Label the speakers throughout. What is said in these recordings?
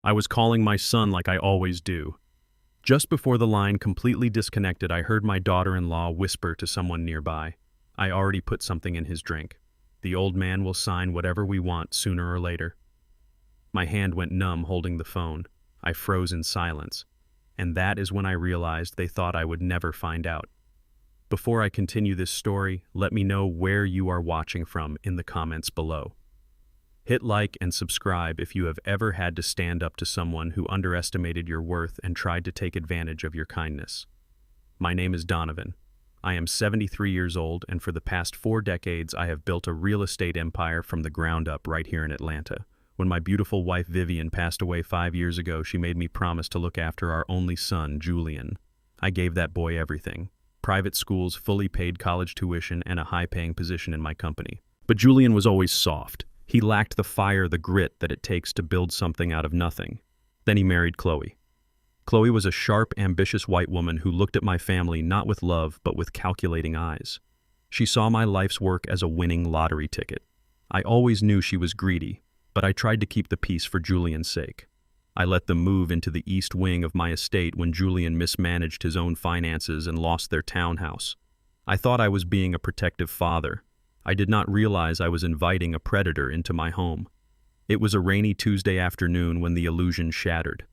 Speaker 1: I was calling my son like I always do. Just before the line completely disconnected, I heard my daughter-in-law whisper to someone nearby, "I already put something in his drink. The old man will sign whatever we want sooner or later." My hand went numb holding the phone. I froze in silence. And that is when I realized they thought I would never find out. Before I continue this story, let me know where you are watching from in the comments below. Hit like and subscribe if you have ever had to stand up to someone who underestimated your worth and tried to take advantage of your kindness. My name is Donovan. I am 73 years old, and for the past 4 decades I have built a real estate empire from the ground up right here in Atlanta. When my beautiful wife Vivian passed away 5 years ago, she made me promise to look after our only son, Julian. I gave that boy everything: private schools, fully paid college tuition, and a high-paying position in my company. But Julian was always soft. He lacked the fire, the grit that it takes to build something out of nothing. Then he married Chloe. Chloe was a sharp, ambitious white woman who looked at my family not with love, but with calculating eyes. She saw my life's work as a winning lottery ticket. I always knew she was greedy, but I tried to keep the peace for Julian's sake. I let them move into the east wing of my estate when Julian mismanaged his own finances and lost their townhouse. I thought I was being a protective father. I did not realize I was inviting a predator into my home. It was a rainy Tuesday afternoon when the illusion shattered.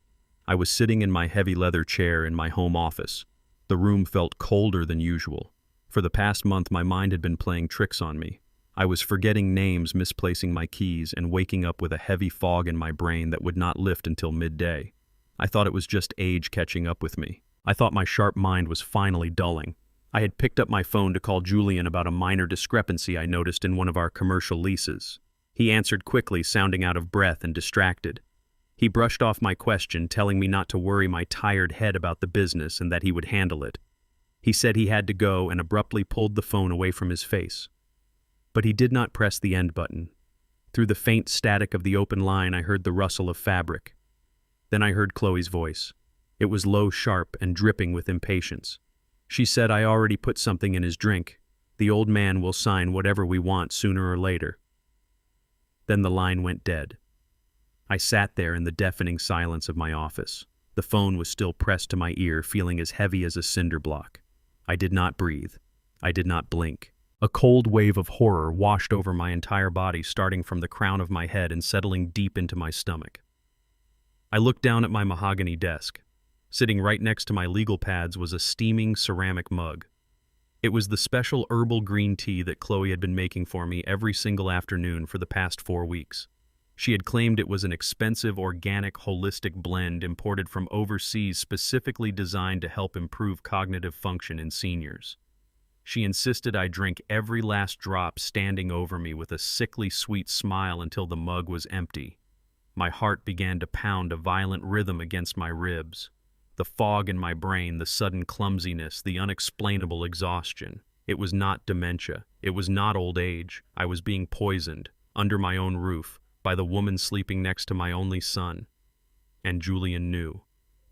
Speaker 1: I was sitting in my heavy leather chair in my home office. The room felt colder than usual. For the past month, my mind had been playing tricks on me. I was forgetting names, misplacing my keys, and waking up with a heavy fog in my brain that would not lift until midday. I thought it was just age catching up with me. I thought my sharp mind was finally dulling. I had picked up my phone to call Julian about a minor discrepancy I noticed in one of our commercial leases. He answered quickly, sounding out of breath and distracted. He brushed off my question, telling me not to worry my tired head about the business and that he would handle it. He said he had to go and abruptly pulled the phone away from his face. But he did not press the end button. Through the faint static of the open line, I heard the rustle of fabric. Then I heard Chloe's voice. It was low, sharp, and dripping with impatience. She said, "I already put something in his drink. The old man will sign whatever we want sooner or later." Then the line went dead. I sat there in the deafening silence of my office. The phone was still pressed to my ear, feeling as heavy as a cinder block. I did not breathe. I did not blink. A cold wave of horror washed over my entire body, starting from the crown of my head and settling deep into my stomach. I looked down at my mahogany desk. Sitting right next to my legal pads was a steaming ceramic mug. It was the special herbal green tea that Chloe had been making for me every single afternoon for the past 4 weeks. She had claimed it was an expensive, organic, holistic blend imported from overseas, specifically designed to help improve cognitive function in seniors. She insisted I drink every last drop, standing over me with a sickly sweet smile until the mug was empty. My heart began to pound a violent rhythm against my ribs. The fog in my brain, the sudden clumsiness, the unexplainable exhaustion. It was not dementia. It was not old age. I was being poisoned, under my own roof, by the woman sleeping next to my only son. And Julian knew.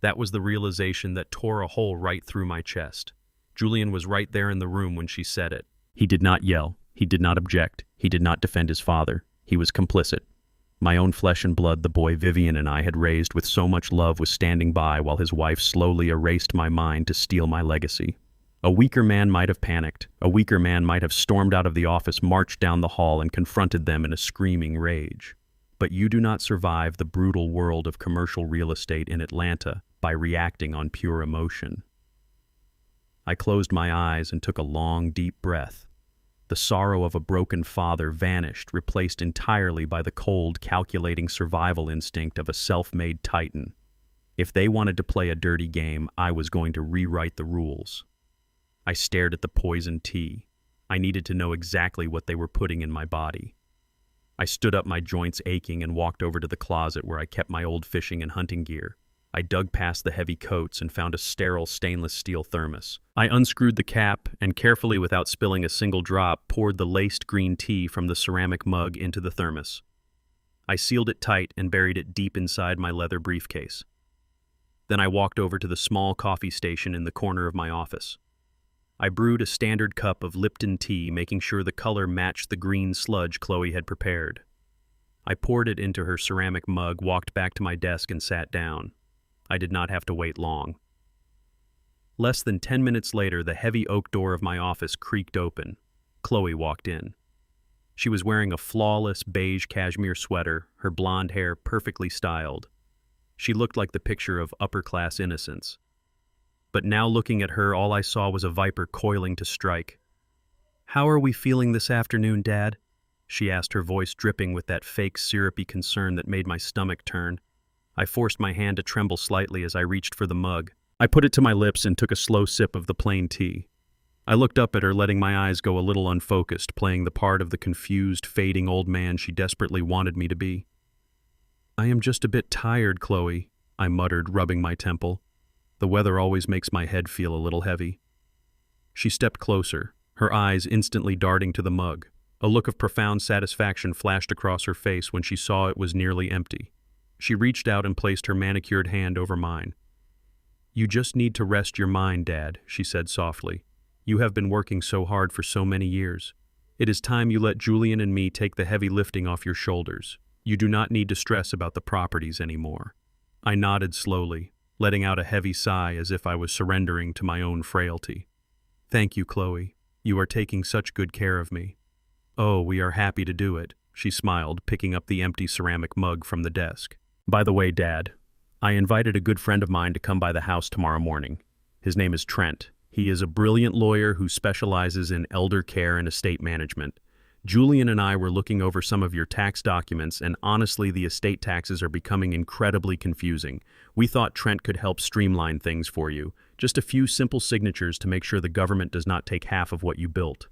Speaker 1: That was the realization that tore a hole right through my chest. Julian was right there in the room when she said it. He did not yell. He did not object. He did not defend his father. He was complicit. My own flesh and blood, the boy Vivian and I had raised with so much love, was standing by while his wife slowly erased my mind to steal my legacy. A weaker man might have panicked. A weaker man might have stormed out of the office, marched down the hall, and confronted them in a screaming rage. But you do not survive the brutal world of commercial real estate in Atlanta by reacting on pure emotion. I closed my eyes and took a long, deep breath. The sorrow of a broken father vanished, replaced entirely by the cold, calculating survival instinct of a self-made titan. If they wanted to play a dirty game, I was going to rewrite the rules. I stared at the poisoned tea. I needed to know exactly what they were putting in my body. I stood up, my joints aching, and walked over to the closet where I kept my old fishing and hunting gear. I dug past the heavy coats and found a sterile stainless steel thermos. I unscrewed the cap and carefully, without spilling a single drop, poured the laced green tea from the ceramic mug into the thermos. I sealed it tight and buried it deep inside my leather briefcase. Then I walked over to the small coffee station in the corner of my office. I brewed a standard cup of Lipton tea, making sure the color matched the green sludge Chloe had prepared. I poured it into her ceramic mug, walked back to my desk, and sat down. I did not have to wait long. Less than 10 minutes later, the heavy oak door of my office creaked open. Chloe walked in. She was wearing a flawless beige cashmere sweater, her blonde hair perfectly styled. She looked like the picture of upper-class innocence. But now looking at her, all I saw was a viper coiling to strike. "How are we feeling this afternoon, Dad?" she asked, her voice dripping with that fake syrupy concern that made my stomach turn. I forced my hand to tremble slightly as I reached for the mug. I put it to my lips and took a slow sip of the plain tea. I looked up at her, letting my eyes go a little unfocused, playing the part of the confused, fading old man she desperately wanted me to be. "I am just a bit tired, Chloe," I muttered, rubbing my temple. The weather always makes my head feel a little heavy. She stepped closer, her eyes instantly darting to the mug. A look of profound satisfaction flashed across her face when she saw it was nearly empty. She reached out and placed her manicured hand over mine. "You just need to rest your mind, Dad," she said softly. "You have been working so hard for so many years. It is time you let Julian and me take the heavy lifting off your shoulders. You do not need to stress about the properties anymore." I nodded slowly, letting out a heavy sigh as if I was surrendering to my own frailty. "Thank you, Chloe. You are taking such good care of me." "Oh, we are happy to do it," she smiled, picking up the empty ceramic mug from the desk. "By the way, Dad, I invited a good friend of mine to come by the house tomorrow morning. His name is Trent. He is a brilliant lawyer who specializes in elder care and estate management. Julian and I were looking over some of your tax documents, and honestly, the estate taxes are becoming incredibly confusing. We thought Trent could help streamline things for you. Just a few simple signatures to make sure the government does not take half of what you built."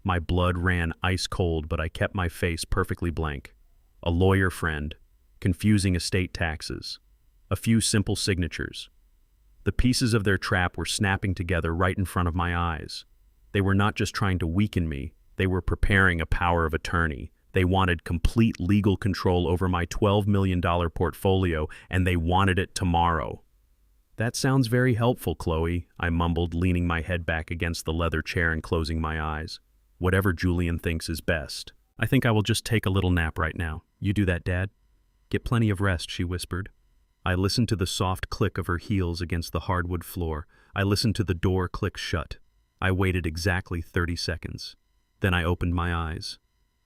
Speaker 1: My blood ran ice cold, but I kept my face perfectly blank. A lawyer friend, confusing estate taxes, a few simple signatures. The pieces of their trap were snapping together right in front of my eyes. They were not just trying to weaken me, they were preparing a power of attorney. They wanted complete legal control over my $12 million portfolio, and they wanted it tomorrow. "That sounds very helpful, Chloe," I mumbled, leaning my head back against the leather chair and closing my eyes. "Whatever Julian thinks is best. I think I will just take a little nap right now. You do that, Dad. Get plenty of rest," she whispered. I listened to the soft click of her heels against the hardwood floor. I listened to the door click shut. I waited exactly 30 seconds. Then I opened my eyes.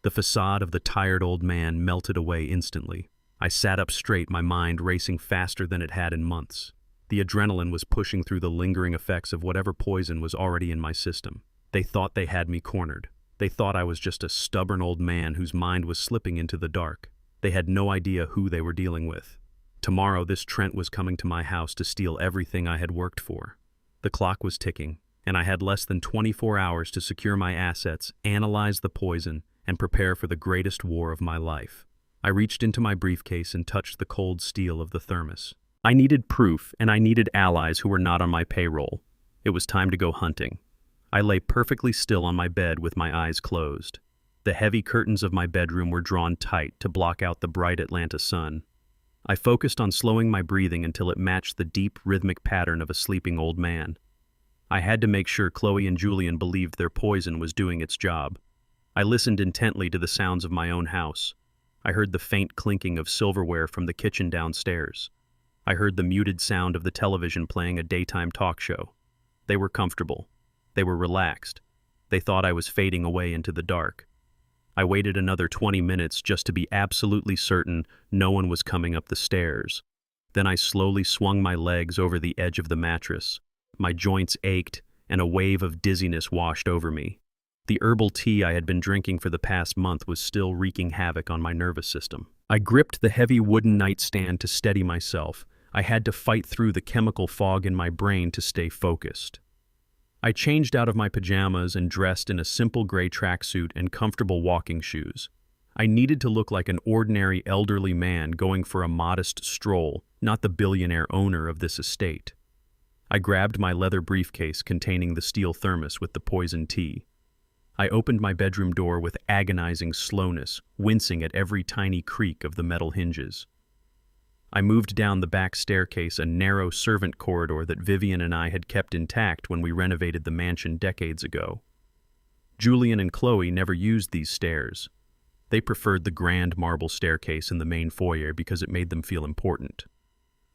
Speaker 1: The facade of the tired old man melted away instantly. I sat up straight, my mind racing faster than it had in months. The adrenaline was pushing through the lingering effects of whatever poison was already in my system. They thought they had me cornered. They thought I was just a stubborn old man whose mind was slipping into the dark. They had no idea who they were dealing with. Tomorrow, this Trent was coming to my house to steal everything I had worked for. The clock was ticking, and I had less than 24 hours to secure my assets, analyze the poison, and prepare for the greatest war of my life. I reached into my briefcase and touched the cold steel of the thermos. I needed proof, and I needed allies who were not on my payroll. It was time to go hunting. I lay perfectly still on my bed with my eyes closed. The heavy curtains of my bedroom were drawn tight to block out the bright Atlanta sun. I focused on slowing my breathing until it matched the deep, rhythmic pattern of a sleeping old man. I had to make sure Chloe and Julian believed their poison was doing its job. I listened intently to the sounds of my own house. I heard the faint clinking of silverware from the kitchen downstairs. I heard the muted sound of the television playing a daytime talk show. They were comfortable. They were relaxed. They thought I was fading away into the dark. I waited another 20 minutes just to be absolutely certain no one was coming up the stairs. Then I slowly swung my legs over the edge of the mattress. My joints ached, and a wave of dizziness washed over me. The herbal tea I had been drinking for the past month was still wreaking havoc on my nervous system. I gripped the heavy wooden nightstand to steady myself. I had to fight through the chemical fog in my brain to stay focused. I changed out of my pajamas and dressed in a simple gray tracksuit and comfortable walking shoes. I needed to look like an ordinary elderly man going for a modest stroll, not the billionaire owner of this estate. I grabbed my leather briefcase containing the steel thermos with the poison tea. I opened my bedroom door with agonizing slowness, wincing at every tiny creak of the metal hinges. I moved down the back staircase, a narrow servant corridor that Vivian and I had kept intact when we renovated the mansion decades ago. Julian and Chloe never used these stairs. They preferred the grand marble staircase in the main foyer because it made them feel important.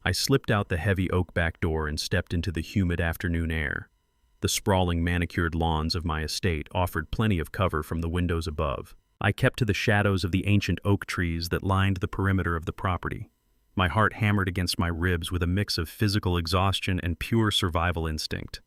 Speaker 1: I slipped out the heavy oak back door and stepped into the humid afternoon air. The sprawling manicured lawns of my estate offered plenty of cover from the windows above. I kept to the shadows of the ancient oak trees that lined the perimeter of the property. My heart hammered against my ribs with a mix of physical exhaustion and pure survival instinct.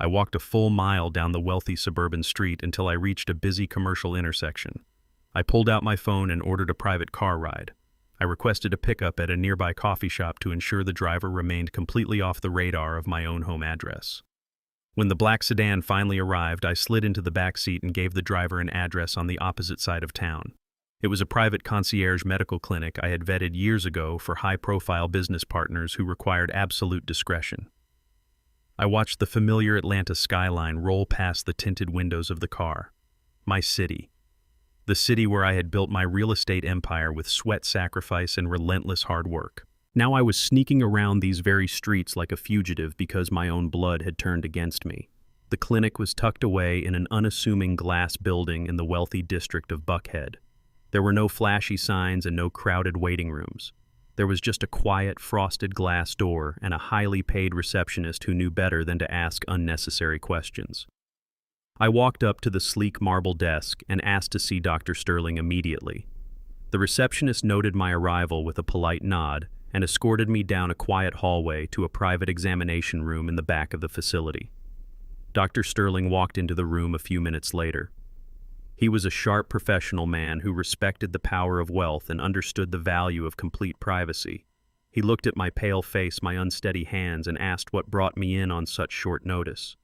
Speaker 1: I walked a full mile down the wealthy suburban street until I reached a busy commercial intersection. I pulled out my phone and ordered a private car ride. I requested a pickup at a nearby coffee shop to ensure the driver remained completely off the radar of my own home address. When the black sedan finally arrived, I slid into the back seat and gave the driver an address on the opposite side of town. It was a private concierge medical clinic I had vetted years ago for high-profile business partners who required absolute discretion. I watched the familiar Atlanta skyline roll past the tinted windows of the car. My city. The city where I had built my real estate empire with sweat sacrifice and relentless hard work. Now I was sneaking around these very streets like a fugitive because my own blood had turned against me. The clinic was tucked away in an unassuming glass building in the wealthy district of Buckhead. There were no flashy signs and no crowded waiting rooms. There was just a quiet, frosted glass door and a highly paid receptionist who knew better than to ask unnecessary questions. I walked up to the sleek marble desk and asked to see Dr. Sterling immediately. The receptionist noted my arrival with a polite nod and escorted me down a quiet hallway to a private examination room in the back of the facility. Dr. Sterling walked into the room a few minutes later. He was a sharp professional man who respected the power of wealth and understood the value of complete privacy. He looked at my pale face, my unsteady hands, and asked what brought me in on such short notice.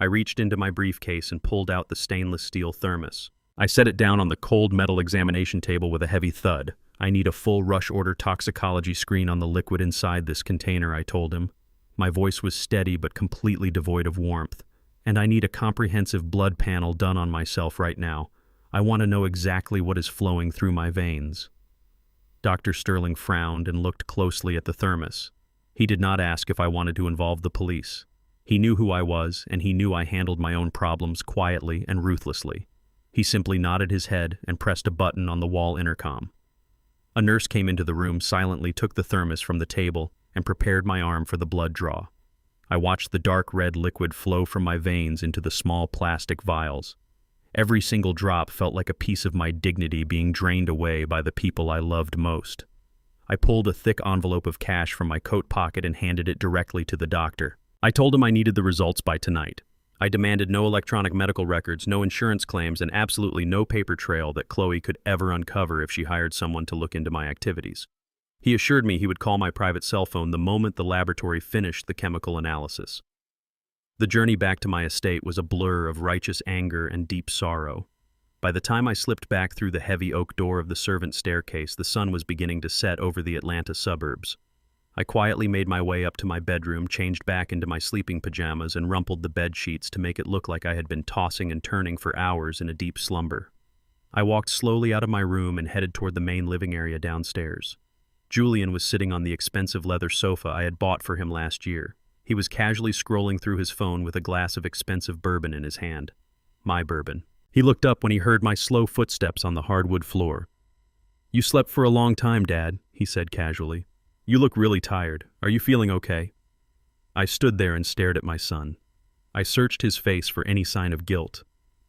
Speaker 1: I reached into my briefcase and pulled out the stainless steel thermos. I set it down on the cold metal examination table with a heavy thud. I need a full rush order toxicology screen on the liquid inside this container, I told him. My voice was steady but completely devoid of warmth. And I need a comprehensive blood panel done on myself right now. I want to know exactly what is flowing through my veins. Dr. Sterling frowned and looked closely at the thermos. He did not ask if I wanted to involve the police. He knew who I was, and he knew I handled my own problems quietly and ruthlessly. He simply nodded his head and pressed a button on the wall intercom. A nurse came into the room, silently took the thermos from the table, and prepared my arm for the blood draw. I watched the dark red liquid flow from my veins into the small plastic vials. Every single drop felt like a piece of my dignity being drained away by the people I loved most. I pulled a thick envelope of cash from my coat pocket and handed it directly to the doctor. I told him I needed the results by tonight. I demanded no electronic medical records, no insurance claims, and absolutely no paper trail that Chloe could ever uncover if she hired someone to look into my activities. He assured me he would call my private cell phone the moment the laboratory finished the chemical analysis. The journey back to my estate was a blur of righteous anger and deep sorrow. By the time I slipped back through the heavy oak door of the servant staircase, the sun was beginning to set over the Atlanta suburbs. I quietly made my way up to my bedroom, changed back into my sleeping pajamas, and rumpled the bed sheets to make it look like I had been tossing and turning for hours in a deep slumber. I walked slowly out of my room and headed toward the main living area downstairs. Julian was sitting on the expensive leather sofa I had bought for him last year. He was casually scrolling through his phone with a glass of expensive bourbon in his hand. My bourbon. He looked up when he heard my slow footsteps on the hardwood floor. "You slept for a long time, Dad," he said casually. "You look really tired. Are you feeling okay?" I stood there and stared at my son. I searched his face for any sign of guilt.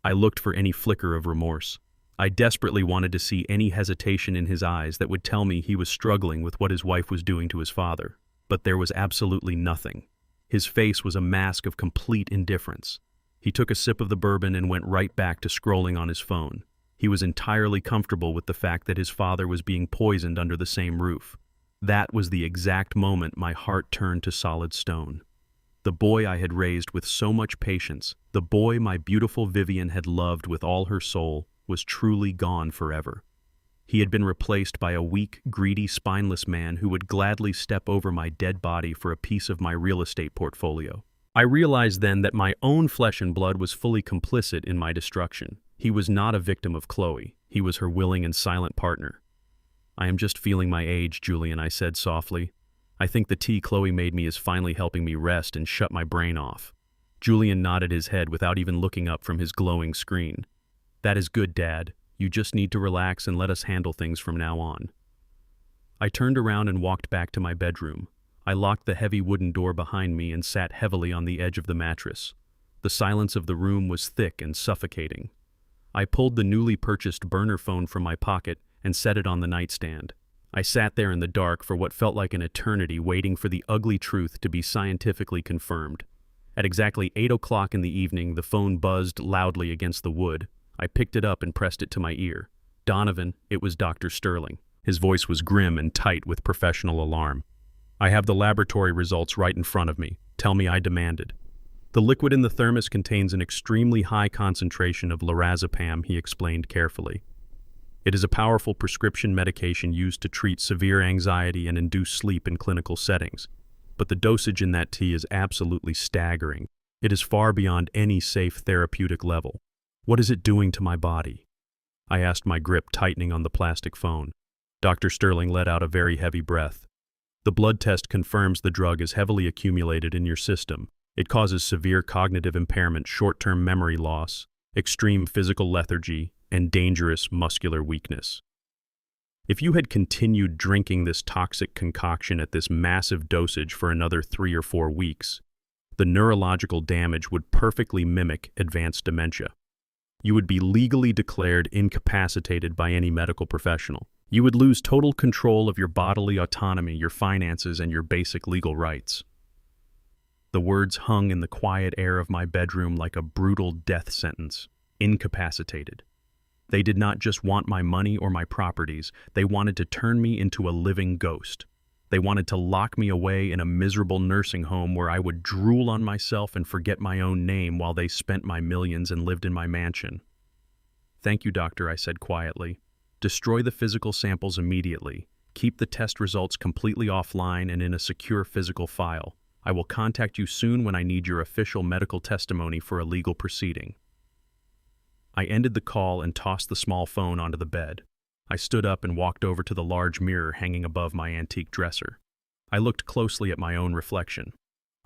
Speaker 1: I looked for any flicker of remorse. I desperately wanted to see any hesitation in his eyes that would tell me he was struggling with what his wife was doing to his father. But there was absolutely nothing. His face was a mask of complete indifference. He took a sip of the bourbon and went right back to scrolling on his phone. He was entirely comfortable with the fact that his father was being poisoned under the same roof. That was the exact moment my heart turned to solid stone. The boy I had raised with so much patience, the boy my beautiful Vivian had loved with all her soul, was truly gone forever. He had been replaced by a weak, greedy, spineless man who would gladly step over my dead body for a piece of my real estate portfolio. I realized then that my own flesh and blood was fully complicit in my destruction. He was not a victim of Chloe. He was her willing and silent partner. "I am just feeling my age, Julian," I said softly. "I think the tea Chloe made me is finally helping me rest and shut my brain off." Julian nodded his head without even looking up from his glowing screen. "That is good, Dad. You just need to relax and let us handle things from now on." I turned around and walked back to my bedroom. I locked the heavy wooden door behind me and sat heavily on the edge of the mattress. The silence of the room was thick and suffocating. I pulled the newly purchased burner phone from my pocket and set it on the nightstand. I sat there in the dark for what felt like an eternity, waiting for the ugly truth to be scientifically confirmed. At exactly 8 o'clock in the evening, the phone buzzed loudly against the wood. I picked it up and pressed it to my ear. "Donovan," it was Dr. Sterling. His voice was grim and tight with professional alarm. "I have the laboratory results right in front of me. Tell me," I demanded. "The liquid in the thermos contains an extremely high concentration of lorazepam," he explained carefully. "It is a powerful prescription medication used to treat severe anxiety and induce sleep in clinical settings. But the dosage in that tea is absolutely staggering. It is far beyond any safe therapeutic level. What is it doing to my body?" I asked, my grip tightening on the plastic phone. Dr. Sterling let out a very heavy breath. "The blood test confirms the drug is heavily accumulated in your system. It causes severe cognitive impairment, short-term memory loss, extreme physical lethargy, and dangerous muscular weakness. If you had continued drinking this toxic concoction at this massive dosage for another 3 or 4 weeks, the neurological damage would perfectly mimic advanced dementia. You would be legally declared incapacitated by any medical professional. You would lose total control of your bodily autonomy, your finances, and your basic legal rights." The words hung in the quiet air of my bedroom like a brutal death sentence. Incapacitated. They did not just want my money or my properties, they wanted to turn me into a living ghost. They wanted to lock me away in a miserable nursing home where I would drool on myself and forget my own name while they spent my millions and lived in my mansion. "Thank you, doctor," I said quietly. "Destroy the physical samples immediately. Keep the test results completely offline and in a secure physical file. I will contact you soon when I need your official medical testimony for a legal proceeding." I ended the call and tossed the small phone onto the bed. I stood up and walked over to the large mirror hanging above my antique dresser. I looked closely at my own reflection.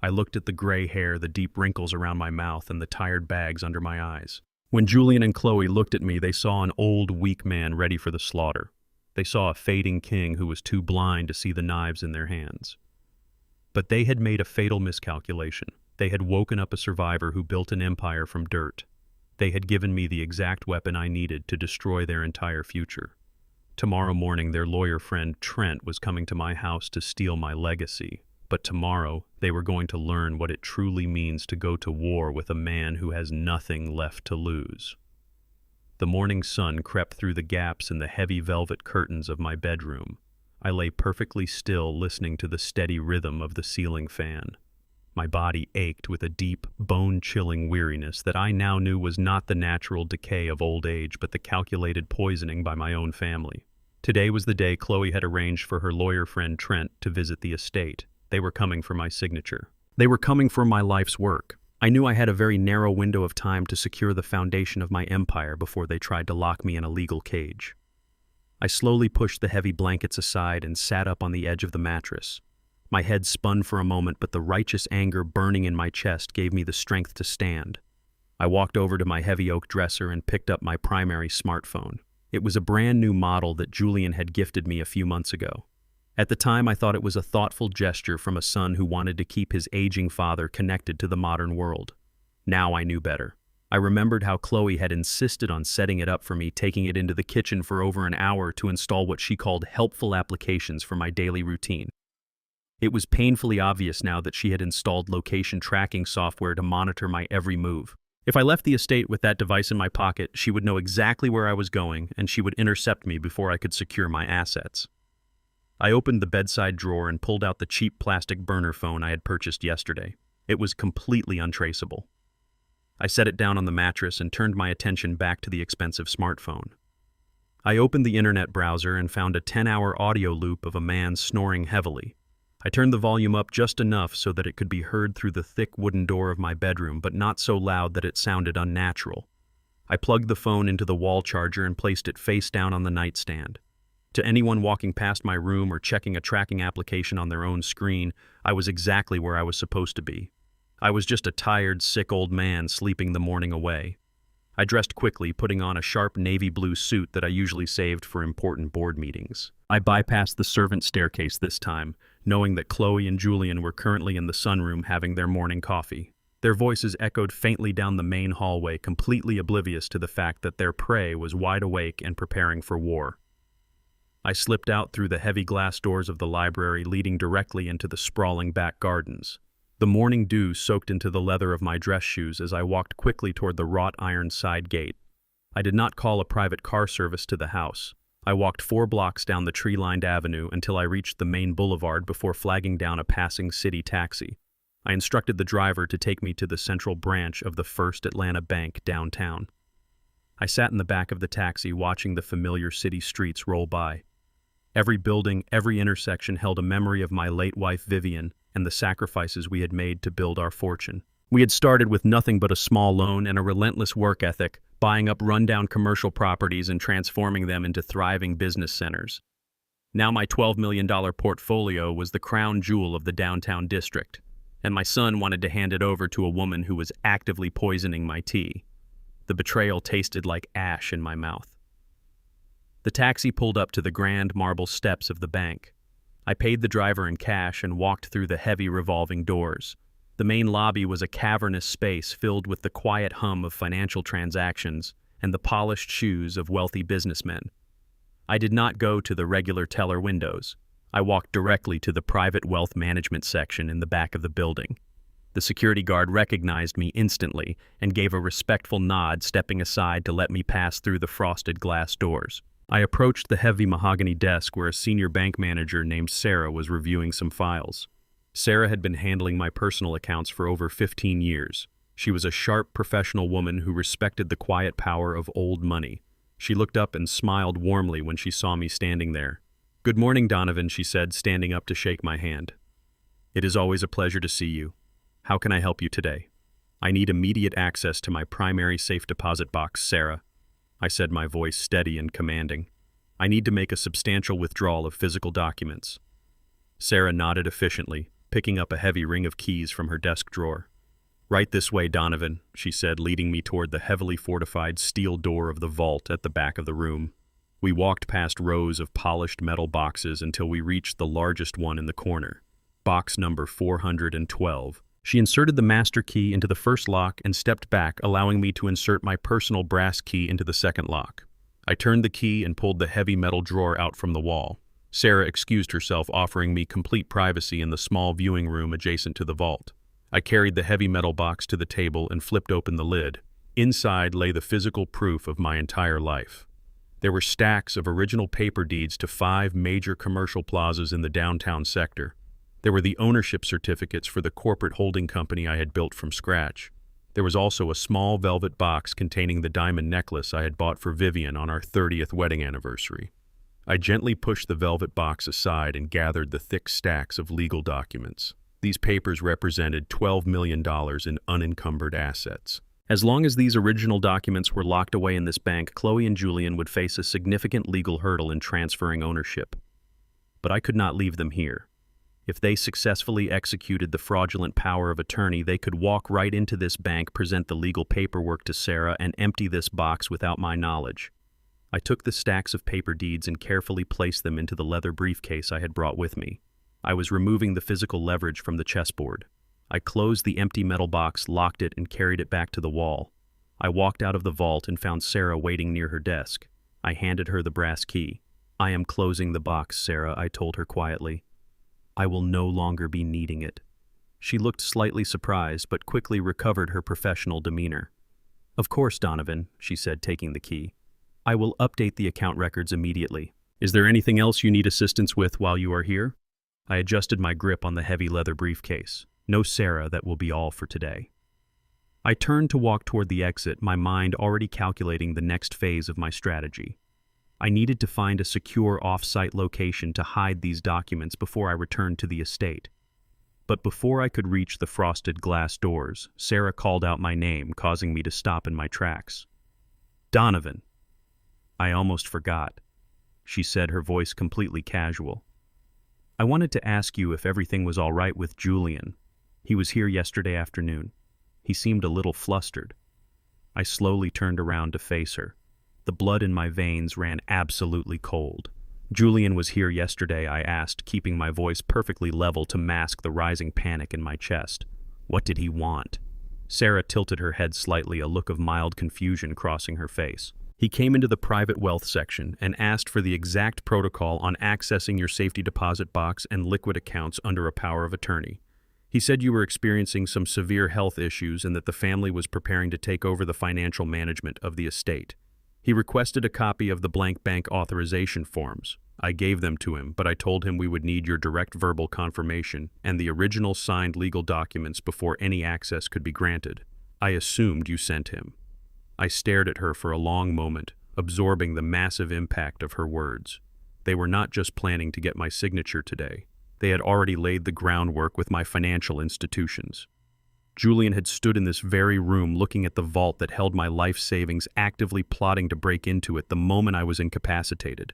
Speaker 1: I looked at the gray hair, the deep wrinkles around my mouth, and the tired bags under my eyes. When Julian and Chloe looked at me, they saw an old, weak man ready for the slaughter. They saw a fading king who was too blind to see the knives in their hands. But they had made a fatal miscalculation. They had woken up a survivor who built an empire from dirt. They had given me the exact weapon I needed to destroy their entire future. Tomorrow morning, their lawyer friend Trent was coming to my house to steal my legacy. But tomorrow, they were going to learn what it truly means to go to war with a man who has nothing left to lose. The morning sun crept through the gaps in the heavy velvet curtains of my bedroom. I lay perfectly still, listening to the steady rhythm of the ceiling fan. My body ached with a deep, bone-chilling weariness that I now knew was not the natural decay of old age, but the calculated poisoning by my own family. Today was the day Chloe had arranged for her lawyer friend Trent to visit the estate. They were coming for my signature. They were coming for my life's work. I knew I had a very narrow window of time to secure the foundation of my empire before they tried to lock me in a legal cage. I slowly pushed the heavy blankets aside and sat up on the edge of the mattress. My head spun for a moment, but the righteous anger burning in my chest gave me the strength to stand. I walked over to my heavy oak dresser and picked up my primary smartphone. It was a brand new model that Julian had gifted me a few months ago. At the time, I thought it was a thoughtful gesture from a son who wanted to keep his aging father connected to the modern world. Now I knew better. I remembered how Chloe had insisted on setting it up for me, taking it into the kitchen for over an hour to install what she called helpful applications for my daily routine. It was painfully obvious now that she had installed location tracking software to monitor my every move. If I left the estate with that device in my pocket, she would know exactly where I was going, and she would intercept me before I could secure my assets. I opened the bedside drawer and pulled out the cheap plastic burner phone I had purchased yesterday. It was completely untraceable. I set it down on the mattress and turned my attention back to the expensive smartphone. I opened the internet browser and found a 10-hour audio loop of a man snoring heavily. I turned the volume up just enough so that it could be heard through the thick wooden door of my bedroom, but not so loud that it sounded unnatural. I plugged the phone into the wall charger and placed it face down on the nightstand. To anyone walking past my room or checking a tracking application on their own screen, I was exactly where I was supposed to be. I was just a tired, sick old man sleeping the morning away. I dressed quickly, putting on a sharp navy blue suit that I usually saved for important board meetings. I bypassed the servant staircase this time, knowing that Chloe and Julian were currently in the sunroom having their morning coffee. Their voices echoed faintly down the main hallway, completely oblivious to the fact that their prey was wide awake and preparing for war. I slipped out through the heavy glass doors of the library leading directly into the sprawling back gardens. The morning dew soaked into the leather of my dress shoes as I walked quickly toward the wrought iron side gate. I did not call a private car service to the house. I walked 4 blocks down the tree-lined avenue until I reached the main boulevard before flagging down a passing city taxi. I instructed the driver to take me to the central branch of the First Atlanta Bank downtown. I sat in the back of the taxi watching the familiar city streets roll by. Every building, every intersection held a memory of my late wife Vivian and the sacrifices we had made to build our fortune. We had started with nothing but a small loan and a relentless work ethic, buying up rundown commercial properties and transforming them into thriving business centers. Now my $12 million portfolio was the crown jewel of the downtown district, and my son wanted to hand it over to a woman who was actively poisoning my tea. The betrayal tasted like ash in my mouth. The taxi pulled up to the grand marble steps of the bank. I paid the driver in cash and walked through the heavy revolving doors. The main lobby was a cavernous space filled with the quiet hum of financial transactions and the polished shoes of wealthy businessmen. I did not go to the regular teller windows. I walked directly to the private wealth management section in the back of the building. The security guard recognized me instantly and gave a respectful nod, stepping aside to let me pass through the frosted glass doors. I approached the heavy mahogany desk where a senior bank manager named Sarah was reviewing some files. Sarah had been handling my personal accounts for over 15 years. She was a sharp, professional woman who respected the quiet power of old money. She looked up and smiled warmly when she saw me standing there. "Good morning, Donovan," she said, standing up to shake my hand. "It is always a pleasure to see you. How can I help you today?" "I need immediate access to my primary safe deposit box, Sarah," I said, my voice steady and commanding. "I need to make a substantial withdrawal of physical documents." Sarah nodded efficiently, picking up a heavy ring of keys from her desk drawer. "Right this way, Donovan," she said, leading me toward the heavily fortified steel door of the vault at the back of the room. We walked past rows of polished metal boxes until we reached the largest one in the corner, box number 412. She inserted the master key into the first lock and stepped back, allowing me to insert my personal brass key into the second lock. I turned the key and pulled the heavy metal drawer out from the wall. Sarah excused herself, offering me complete privacy in the small viewing room adjacent to the vault. I carried the heavy metal box to the table and flipped open the lid. Inside lay the physical proof of my entire life. There were stacks of original paper deeds to 5 major commercial plazas in the downtown sector. There were the ownership certificates for the corporate holding company I had built from scratch. There was also a small velvet box containing the diamond necklace I had bought for Vivian on our 30th wedding anniversary. I gently pushed the velvet box aside and gathered the thick stacks of legal documents. These papers represented $12 million in unencumbered assets. As long as these original documents were locked away in this bank, Chloe and Julian would face a significant legal hurdle in transferring ownership. But I could not leave them here. If they successfully executed the fraudulent power of attorney, they could walk right into this bank, present the legal paperwork to Sarah, and empty this box without my knowledge. I took the stacks of paper deeds and carefully placed them into the leather briefcase I had brought with me. I was removing the physical leverage from the chessboard. I closed the empty metal box, locked it, and carried it back to the wall. I walked out of the vault and found Sarah waiting near her desk. I handed her the brass key. "I am closing the box, Sarah," I told her quietly. "I will no longer be needing it." She looked slightly surprised, but quickly recovered her professional demeanor. "Of course, Donovan," she said, taking the key. "I will update the account records immediately. Is there anything else you need assistance with while you are here?" I adjusted my grip on the heavy leather briefcase. "No, Sarah, that will be all for today." I turned to walk toward the exit, my mind already calculating the next phase of my strategy. I needed to find a secure off-site location to hide these documents before I returned to the estate. But before I could reach the frosted glass doors, Sarah called out my name, causing me to stop in my tracks. "Donovan." I almost forgot, she said, her voice completely casual. "I wanted to ask you if everything was all right with Julian. He was here yesterday afternoon. He seemed a little flustered." I slowly turned around to face her. The blood in my veins ran absolutely cold. "Julian was here yesterday," I asked, keeping my voice perfectly level to mask the rising panic in my chest. "What did he want?" Sarah tilted her head slightly, a look of mild confusion crossing her face. "He came into the private wealth section and asked for the exact protocol on accessing your safety deposit box and liquid accounts under a power of attorney. He said you were experiencing some severe health issues and that the family was preparing to take over the financial management of the estate. He requested a copy of the blank bank authorization forms. I gave them to him, but I told him we would need your direct verbal confirmation and the original signed legal documents before any access could be granted. I assumed you sent him." I stared at her for a long moment, absorbing the massive impact of her words. They were not just planning to get my signature today. They had already laid the groundwork with my financial institutions. Julian had stood in this very room looking at the vault that held my life savings, actively plotting to break into it the moment I was incapacitated.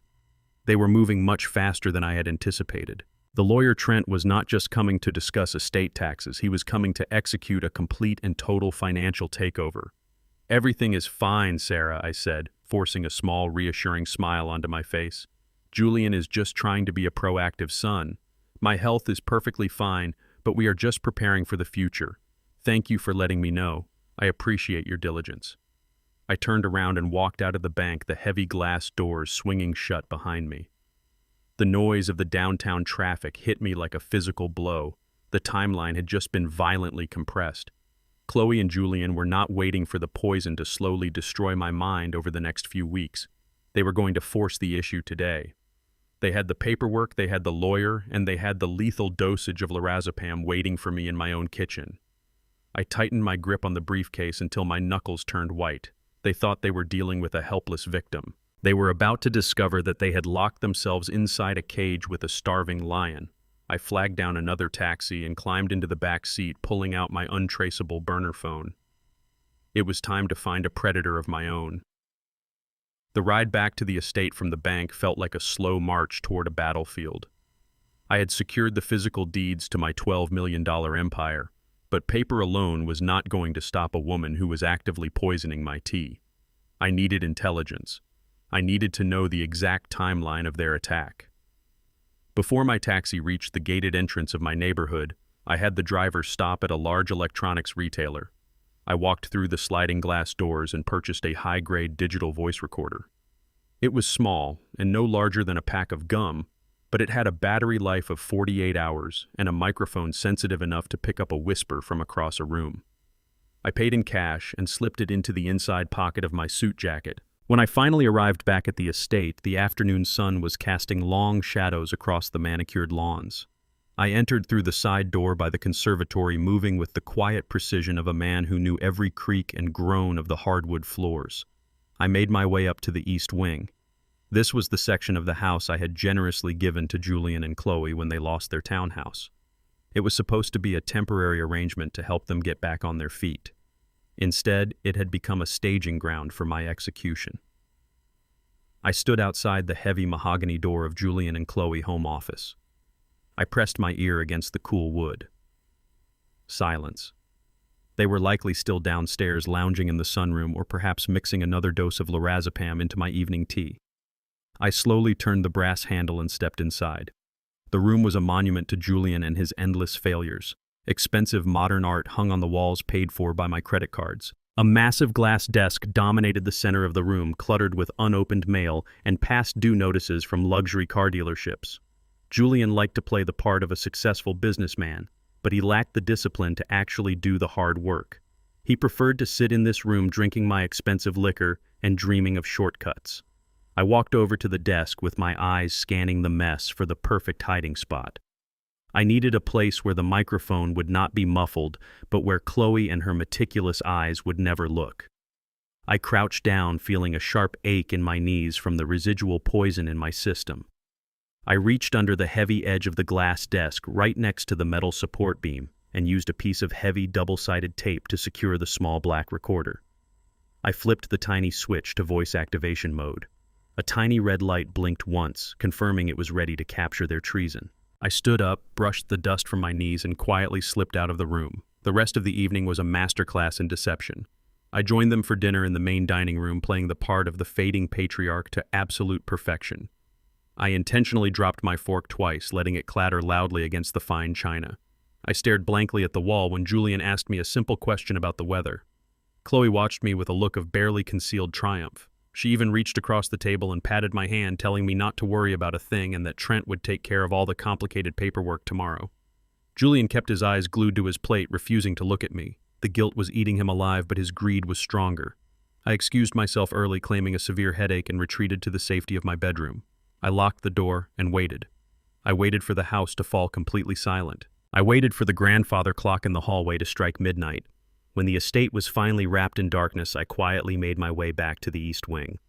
Speaker 1: They were moving much faster than I had anticipated. The lawyer Trent was not just coming to discuss estate taxes, he was coming to execute a complete and total financial takeover. "Everything is fine, Sarah," I said, forcing a small, reassuring smile onto my face. "Julian is just trying to be a proactive son. My health is perfectly fine, but we are just preparing for the future. Thank you for letting me know. I appreciate your diligence." I turned around and walked out of the bank, the heavy glass doors swinging shut behind me. The noise of the downtown traffic hit me like a physical blow. The timeline had just been violently compressed. Chloe and Julian were not waiting for the poison to slowly destroy my mind over the next few weeks. They were going to force the issue today. They had the paperwork, they had the lawyer, and they had the lethal dosage of lorazepam waiting for me in my own kitchen. I tightened my grip on the briefcase until my knuckles turned white. They thought they were dealing with a helpless victim. They were about to discover that they had locked themselves inside a cage with a starving lion. I flagged down another taxi and climbed into the back seat, pulling out my untraceable burner phone. It was time to find a predator of my own. The ride back to the estate from the bank felt like a slow march toward a battlefield. I had secured the physical deeds to my $12 million empire, but paper alone was not going to stop a woman who was actively poisoning my tea. I needed intelligence. I needed to know the exact timeline of their attack. Before my taxi reached the gated entrance of my neighborhood, I had the driver stop at a large electronics retailer. I walked through the sliding glass doors and purchased a high-grade digital voice recorder. It was small and no larger than a pack of gum, but it had a battery life of 48 hours and a microphone sensitive enough to pick up a whisper from across a room. I paid in cash and slipped it into the inside pocket of my suit jacket. When I finally arrived back at the estate, the afternoon sun was casting long shadows across the manicured lawns. I entered through the side door by the conservatory, moving with the quiet precision of a man who knew every creak and groan of the hardwood floors. I made my way up to the east wing. This was the section of the house I had generously given to Julian and Chloe when they lost their townhouse. It was supposed to be a temporary arrangement to help them get back on their feet. Instead, it had become a staging ground for my execution. I stood outside the heavy mahogany door of Julian and Chloe home office. I pressed my ear against the cool wood. Silence. They were likely still downstairs lounging in the sunroom or perhaps mixing another dose of lorazepam into my evening tea. I slowly turned the brass handle and stepped inside. The room was a monument to Julian and his endless failures. Expensive modern art hung on the walls paid for by my credit cards. A massive glass desk dominated the center of the room, cluttered with unopened mail and past due notices from luxury car dealerships. Julian liked to play the part of a successful businessman, but he lacked the discipline to actually do the hard work. He preferred to sit in this room drinking my expensive liquor and dreaming of shortcuts. I walked over to the desk with my eyes scanning the mess for the perfect hiding spot. I needed a place where the microphone would not be muffled, but where Chloe and her meticulous eyes would never look. I crouched down, feeling a sharp ache in my knees from the residual poison in my system. I reached under the heavy edge of the glass desk right next to the metal support beam and used a piece of heavy double-sided tape to secure the small black recorder. I flipped the tiny switch to voice activation mode. A tiny red light blinked once, confirming it was ready to capture their treason. I stood up, brushed the dust from my knees, and quietly slipped out of the room. The rest of the evening was a masterclass in deception. I joined them for dinner in the main dining room, playing the part of the fading patriarch to absolute perfection. I intentionally dropped my fork twice, letting it clatter loudly against the fine china. I stared blankly at the wall when Julian asked me a simple question about the weather. Chloe watched me with a look of barely concealed triumph. She even reached across the table and patted my hand, telling me not to worry about a thing and that Trent would take care of all the complicated paperwork tomorrow. Julian kept his eyes glued to his plate, refusing to look at me. The guilt was eating him alive, but his greed was stronger. I excused myself early, claiming a severe headache, and retreated to the safety of my bedroom. I locked the door and waited. I waited for the house to fall completely silent. I waited for the grandfather clock in the hallway to strike midnight. When the estate was finally wrapped in darkness, I quietly made my way back to the East Wing.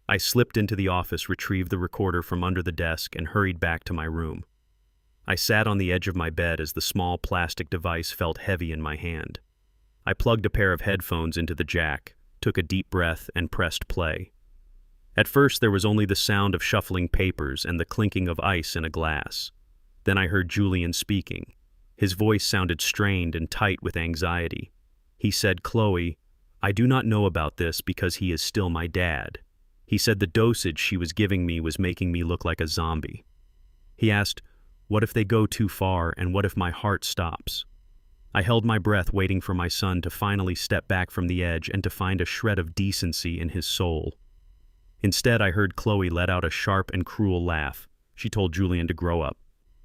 Speaker 1: I slipped into the office, retrieved the recorder from under the desk, and hurried back to my room. I sat on the edge of my bed as the small plastic device felt heavy in my hand. I plugged a pair of headphones into the jack, took a deep breath, and pressed play. At first, there was only the sound of shuffling papers and the clinking of ice in a glass. Then I heard Julian speaking. His voice sounded strained and tight with anxiety. He said, "Chloe, I do not know about this because he is still my dad." He said the dosage she was giving me was making me look like a zombie. He asked, "What if they go too far, and what if my heart stops?" I held my breath, waiting for my son to finally step back from the edge and to find a shred of decency in his soul. Instead, I heard Chloe let out a sharp and cruel laugh. She told Julian to grow up.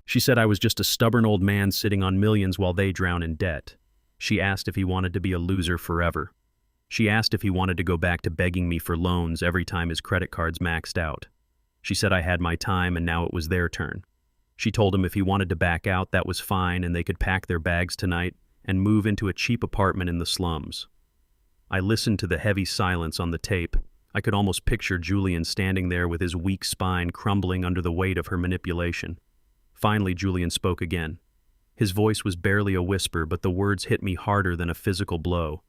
Speaker 1: She said I was just a stubborn old man sitting on millions while they drown in debt. She asked if he wanted to be a loser forever. She asked if he wanted to go back to begging me for loans every time his credit cards maxed out. She said I had my time and now it was their turn. She told him if he wanted to back out, that was fine, and they could pack their bags tonight and move into a cheap apartment in the slums. I listened to the heavy silence on the tape. I could almost picture Julian standing there with his weak spine crumbling under the weight of her manipulation. Finally, Julian spoke again. His voice was barely a whisper, but the words hit me harder than a physical blow.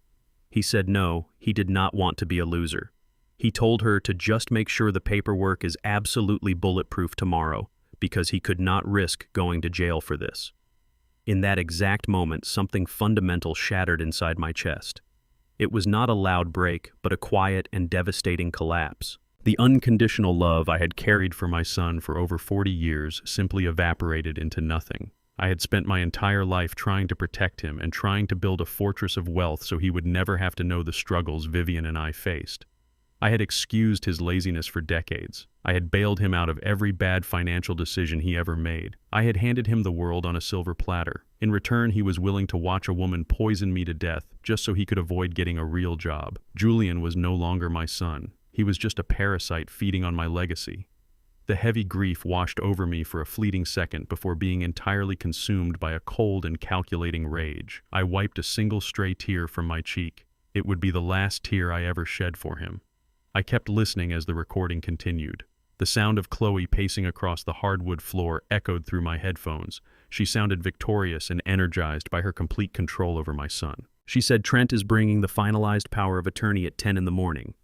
Speaker 1: He said no, he did not want to be a loser. He told her to just make sure the paperwork is absolutely bulletproof tomorrow, because he could not risk going to jail for this. In that exact moment, something fundamental shattered inside my chest. It was not a loud break, but a quiet and devastating collapse. The unconditional love I had carried for my son for over 40 years simply evaporated into nothing. I had spent my entire life trying to protect him and trying to build a fortress of wealth so he would never have to know the struggles Vivian and I faced. I had excused his laziness for decades. I had bailed him out of every bad financial decision he ever made. I had handed him the world on a silver platter. In return, he was willing to watch a woman poison me to death just so he could avoid getting a real job. Julian was no longer my son. He was just a parasite feeding on my legacy. The heavy grief washed over me for a fleeting second before being entirely consumed by a cold and calculating rage. I wiped a single stray tear from my cheek. It would be the last tear I ever shed for him. I kept listening as the recording continued. The sound of Chloe pacing across the hardwood floor echoed through my headphones. She sounded victorious and energized by her complete control over my son. She said Trent is bringing the finalized power of attorney at 10 in the morning.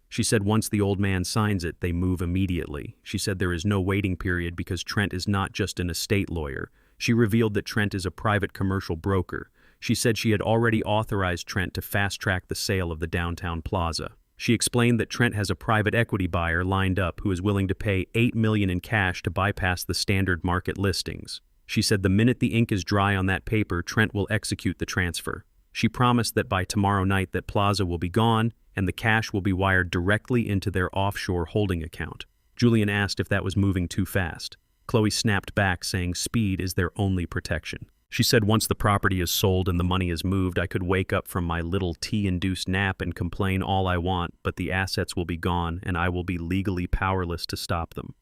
Speaker 1: She said once the old man signs it, they move immediately. She said there is no waiting period because Trent is not just an estate lawyer. She revealed that Trent is a private commercial broker. She said she had already authorized Trent to fast-track the sale of the downtown plaza. She explained that Trent has a private equity buyer lined up who is willing to pay $8 million in cash to bypass the standard market listings. She said the minute the ink is dry on that paper, Trent will execute the transfer. She promised that by tomorrow night that plaza will be gone and the cash will be wired directly into their offshore holding account. Julian asked if that was moving too fast. Chloe snapped back, saying speed is their only protection. She said once the property is sold and the money is moved, I could wake up from my little tea-induced nap and complain all I want, but the assets will be gone and I will be legally powerless to stop them.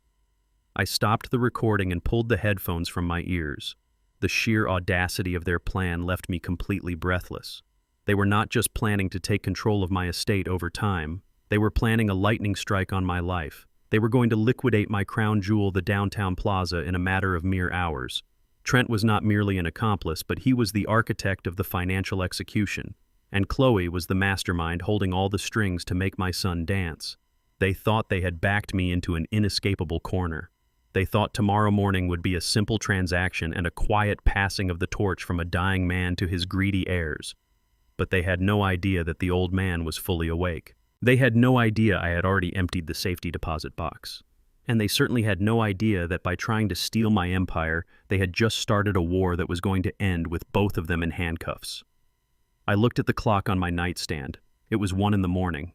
Speaker 1: I stopped the recording and pulled the headphones from my ears. The sheer audacity of their plan left me completely breathless. They were not just planning to take control of my estate over time. They were planning a lightning strike on my life. They were going to liquidate my crown jewel, the downtown plaza, in a matter of mere hours. Trent was not merely an accomplice, but he was the architect of the financial execution. And Chloe was the mastermind holding all the strings to make my son dance. They thought they had backed me into an inescapable corner. They thought tomorrow morning would be a simple transaction and a quiet passing of the torch from a dying man to his greedy heirs. but they had no idea that the old man was fully awake. They had no idea I had already emptied the safety deposit box. And they certainly had no idea that by trying to steal my empire, they had just started a war that was going to end with both of them in handcuffs. I looked at the clock on my nightstand. It was 1 a.m.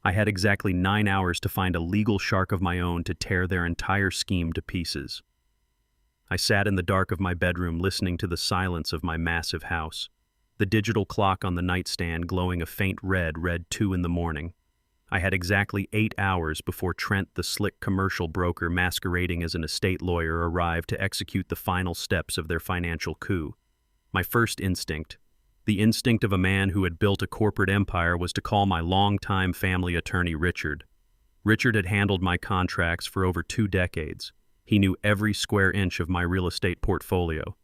Speaker 1: I had exactly 9 hours to find a legal shark of my own to tear their entire scheme to pieces. I sat in the dark of my bedroom listening to the silence of my massive house. The digital clock on the nightstand glowing a faint red read 2 a.m. I had exactly 8 hours before Trent, the slick commercial broker masquerading as an estate lawyer, arrived to execute the final steps of their financial coup. My first instinct, the instinct of a man who had built a corporate empire, was to call my longtime family attorney, Richard. Richard had handled my contracts for over 2 decades. He knew every square inch of my real estate portfolio.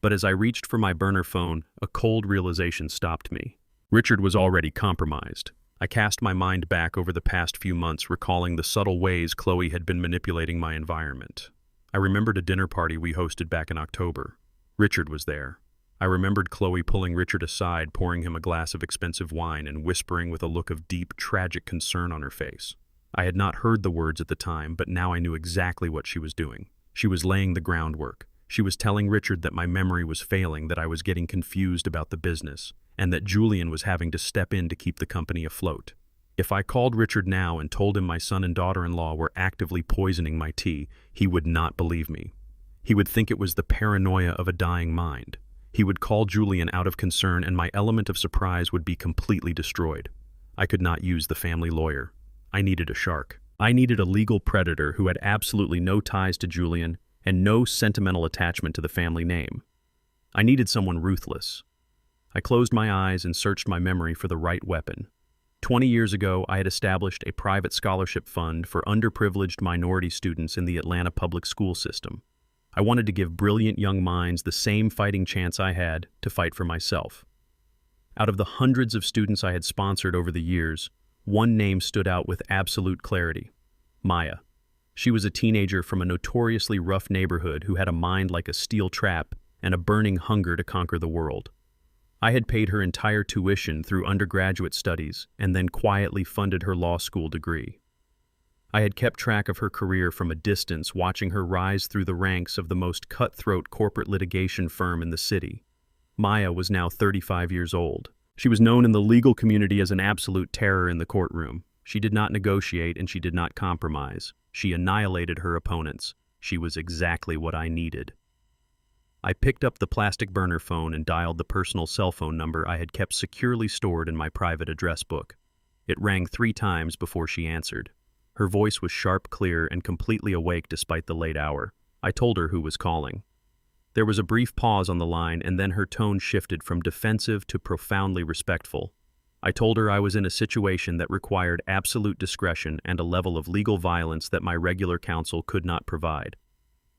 Speaker 1: But as I reached for my burner phone, a cold realization stopped me. Richard was already compromised. I cast my mind back over the past few months, recalling the subtle ways Chloe had been manipulating my environment. I remembered a dinner party we hosted back in October. Richard was there. I remembered Chloe pulling Richard aside, pouring him a glass of expensive wine, and whispering with a look of deep, tragic concern on her face. I had not heard the words at the time, but now I knew exactly what she was doing. She was laying the groundwork. She was telling Richard that my memory was failing, that I was getting confused about the business, and that Julian was having to step in to keep the company afloat. If I called Richard now and told him my son and daughter-in-law were actively poisoning my tea, he would not believe me. He would think it was the paranoia of a dying mind. He would call Julian out of concern, and my element of surprise would be completely destroyed. I could not use the family lawyer. I needed a shark. I needed a legal predator who had absolutely no ties to Julian and no sentimental attachment to the family name. I needed someone ruthless. I closed my eyes and searched my memory for the right weapon. 20 years ago, I had established a private scholarship fund for underprivileged minority students in the Atlanta public school system. I wanted to give brilliant young minds the same fighting chance I had to fight for myself. Out of the hundreds of students I had sponsored over the years, one name stood out with absolute clarity: Maya. She was a teenager from a notoriously rough neighborhood who had a mind like a steel trap and a burning hunger to conquer the world. I had paid her entire tuition through undergraduate studies and then quietly funded her law school degree. I had kept track of her career from a distance, watching her rise through the ranks of the most cutthroat corporate litigation firm in the city. Maya was now 35 years old. She was known in the legal community as an absolute terror in the courtroom. She did not negotiate and she did not compromise. She annihilated her opponents. She was exactly what I needed. I picked up the plastic burner phone and dialed the personal cell phone number I had kept securely stored in my private address book. It rang 3 times before she answered. Her voice was sharp, clear, and completely awake despite the late hour. I told her who was calling. There was a brief pause on the line, and then her tone shifted from defensive to profoundly respectful. I told her I was in a situation that required absolute discretion and a level of legal violence that my regular counsel could not provide.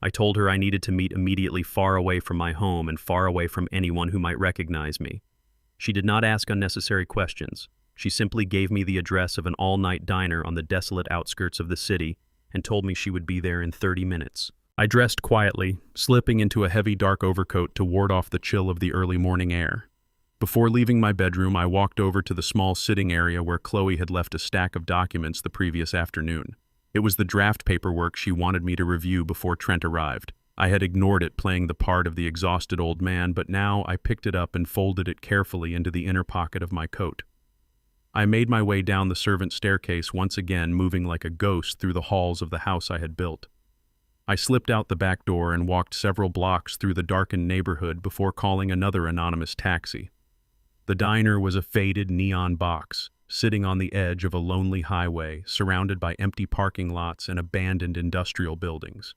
Speaker 1: I told her I needed to meet immediately, far away from my home and far away from anyone who might recognize me. She did not ask unnecessary questions. She simply gave me the address of an all-night diner on the desolate outskirts of the city and told me she would be there in 30 minutes. I dressed quietly, slipping into a heavy dark overcoat to ward off the chill of the early morning air. Before leaving my bedroom, I walked over to the small sitting area where Chloe had left a stack of documents the previous afternoon. It was the draft paperwork she wanted me to review before Trent arrived. I had ignored it, playing the part of the exhausted old man, but now I picked it up and folded it carefully into the inner pocket of my coat. I made my way down the servant staircase, once again moving like a ghost through the halls of the house I had built. I slipped out the back door and walked several blocks through the darkened neighborhood before calling another anonymous taxi. The diner was a faded neon box, sitting on the edge of a lonely highway, surrounded by empty parking lots and abandoned industrial buildings.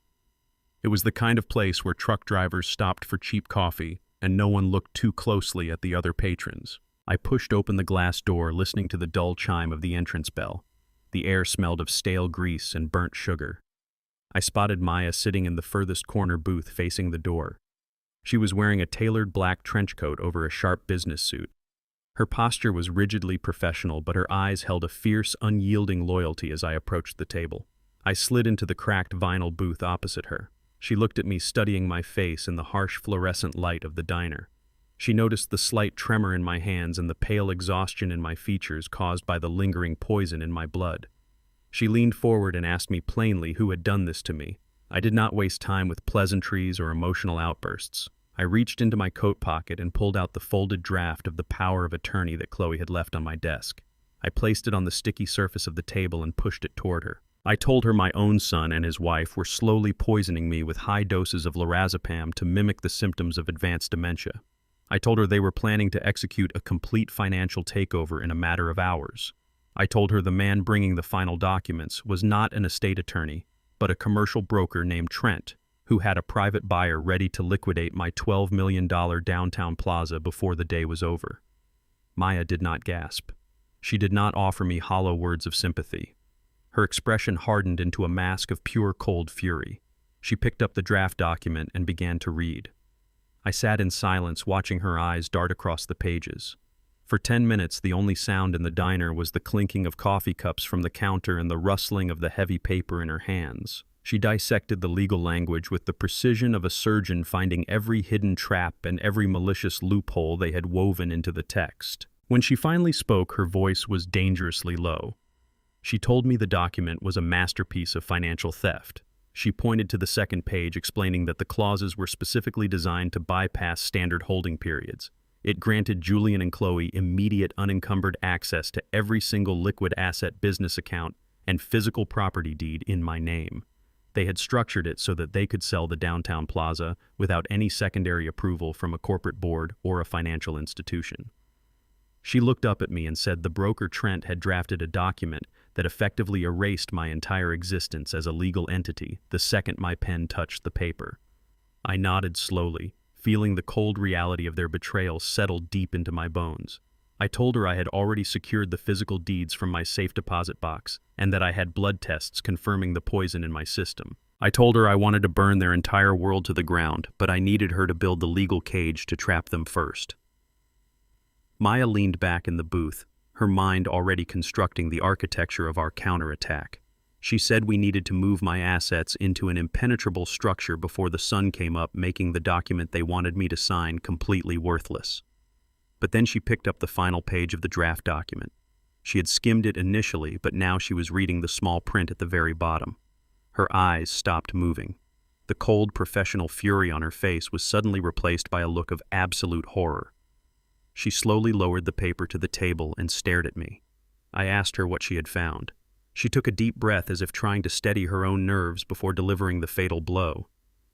Speaker 1: It was the kind of place where truck drivers stopped for cheap coffee and no one looked too closely at the other patrons. I pushed open the glass door, listening to the dull chime of the entrance bell. The air smelled of stale grease and burnt sugar. I spotted Maya sitting in the furthest corner booth facing the door. She was wearing a tailored black trench coat over a sharp business suit. Her posture was rigidly professional, but her eyes held a fierce, unyielding loyalty as I approached the table. I slid into the cracked vinyl booth opposite her. She looked at me, studying my face in the harsh fluorescent light of the diner. She noticed the slight tremor in my hands and the pale exhaustion in my features caused by the lingering poison in my blood. She leaned forward and asked me plainly who had done this to me. I did not waste time with pleasantries or emotional outbursts. I reached into my coat pocket and pulled out the folded draft of the power of attorney that Chloe had left on my desk. I placed it on the sticky surface of the table and pushed it toward her. I told her my own son and his wife were slowly poisoning me with high doses of lorazepam to mimic the symptoms of advanced dementia. I told her they were planning to execute a complete financial takeover in a matter of hours. I told her the man bringing the final documents was not an estate attorney, but a commercial broker named Trent, who had a private buyer ready to liquidate my $12 million downtown plaza before the day was over. Maya did not gasp. She did not offer me hollow words of sympathy. Her expression hardened into a mask of pure cold fury. She picked up the draft document and began to read. I sat in silence, watching her eyes dart across the pages. For 10 minutes, the only sound in the diner was the clinking of coffee cups from the counter and the rustling of the heavy paper in her hands. She dissected the legal language with the precision of a surgeon finding every hidden trap and every malicious loophole they had woven into the text. When she finally spoke, her voice was dangerously low. She told me the document was a masterpiece of financial theft. She pointed to the second page, explaining that the clauses were specifically designed to bypass standard holding periods. It granted Julian and Chloe immediate unencumbered access to every single liquid asset business account and physical property deed in my name. They had structured it so that they could sell the downtown plaza without any secondary approval from a corporate board or a financial institution. She looked up at me and said the broker Trent had drafted a document that effectively erased my entire existence as a legal entity the second my pen touched the paper. I nodded slowly, feeling the cold reality of their betrayal settle deep into my bones. I told her I had already secured the physical deeds from my safe deposit box and that I had blood tests confirming the poison in my system. I told her I wanted to burn their entire world to the ground, but I needed her to build the legal cage to trap them first. Maya leaned back in the booth, her mind already constructing the architecture of our counterattack. She said we needed to move my assets into an impenetrable structure before the sun came up, making the document they wanted me to sign completely worthless. But then she picked up the final page of the draft document. She had skimmed it initially, but now she was reading the small print at the very bottom. Her eyes stopped moving. The cold professional fury on her face was suddenly replaced by a look of absolute horror. She slowly lowered the paper to the table and stared at me. I asked her what she had found. She took a deep breath as if trying to steady her own nerves before delivering the fatal blow.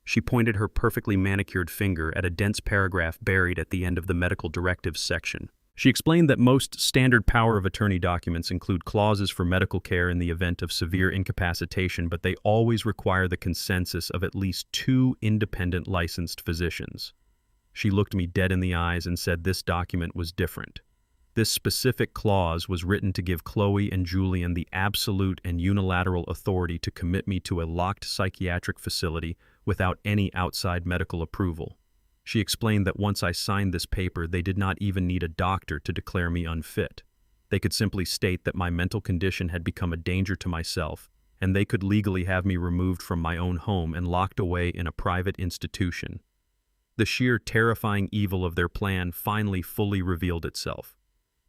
Speaker 1: She pointed her perfectly manicured finger at a dense paragraph buried at the end of the medical directives section. She explained that most standard power of attorney documents include clauses for medical care in the event of severe incapacitation, but they always require the consensus of at least 2 independent licensed physicians. She looked me dead in the eyes and said this document was different. This specific clause was written to give Chloe and Julian the absolute and unilateral authority to commit me to a locked psychiatric facility without any outside medical approval. She explained that once I signed this paper, they did not even need a doctor to declare me unfit. They could simply state that my mental condition had become a danger to myself, and they could legally have me removed from my own home and locked away in a private institution. The sheer terrifying evil of their plan finally fully revealed itself.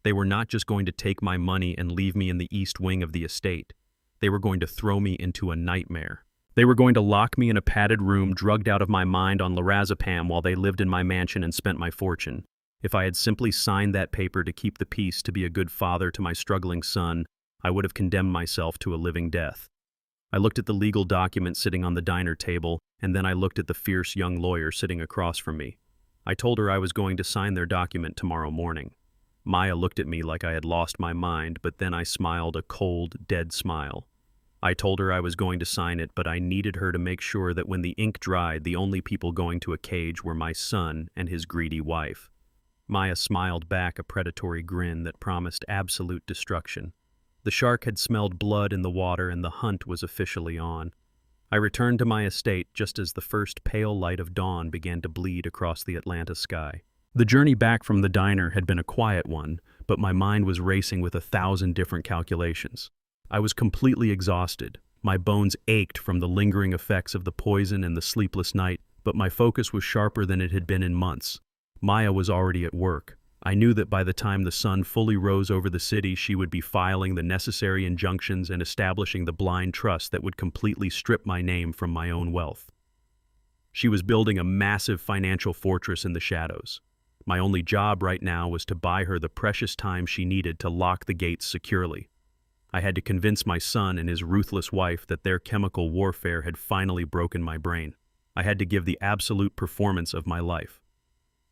Speaker 1: They were not just going to take my money and leave me in the east wing of the estate. They were going to throw me into a nightmare. They were going to lock me in a padded room, drugged out of my mind on lorazepam while they lived in my mansion and spent my fortune. If I had simply signed that paper to keep the peace, to be a good father to my struggling son, I would have condemned myself to a living death. I looked at the legal document sitting on the diner table, and then I looked at the fierce young lawyer sitting across from me. I told her I was going to sign their document tomorrow morning. Maya looked at me like I had lost my mind, but then I smiled a cold, dead smile. I told her I was going to sign it, but I needed her to make sure that when the ink dried, the only people going to a cage were my son and his greedy wife. Maya smiled back a predatory grin that promised absolute destruction. The shark had smelled blood in the water and the hunt was officially on. I returned to my estate just as the first pale light of dawn began to bleed across the Atlanta sky. The journey back from the diner had been a quiet one, but my mind was racing with 1,000 different calculations. I was completely exhausted. My bones ached from the lingering effects of the poison and the sleepless night, but my focus was sharper than it had been in months. Maya was already at work. I knew that by the time the sun fully rose over the city, she would be filing the necessary injunctions and establishing the blind trust that would completely strip my name from my own wealth. She was building a massive financial fortress in the shadows. My only job right now was to buy her the precious time she needed to lock the gates securely. I had to convince my son and his ruthless wife that their chemical warfare had finally broken my brain. I had to give the absolute performance of my life.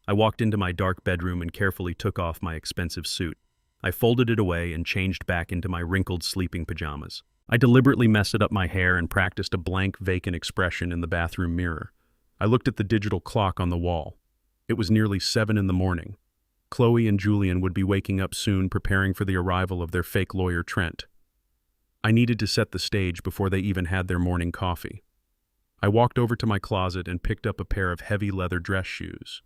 Speaker 1: I walked into my dark bedroom and carefully took off my expensive suit. I folded it away and changed back into my wrinkled sleeping pajamas. I deliberately messed up my hair and practiced a blank, vacant expression in the bathroom mirror. I looked at the digital clock on the wall. It was nearly 7 in the morning. Chloe and Julian would be waking up soon, preparing for the arrival of their fake lawyer, Trent. I needed to set the stage before they even had their morning coffee. I walked over to my closet and picked up a pair of heavy leather dress shoes.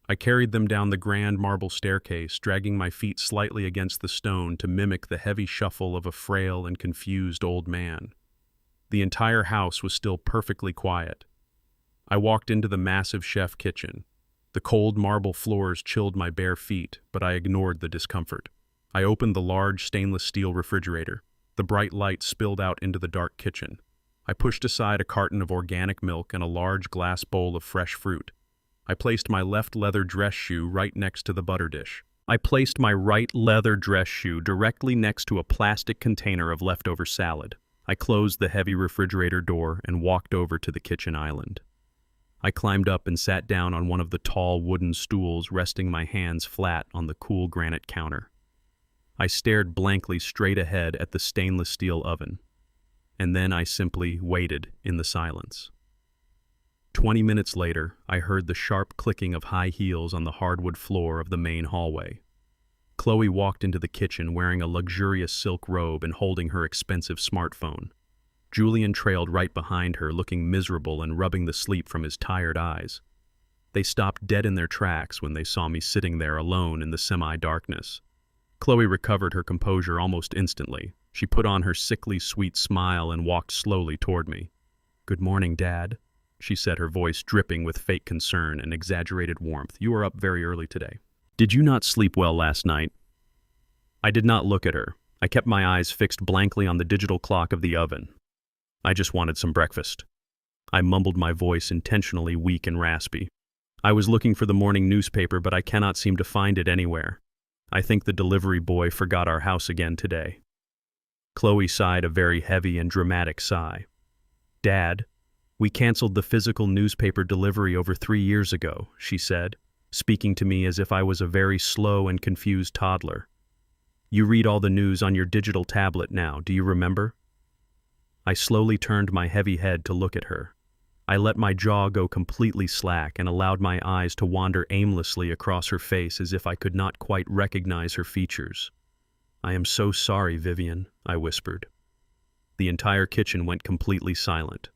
Speaker 1: I carried them down the grand marble staircase, dragging my feet slightly against the stone to mimic the heavy shuffle of a frail and confused old man. The entire house was still perfectly quiet. I walked into the massive chef kitchen. The cold marble floors chilled my bare feet, but I ignored the discomfort. I opened the large stainless steel refrigerator. The bright light spilled out into the dark kitchen. I pushed aside a carton of organic milk and a large glass bowl of fresh fruit. I placed my left leather dress shoe right next to the butter dish. I placed my right leather dress shoe directly next to a plastic container of leftover salad. I closed the heavy refrigerator door and walked over to the kitchen island. I climbed up and sat down on one of the tall wooden stools, resting my hands flat on the cool granite counter. I stared blankly straight ahead at the stainless steel oven, and then I simply waited in the silence. 20 minutes later, I heard the sharp clicking of high heels on the hardwood floor of the main hallway. Chloe walked into the kitchen wearing a luxurious silk robe and holding her expensive smartphone. Julian trailed right behind her, looking miserable and rubbing the sleep from his tired eyes. They stopped dead in their tracks when they saw me sitting there alone in the semi-darkness. Chloe recovered her composure almost instantly. She put on her sickly sweet smile and walked slowly toward me. "Good morning, Dad," she said, her voice dripping with fake concern and exaggerated warmth. "You are up very early today. Did you not sleep well last night?" I did not look at her. I kept my eyes fixed blankly on the digital clock of the oven. I just wanted some breakfast. I mumbled, my voice intentionally weak and raspy. I was looking for the morning newspaper, but I cannot seem to find it anywhere. I think the delivery boy forgot our house again today. Chloe sighed a very heavy and dramatic sigh. "Dad, we canceled the physical newspaper delivery over 3 years ago," she said, speaking to me as if I was a very slow and confused toddler. "You read all the news on your digital tablet now, do you remember?" I slowly turned my heavy head to look at her. I let my jaw go completely slack and allowed my eyes to wander aimlessly across her face as if I could not quite recognize her features. "I am so sorry, Vivian," I whispered. The entire kitchen went completely silent.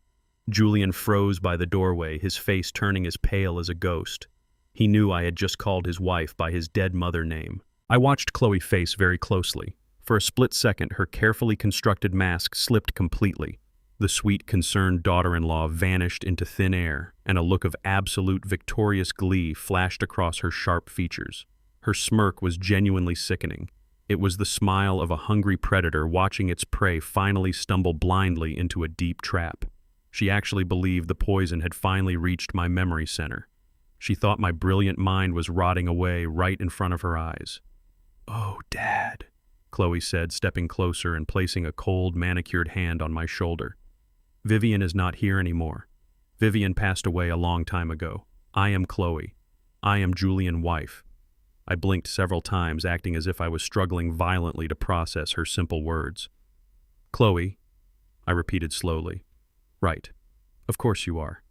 Speaker 1: Julian froze by the doorway, his face turning as pale as a ghost. He knew I had just called his wife by his dead mother name. I watched Chloe's face very closely. For a split second, her carefully constructed mask slipped completely. The sweet, concerned daughter-in-law vanished into thin air, and a look of absolute victorious glee flashed across her sharp features. Her smirk was genuinely sickening. It was the smile of a hungry predator watching its prey finally stumble blindly into a deep trap. She actually believed the poison had finally reached my memory center. She thought my brilliant mind was rotting away right in front of her eyes. "Oh, Dad," Chloe said, stepping closer and placing a cold, manicured hand on my shoulder. "Vivian is not here anymore. Vivian passed away a long time ago. I am Chloe. I am Julian's wife." I blinked several times, acting as if I was struggling violently to process her simple words. "Chloe," I repeated slowly. "Right. Of course you are.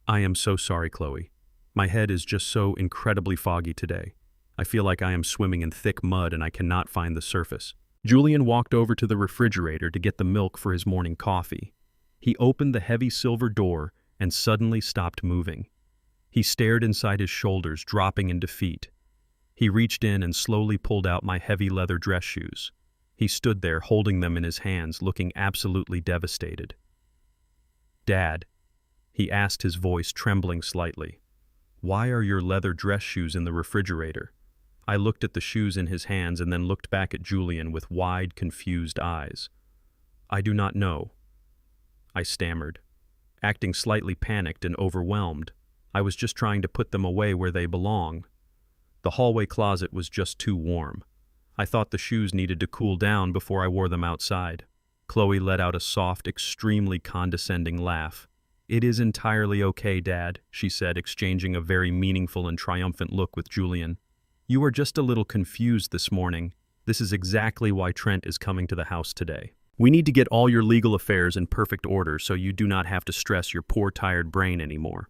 Speaker 1: I am so sorry, Chloe. My head is just so incredibly foggy today. I feel like I am swimming in thick mud and I cannot find the surface." Julian walked over to the refrigerator to get the milk for his morning coffee. He opened the heavy silver door and suddenly stopped moving. He stared inside his shoulders, dropping in defeat. He reached in and slowly pulled out my heavy leather dress shoes. He stood there holding them in his hands, looking absolutely devastated. "Dad," he asked, his voice trembling slightly, "Why are your leather dress shoes in the refrigerator?" I looked at the shoes in his hands and then looked back at Julian with wide, confused eyes. "I do not know," I stammered, acting slightly panicked and overwhelmed. I was just trying to put them away where they belong. The hallway closet was just too warm. I thought the shoes needed to cool down before I wore them outside. Chloe let out a soft, extremely condescending laugh. "It is entirely okay, Dad," she said, exchanging a very meaningful and triumphant look with Julian. "You are just a little confused this morning. This is exactly why Trent is coming to the house today. We need to get all your legal affairs in perfect order so you do not have to stress your poor, tired brain anymore."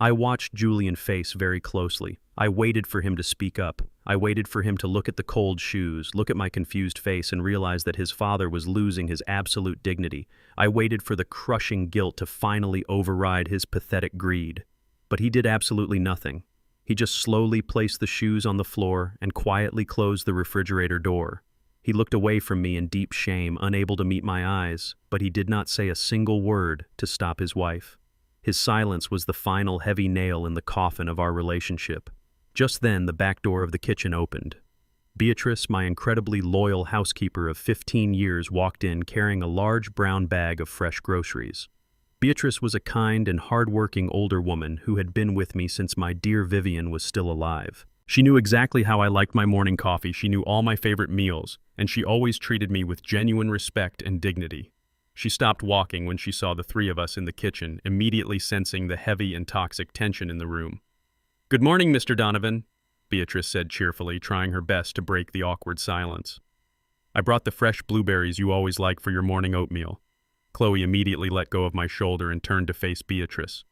Speaker 1: I watched Julian face very closely. I waited for him to speak up. I waited for him to look at the cold shoes, look at my confused face, and realize that his father was losing his absolute dignity. I waited for the crushing guilt to finally override his pathetic greed. But he did absolutely nothing. He just slowly placed the shoes on the floor and quietly closed the refrigerator door. He looked away from me in deep shame, unable to meet my eyes, but he did not say a single word to stop his wife. His silence was the final heavy nail in the coffin of our relationship. Just then, the back door of the kitchen opened. Beatrice, my incredibly loyal housekeeper of 15 years, walked in carrying a large brown bag of fresh groceries. Beatrice was a kind and hard-working older woman who had been with me since my dear Vivian was still alive. She knew exactly how I liked my morning coffee, she knew all my favorite meals, and she always treated me with genuine respect and dignity. She stopped walking when she saw the three of us in the kitchen, immediately sensing the heavy and toxic tension in the room. "Good morning, Mr. Donovan," Beatrice said cheerfully, trying her best to break the awkward silence. "I brought the fresh blueberries you always like for your morning oatmeal." Chloe immediately let go of my shoulder and turned to face Beatrice.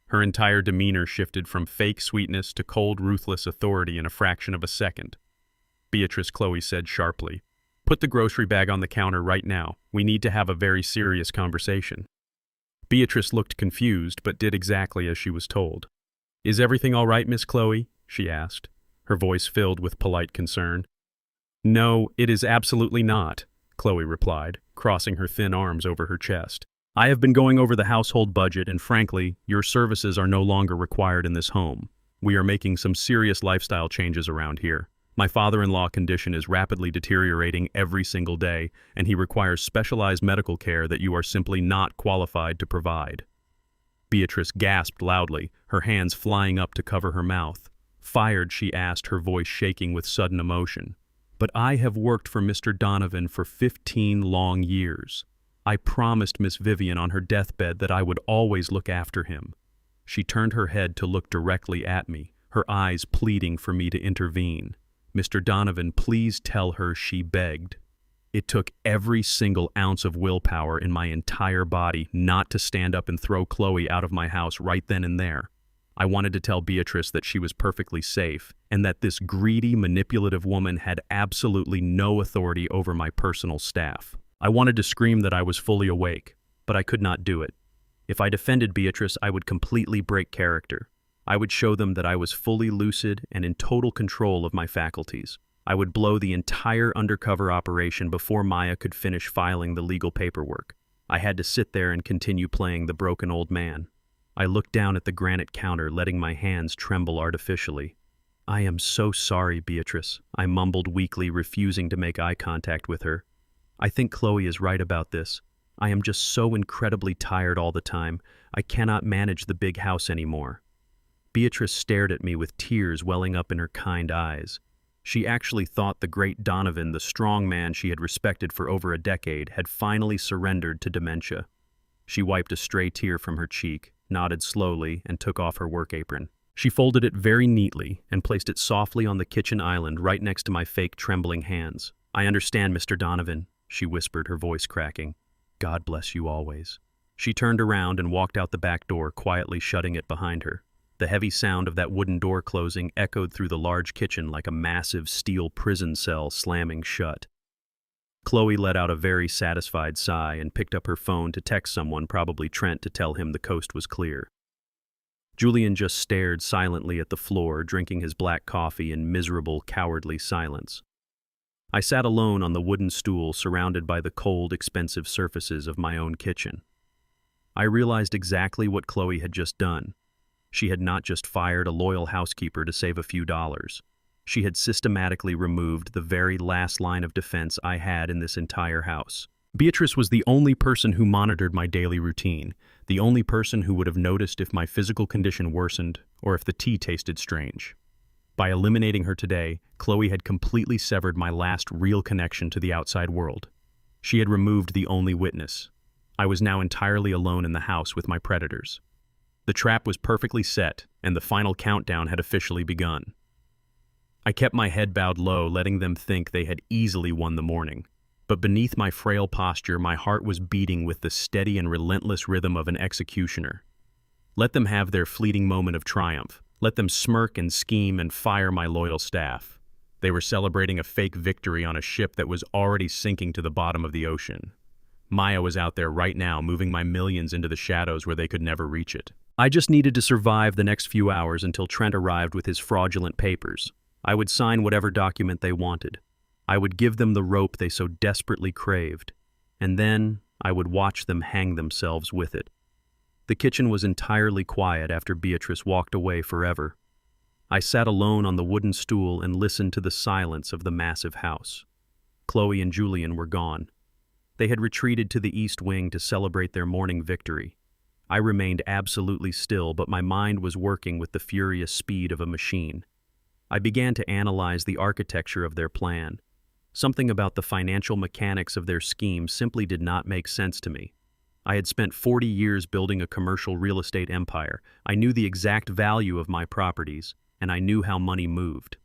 Speaker 1: Her entire demeanor shifted from fake sweetness to cold, ruthless authority in a fraction of a second. "Beatrice," Chloe said sharply, "put the grocery bag on the counter right now. We need to have a very serious conversation." Beatrice looked confused, but did exactly as she was told. "Is everything all right, Miss Chloe?" she asked, her voice filled with polite concern. "No, it is absolutely not," Chloe replied, crossing her thin arms over her chest. "I have been going over the household budget, and frankly, your services are no longer required in this home. We are making some serious lifestyle changes around here. My father-in-law condition is rapidly deteriorating every single day, and he requires specialized medical care that you are simply not qualified to provide." Beatrice gasped loudly, her hands flying up to cover her mouth. Fired, she asked, her voice shaking with sudden emotion. "But I have worked for Mr. Donovan for 15 long years. I promised Miss Vivian on her deathbed that I would always look after him." She turned her head to look directly at me, her eyes pleading for me to intervene. "Mr. Donovan, please tell her," she begged. It took every single ounce of willpower in my entire body not to stand up and throw Chloe out of my house right then and there. I wanted to tell Beatrice that she was perfectly safe, and that this greedy, manipulative woman had absolutely no authority over my personal staff. I wanted to scream that I was fully awake, but I could not do it. If I defended Beatrice, I would completely break character. I would show them that I was fully lucid and in total control of my faculties. I would blow the entire undercover operation before Maya could finish filing the legal paperwork. I had to sit there and continue playing the broken old man. I looked down at the granite counter, letting my hands tremble artificially. "I am so sorry, Beatrice," I mumbled weakly, refusing to make eye contact with her. "I think Chloe is right about this. I am just so incredibly tired all the time. I cannot manage the big house anymore." Beatrice stared at me with tears welling up in her kind eyes. She actually thought the great Donovan, the strong man she had respected for over a decade, had finally surrendered to dementia. She wiped a stray tear from her cheek, nodded slowly, and took off her work apron. She folded it very neatly and placed it softly on the kitchen island right next to my fake trembling hands. "I understand, Mr. Donovan," she whispered, her voice cracking. "God bless you always." She turned around and walked out the back door, quietly shutting it behind her. The heavy sound of that wooden door closing echoed through the large kitchen like a massive steel prison cell slamming shut. Chloe let out a very satisfied sigh and picked up her phone to text someone, probably Trent, to tell him the coast was clear. Julian just stared silently at the floor, drinking his black coffee in miserable, cowardly silence. I sat alone on the wooden stool, surrounded by the cold, expensive surfaces of my own kitchen. I realized exactly what Chloe had just done. She had not just fired a loyal housekeeper to save a few dollars. She had systematically removed the very last line of defense I had in this entire house. Beatrice was the only person who monitored my daily routine, the only person who would have noticed if my physical condition worsened or if the tea tasted strange. By eliminating her today, Chloe had completely severed my last real connection to the outside world. She had removed the only witness. I was now entirely alone in the house with my predators. The trap was perfectly set, and the final countdown had officially begun. I kept my head bowed low, letting them think they had easily won the morning. But beneath my frail posture, my heart was beating with the steady and relentless rhythm of an executioner. Let them have their fleeting moment of triumph. Let them smirk and scheme and fire my loyal staff. They were celebrating a fake victory on a ship that was already sinking to the bottom of the ocean. Maya was out there right now, moving my millions into the shadows where they could never reach it. I just needed to survive the next few hours until Trent arrived with his fraudulent papers. I would sign whatever document they wanted. I would give them the rope they so desperately craved, and then I would watch them hang themselves with it. The kitchen was entirely quiet after Beatrice walked away forever. I sat alone on the wooden stool and listened to the silence of the massive house. Chloe and Julian were gone. They had retreated to the east wing to celebrate their morning victory. I remained absolutely still, but my mind was working with the furious speed of a machine. I began to analyze the architecture of their plan. Something about the financial mechanics of their scheme simply did not make sense to me. I had spent 40 years building a commercial real estate empire. I knew the exact value of my properties, and I knew how money moved.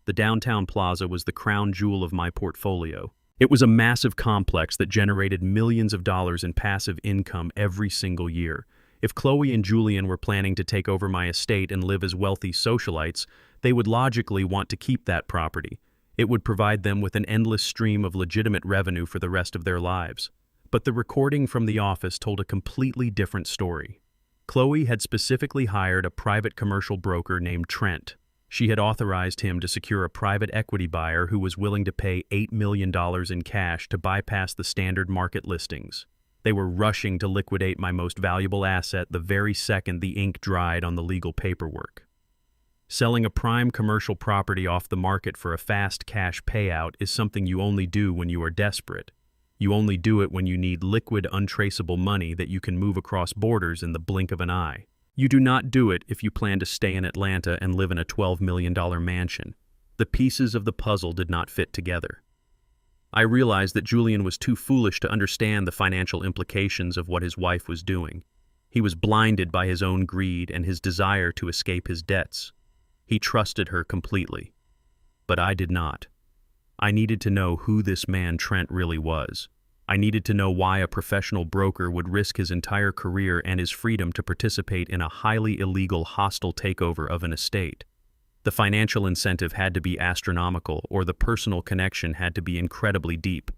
Speaker 1: The downtown plaza was the crown jewel of my portfolio. It was a massive complex that generated millions of dollars in passive income every single year. If Chloe and Julian were planning to take over my estate and live as wealthy socialites, they would logically want to keep that property. It would provide them with an endless stream of legitimate revenue for the rest of their lives. But the recording from the office told a completely different story. Chloe had specifically hired a private commercial broker named Trent. She had authorized him to secure a private equity buyer who was willing to pay $8 million in cash to bypass the standard market listings. They were rushing to liquidate my most valuable asset the very second the ink dried on the legal paperwork. Selling a prime commercial property off the market for a fast cash payout is something you only do when you are desperate. You only do it when you need liquid, untraceable money that you can move across borders in the blink of an eye. You do not do it if you plan to stay in Atlanta and live in a $12 million mansion. The pieces of the puzzle did not fit together. I realized that Julian was too foolish to understand the financial implications of what his wife was doing. He was blinded by his own greed and his desire to escape his debts. He trusted her completely. But I did not. I needed to know who this man Trent really was. I needed to know why a professional broker would risk his entire career and his freedom to participate in a highly illegal, hostile takeover of an estate. The financial incentive had to be astronomical, or the personal connection had to be incredibly deep.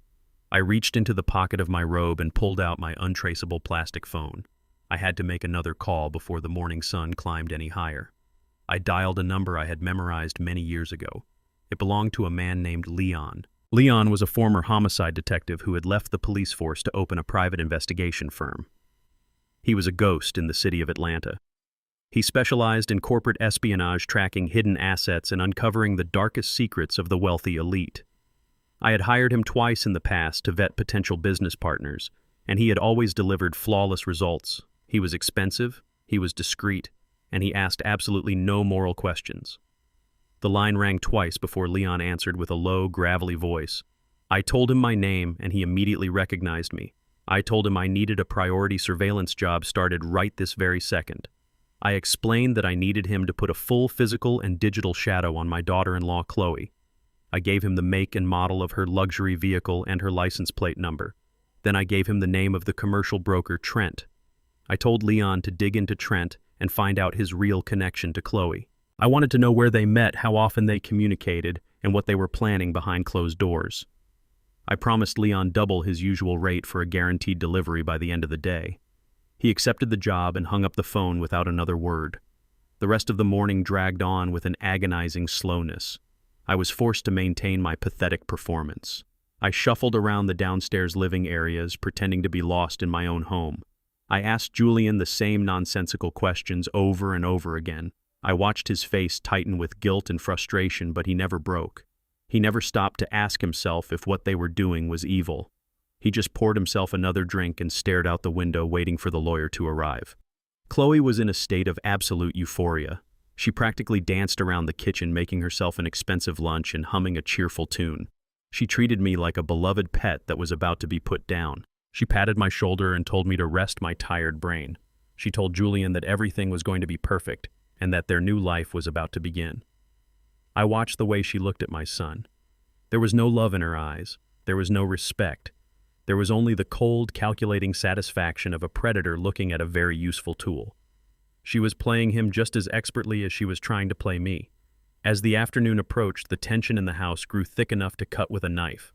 Speaker 1: I reached into the pocket of my robe and pulled out my untraceable plastic phone. I had to make another call before the morning sun climbed any higher. I dialed a number I had memorized many years ago. It belonged to a man named Leon. Leon was a former homicide detective who had left the police force to open a private investigation firm. He was a ghost in the city of Atlanta. He specialized in corporate espionage, tracking hidden assets and uncovering the darkest secrets of the wealthy elite. I had hired him twice in the past to vet potential business partners, and he had always delivered flawless results. He was expensive, he was discreet, and he asked absolutely no moral questions. The line rang twice before Leon answered with a low, gravelly voice. I told him my name, and he immediately recognized me. I told him I needed a priority surveillance job started right this very second. I explained that I needed him to put a full physical and digital shadow on my daughter-in-law, Chloe. I gave him the make and model of her luxury vehicle and her license plate number. Then I gave him the name of the commercial broker, Trent. I told Leon to dig into Trent and find out his real connection to Chloe. I wanted to know where they met, how often they communicated, and what they were planning behind closed doors. I promised Leon double his usual rate for a guaranteed delivery by the end of the day. He accepted the job and hung up the phone without another word. The rest of the morning dragged on with an agonizing slowness. I was forced to maintain my pathetic performance. I shuffled around the downstairs living areas, pretending to be lost in my own home. I asked Julian the same nonsensical questions over and over again. I watched his face tighten with guilt and frustration, but he never broke. He never stopped to ask himself if what they were doing was evil. He just poured himself another drink and stared out the window, waiting for the lawyer to arrive. Chloe was in a state of absolute euphoria. She practically danced around the kitchen, making herself an expensive lunch and humming a cheerful tune. She treated me like a beloved pet that was about to be put down. She patted my shoulder and told me to rest my tired brain. She told Julian that everything was going to be perfect and that their new life was about to begin. I watched the way she looked at my son. There was no love in her eyes. There was no respect. There was only the cold, calculating satisfaction of a predator looking at a very useful tool. She was playing him just as expertly as she was trying to play me. As the afternoon approached, the tension in the house grew thick enough to cut with a knife.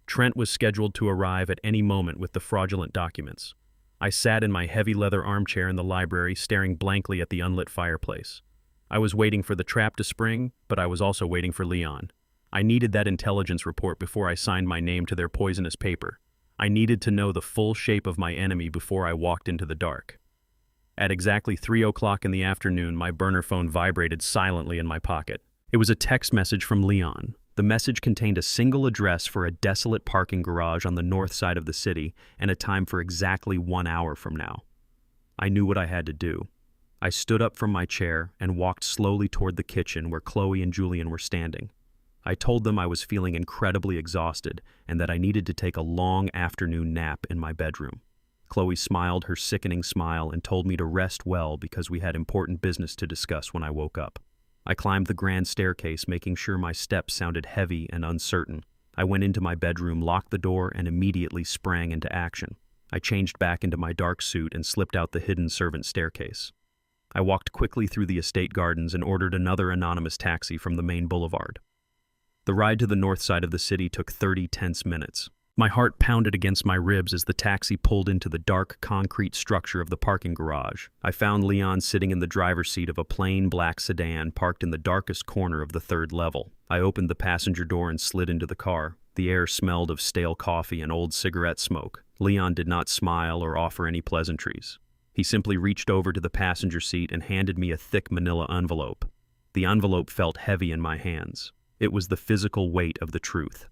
Speaker 1: Trent was scheduled to arrive at any moment with the fraudulent documents. I sat in my heavy leather armchair in the library, staring blankly at the unlit fireplace. I was waiting for the trap to spring, but I was also waiting for Leon. I needed that intelligence report before I signed my name to their poisonous paper. I needed to know the full shape of my enemy before I walked into the dark. At exactly 3 o'clock in the afternoon, my burner phone vibrated silently in my pocket. It was a text message from Leon. The message contained a single address for a desolate parking garage on the north side of the city and a time for exactly 1 hour from now. I knew what I had to do. I stood up from my chair and walked slowly toward the kitchen where Chloe and Julian were standing. I told them I was feeling incredibly exhausted and that I needed to take a long afternoon nap in my bedroom. Chloe smiled her sickening smile and told me to rest well because we had important business to discuss when I woke up. I climbed the grand staircase, making sure my steps sounded heavy and uncertain. I went into my bedroom, locked the door, and immediately sprang into action. I changed back into my dark suit and slipped out the hidden servant staircase. I walked quickly through the estate gardens and ordered another anonymous taxi from the main boulevard. The ride to the north side of the city took 30 tense minutes. My heart pounded against my ribs as the taxi pulled into the dark concrete structure of the parking garage. I found Leon sitting in the driver's seat of a plain black sedan parked in the darkest corner of the third level. I opened the passenger door and slid into the car. The air smelled of stale coffee and old cigarette smoke. Leon did not smile or offer any pleasantries. He simply reached over to the passenger seat and handed me a thick manila envelope. The envelope felt heavy in my hands. It was the physical weight of the truth.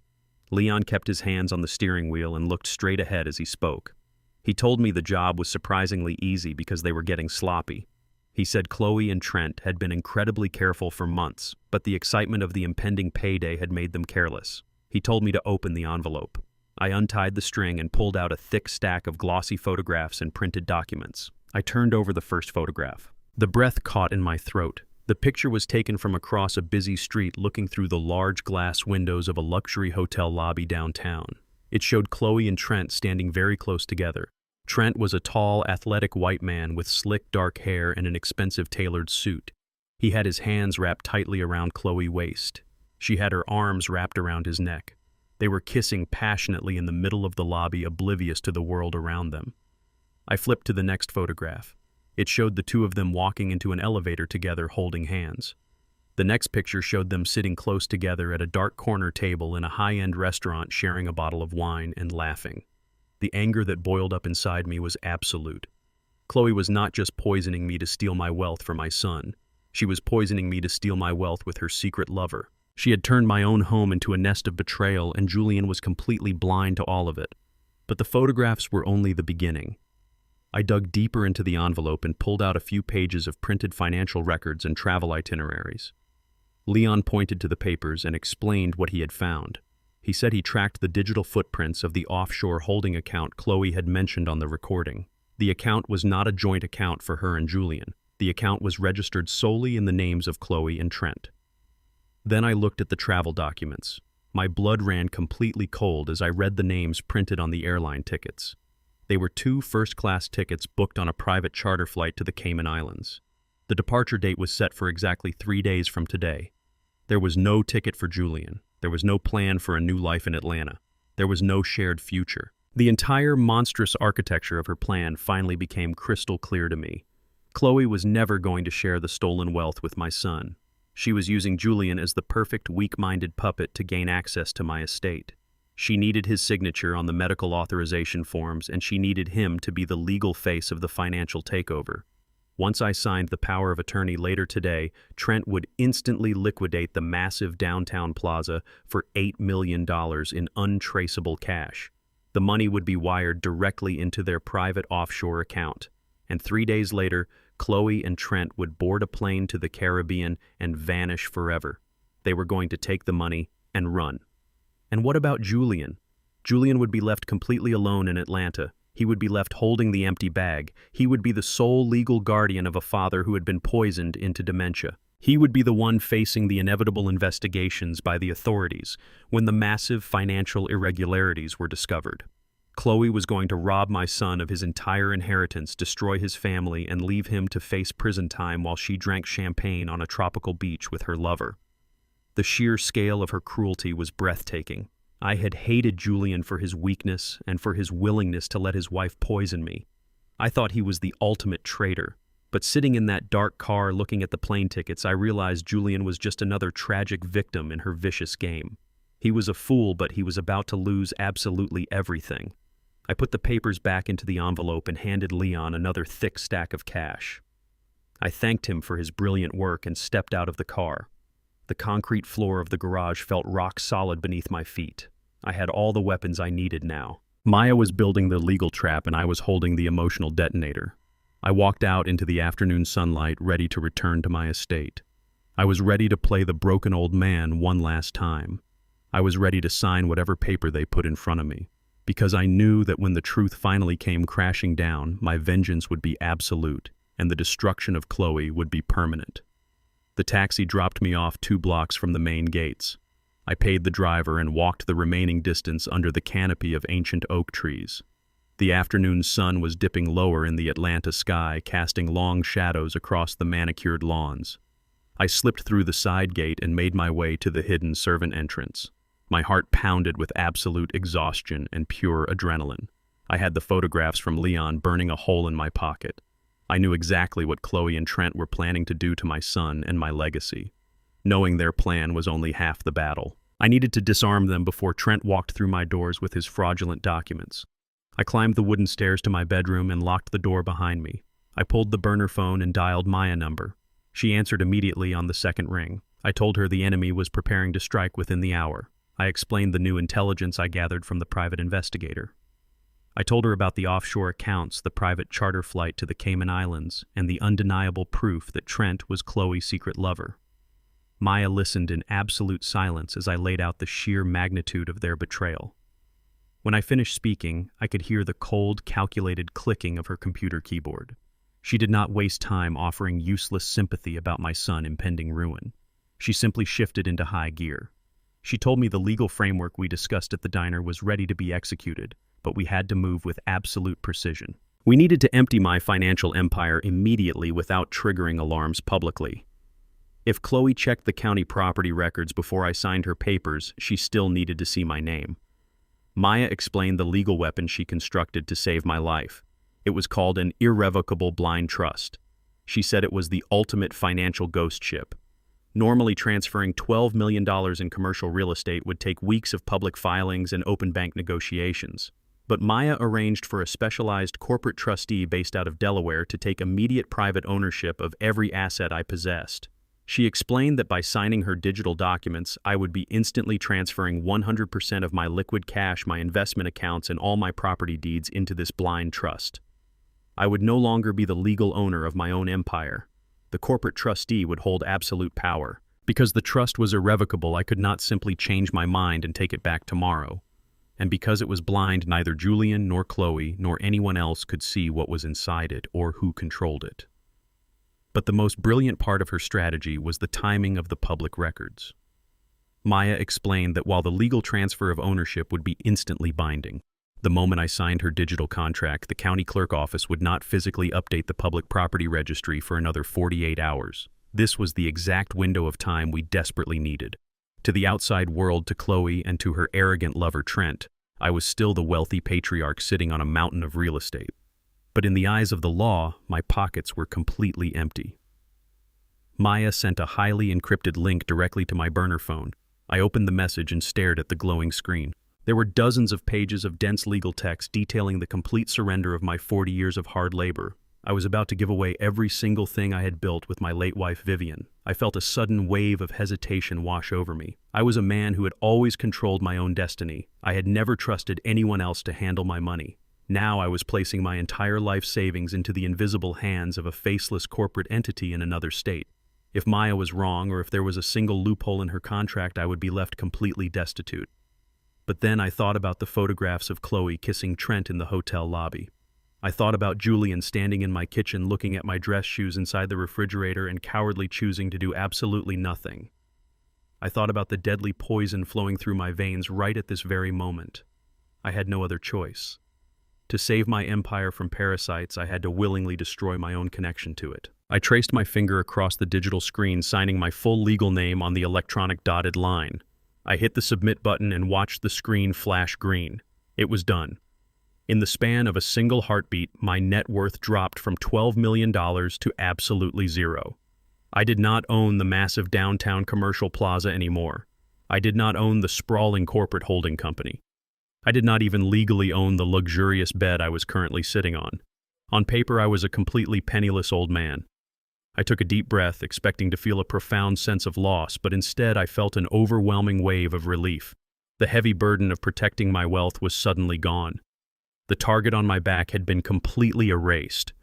Speaker 1: Leon kept his hands on the steering wheel and looked straight ahead as he spoke. He told me the job was surprisingly easy because they were getting sloppy. He said Chloe and Trent had been incredibly careful for months, but the excitement of the impending payday had made them careless. He told me to open the envelope. I untied the string and pulled out a thick stack of glossy photographs and printed documents. I turned over the first photograph. The breath caught in my throat. The picture was taken from across a busy street looking through the large glass windows of a luxury hotel lobby downtown. It showed Chloe and Trent standing very close together. Trent was a tall, athletic white man with slick dark hair and an expensive tailored suit. He had his hands wrapped tightly around Chloe's waist. She had her arms wrapped around his neck. They were kissing passionately in the middle of the lobby, oblivious to the world around them. I flipped to the next photograph. It showed the two of them walking into an elevator together, holding hands. The next picture showed them sitting close together at a dark corner table in a high-end restaurant, sharing a bottle of wine and laughing. The anger that boiled up inside me was absolute. Chloe was not just poisoning me to steal my wealth for my son. She was poisoning me to steal my wealth with her secret lover. She had turned my own home into a nest of betrayal, and Julian was completely blind to all of it. But the photographs were only the beginning. I dug deeper into the envelope and pulled out a few pages of printed financial records and travel itineraries. Leon pointed to the papers and explained what he had found. He said he tracked the digital footprints of the offshore holding account Chloe had mentioned on the recording. The account was not a joint account for her and Julian. The account was registered solely in the names of Chloe and Trent. Then I looked at the travel documents. My blood ran completely cold as I read the names printed on the airline tickets. They were 2 first-class tickets booked on a private charter flight to the Cayman Islands. The departure date was set for exactly 3 days from today. There was no ticket for Julian. There was no plan for a new life in Atlanta. There was no shared future. The entire monstrous architecture of her plan finally became crystal clear to me. Chloe was never going to share the stolen wealth with my son. She was using Julian as the perfect weak-minded puppet to gain access to my estate. She needed his signature on the medical authorization forms, and she needed him to be the legal face of the financial takeover. Once I signed the power of attorney later today, Trent would instantly liquidate the massive downtown plaza for $8 million in untraceable cash. The money would be wired directly into their private offshore account. And 3 days later, Chloe and Trent would board a plane to the Caribbean and vanish forever. They were going to take the money and run. And what about Julian? Julian would be left completely alone in Atlanta. He would be left holding the empty bag. He would be the sole legal guardian of a father who had been poisoned into dementia. He would be the one facing the inevitable investigations by the authorities when the massive financial irregularities were discovered. Chloe was going to rob my son of his entire inheritance, destroy his family, and leave him to face prison time while she drank champagne on a tropical beach with her lover. The sheer scale of her cruelty was breathtaking. I had hated Julian for his weakness and for his willingness to let his wife poison me. I thought he was the ultimate traitor. But sitting in that dark car looking at the plane tickets, I realized Julian was just another tragic victim in her vicious game. He was a fool, but he was about to lose absolutely everything. I put the papers back into the envelope and handed Leon another thick stack of cash. I thanked him for his brilliant work and stepped out of the car. The concrete floor of the garage felt rock solid beneath my feet. I had all the weapons I needed now. Maya was building the legal trap and I was holding the emotional detonator. I walked out into the afternoon sunlight, ready to return to my estate. I was ready to play the broken old man one last time. I was ready to sign whatever paper they put in front of me, because I knew that when the truth finally came crashing down, my vengeance would be absolute, and the destruction of Chloe would be permanent. The taxi dropped me off 2 blocks from the main gates. I paid the driver and walked the remaining distance under the canopy of ancient oak trees. The afternoon sun was dipping lower in the Atlanta sky, casting long shadows across the manicured lawns. I slipped through the side gate and made my way to the hidden servant entrance. My heart pounded with absolute exhaustion and pure adrenaline. I had the photographs from Leon burning a hole in my pocket. I knew exactly what Chloe and Trent were planning to do to my son and my legacy. Knowing their plan was only half the battle. I needed to disarm them before Trent walked through my doors with his fraudulent documents. I climbed the wooden stairs to my bedroom and locked the door behind me. I pulled the burner phone and dialed Maya's number. She answered immediately on the second ring. I told her the enemy was preparing to strike within the hour. I explained the new intelligence I gathered from the private investigator. I told her about the offshore accounts, the private charter flight to the Cayman Islands, and the undeniable proof that Trent was Chloe's secret lover. Maya listened in absolute silence as I laid out the sheer magnitude of their betrayal. When I finished speaking, I could hear the cold, calculated clicking of her computer keyboard. She did not waste time offering useless sympathy about my son's impending ruin. She simply shifted into high gear. She told me the legal framework we discussed at the diner was ready to be executed, but we had to move with absolute precision. We needed to empty my financial empire immediately without triggering alarms publicly. If Chloe checked the county property records before I signed her papers, she still needed to see my name. Maya explained the legal weapon she constructed to save my life. It was called an irrevocable blind trust. She said it was the ultimate financial ghost ship. Normally, transferring $12 million in commercial real estate would take weeks of public filings and open bank negotiations. But Maya arranged for a specialized corporate trustee based out of Delaware to take immediate private ownership of every asset I possessed. She explained that by signing her digital documents, I would be instantly transferring 100% of my liquid cash, my investment accounts, and all my property deeds into this blind trust. I would no longer be the legal owner of my own empire. The corporate trustee would hold absolute power. Because the trust was irrevocable, I could not simply change my mind and take it back tomorrow. And because it was blind, neither Julian nor Chloe nor anyone else could see what was inside it or who controlled it. But the most brilliant part of her strategy was the timing of the public records. Maya explained that while the legal transfer of ownership would be instantly binding, the moment I signed her digital contract, the county clerk office would not physically update the public property registry for another 48 hours. This was the exact window of time we desperately needed. To the outside world, to Chloe, and to her arrogant lover Trent, I was still the wealthy patriarch sitting on a mountain of real estate. But in the eyes of the law, my pockets were completely empty. Maya sent a highly encrypted link directly to my burner phone. I opened the message and stared at the glowing screen. There were dozens of pages of dense legal text detailing the complete surrender of my 40 years of hard labor. I was about to give away every single thing I had built with my late wife Vivian. I felt a sudden wave of hesitation wash over me. I was a man who had always controlled my own destiny. I had never trusted anyone else to handle my money. Now I was placing my entire life savings into the invisible hands of a faceless corporate entity in another state. If Maya was wrong, or if there was a single loophole in her contract, I would be left completely destitute. But then I thought about the photographs of Chloe kissing Trent in the hotel lobby. I thought about Julian standing in my kitchen looking at my dress shoes inside the refrigerator and cowardly choosing to do absolutely nothing. I thought about the deadly poison flowing through my veins right at this very moment. I had no other choice. To save my empire from parasites, I had to willingly destroy my own connection to it. I traced my finger across the digital screen, signing my full legal name on the electronic dotted line. I hit the submit button and watched the screen flash green. It was done. In the span of a single heartbeat, my net worth dropped from $12 million to absolutely zero. I did not own the massive downtown commercial plaza anymore. I did not own the sprawling corporate holding company. I did not even legally own the luxurious bed I was currently sitting on. On paper, I was a completely penniless old man. I took a deep breath, expecting to feel a profound sense of loss, but instead I felt an overwhelming wave of relief. The heavy burden of protecting my wealth was suddenly gone. The target on my back had been completely erased.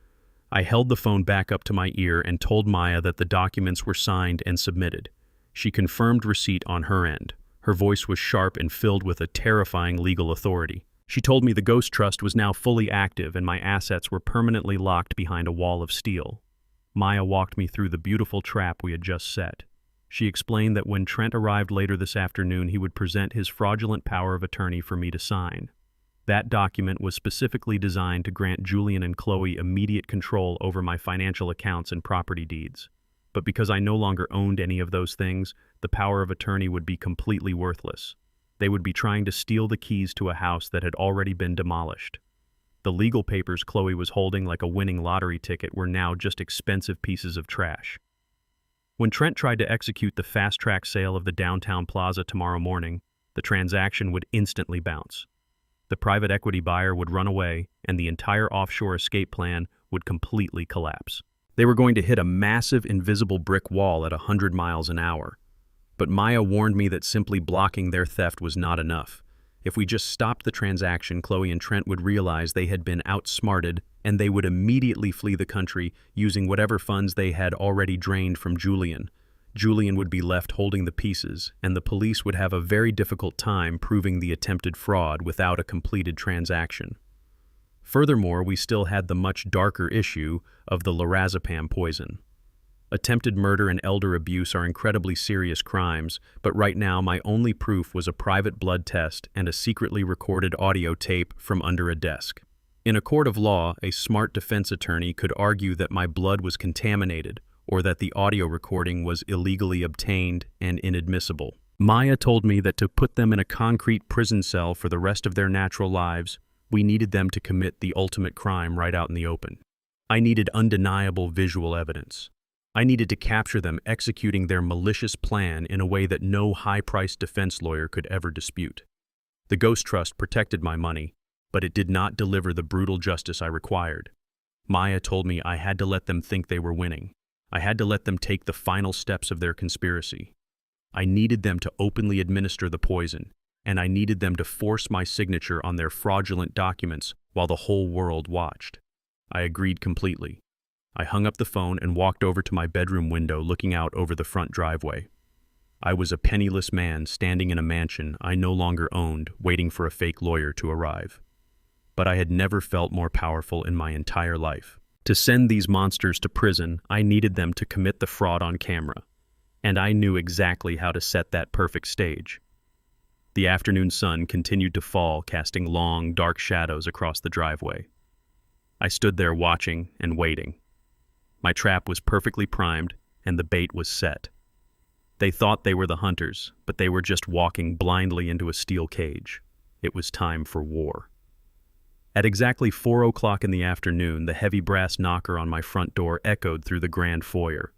Speaker 1: I held the phone back up to my ear and told Maya that the documents were signed and submitted. She confirmed receipt on her end. Her voice was sharp and filled with a terrifying legal authority. She told me the Ghost Trust was now fully active and my assets were permanently locked behind a wall of steel. Maya walked me through the beautiful trap we had just set. She explained that when Trent arrived later this afternoon, he would present his fraudulent power of attorney for me to sign. That document was specifically designed to grant Julian and Chloe immediate control over my financial accounts and property deeds. But because I no longer owned any of those things, the power of attorney would be completely worthless. They would be trying to steal the keys to a house that had already been demolished. The legal papers Chloe was holding like a winning lottery ticket were now just expensive pieces of trash. When Trent tried to execute the fast-track sale of the downtown plaza tomorrow morning, the transaction would instantly bounce. The private equity buyer would run away, and the entire offshore escape plan would completely collapse. They were going to hit a massive invisible brick wall at 100 miles an hour. But Maya warned me that simply blocking their theft was not enough. If we just stopped the transaction, Chloe and Trent would realize they had been outsmarted, and they would immediately flee the country using whatever funds they had already drained from Julian. Julian would be left holding the pieces, and the police would have a very difficult time proving the attempted fraud without a completed transaction. Furthermore, we still had the much darker issue of the lorazepam poison. Attempted murder and elder abuse are incredibly serious crimes, but right now my only proof was a private blood test and a secretly recorded audio tape from under a desk. In a court of law, a smart defense attorney could argue that my blood was contaminated or that the audio recording was illegally obtained and inadmissible. Maya told me that to put them in a concrete prison cell for the rest of their natural lives, we needed them to commit the ultimate crime right out in the open. I needed undeniable visual evidence. I needed to capture them executing their malicious plan in a way that no high-priced defense lawyer could ever dispute. The Ghost Trust protected my money, but it did not deliver the brutal justice I required. Maya told me I had to let them think they were winning. I had to let them take the final steps of their conspiracy. I needed them to openly administer the poison, and I needed them to force my signature on their fraudulent documents while the whole world watched. I agreed completely. I hung up the phone and walked over to my bedroom window looking out over the front driveway. I was a penniless man standing in a mansion I no longer owned, waiting for a fake lawyer to arrive. But I had never felt more powerful in my entire life. To send these monsters to prison, I needed them to commit the fraud on camera, and I knew exactly how to set that perfect stage. The afternoon sun continued to fall, casting long, dark shadows across the driveway. I stood there watching and waiting. My trap was perfectly primed, and the bait was set. They thought they were the hunters, but they were just walking blindly into a steel cage. It was time for war. At exactly 4 o'clock in the afternoon, the heavy brass knocker on my front door echoed through the grand foyer.